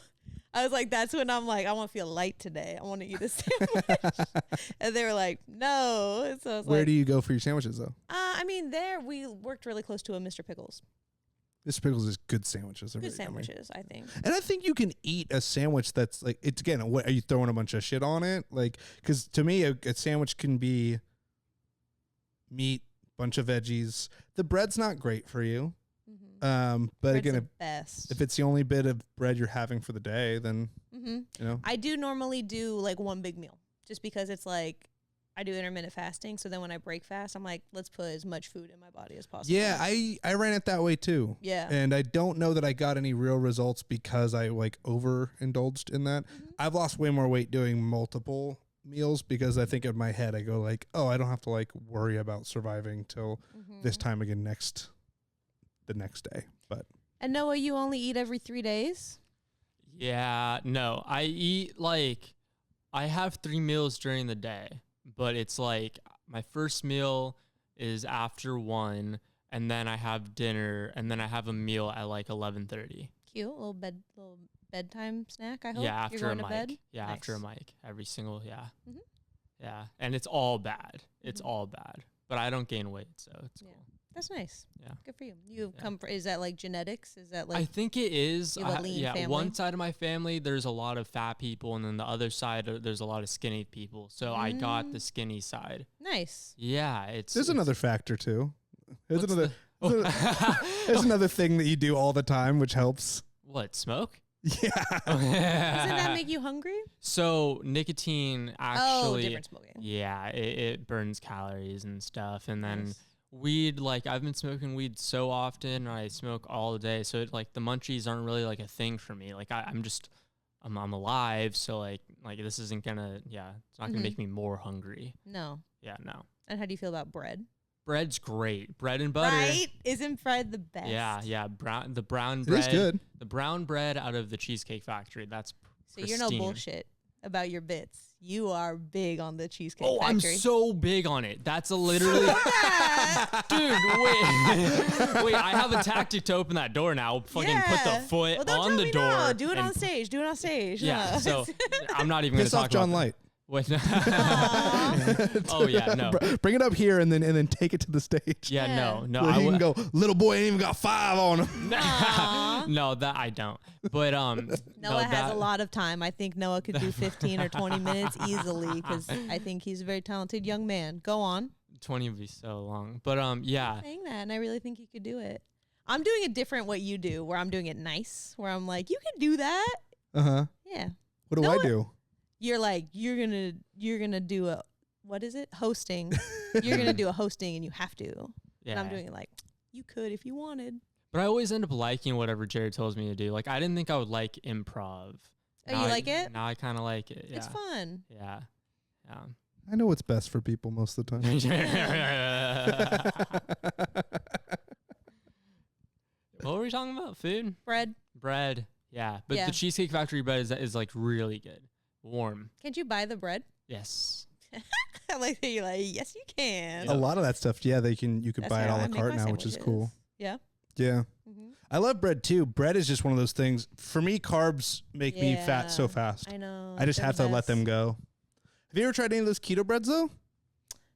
I was like, that's when I'm like, I want to feel light today. I want to eat a sandwich. And they were like, no. So I was Where do you go for your sandwiches though? I mean, there we worked really close to a Mr. Pickles. Mr. Pickles is good sandwiches. Good sandwiches, I think. And I think you can eat a sandwich that's like, it's again, what are you throwing a bunch of shit on it? Like, because to me, a sandwich can be meat, bunch of veggies. The bread's not great for you. But bread's again, if it's the only bit of bread you're having for the day, then you know. I do normally do like one big meal, just because it's like I do intermittent fasting. So then when I break fast, I'm like, let's put as much food in my body as possible. Yeah, I ran it that way too. Yeah, and I don't know that I got any real results because I like overindulged in that. I've lost way more weight doing multiple meals because I think in my head I go like, oh, I don't have to like worry about surviving till this time again the next day. But and Noah, you only eat every 3 days? Yeah, no, I eat like I have 3 meals during the day, but it's like my first meal is after 1, and then I have dinner, and then I have a meal at like 11:30. Cute, little bedtime snack. I hope. Yeah, after you're going a to mic. bed. Yeah, Nice. after a mic, every single yeah, and it's all bad. It's all bad, but I don't gain weight, so it's cool. That's nice. Yeah. Good for you. You've come is that like genetics? Is that like I think it is. You have a lean family? One side of my family there's a lot of fat people, and then the other side there's a lot of skinny people. So I got the skinny side. Nice. Yeah, there's another factor too. There's another thing that you do all the time which helps. What, smoke? Yeah. Doesn't that make you hungry? So nicotine actually different smoking. Yeah, it burns calories and stuff, and then weed, like I've been smoking weed so often, I smoke all the day, so like the munchies aren't really like a thing for me. Like I'm alive, so like this isn't gonna it's not gonna make me more hungry. No. Yeah, no. And how do you feel about bread? Bread's great. Bread and butter. Right? Isn't bread the best? Yeah. The brown bread. It is good. The brown bread out of the Cheesecake Factory. That's so pristine. You're no bullshit about your bits. You are big on the Cheesecake Factory. I'm so big on it. That's literally... Dude, wait, I have a tactic to open that door now. Fucking put the foot on the door. No. Do it on stage. Do it on stage. Yeah, so I'm not even going to talk about John Light. Wait, no. Oh yeah, no. Bring it up here and then take it to the stage. Yeah. No. Where you can go, little boy ain't even got 5 on him. No, that I don't. But Noah has a lot of time. I think Noah could do 15 or 20 minutes easily because I think he's a very talented young man. Go on. 20 would be so long. But yeah. I'm saying that, and I really think you could do it. I'm doing it different what you do, where I'm doing it nice, where I'm like, you can do that. Uh-huh. Yeah. What do I do? You're like, you're gonna do a, what is it? Hosting. You're gonna do a hosting and you have to. Yeah. And I'm doing it like, you could if you wanted. But I always end up liking whatever Jared tells me to do. Like, I didn't think I would like improv. Oh, you like it? Now I kind of like it. Yeah. It's fun. Yeah. Yeah. I know what's best for people most of the time. What were we talking about? Food? Bread. Yeah. But the Cheesecake Factory bread is like really good. Warm. Can't you buy the bread? Yes. I like that you're like, yes, you can. A lot of that stuff, you could buy it a la carte now, which is cool. Yeah. Yeah. Mm-hmm. I love bread too. Bread is just one of those things. For me, carbs make me fat so fast. I know. I just have to let them go. Have you ever tried any of those keto breads though?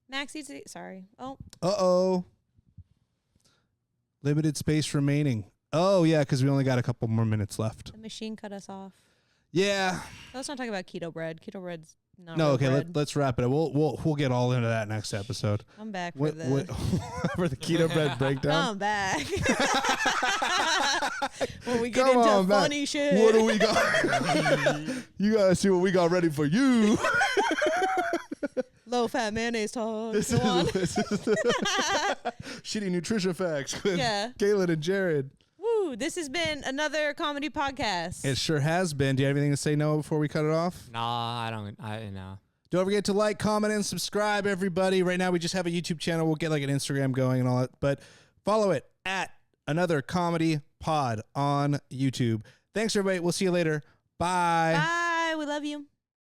Max eats it. Sorry. Oh. Uh-oh. Limited space remaining. Oh, yeah, because we only got a couple more minutes left. The machine cut us off. Yeah. Let's not talk about keto bread. Keto bread's not no, okay, bread. Let's wrap it up. We'll get all into that next episode. I'm back for this. For the keto bread breakdown? I'm back. When we get into funny shit. What do we got? You got to see what we got ready for you. Low-fat mayonnaise talk. This is Shitty Nutrition Facts with Kaitlin and Jared. Woo, this has been another comedy podcast. It sure has been. Do you have anything to say no before we cut it off? Nah, I don't. No. Don't forget to like, comment, and subscribe, everybody. Right now, we just have a YouTube channel. We'll get like an Instagram going and all that. But follow it at Another Comedy Pod on YouTube. Thanks, everybody. We'll see you later. Bye. Bye. We love you.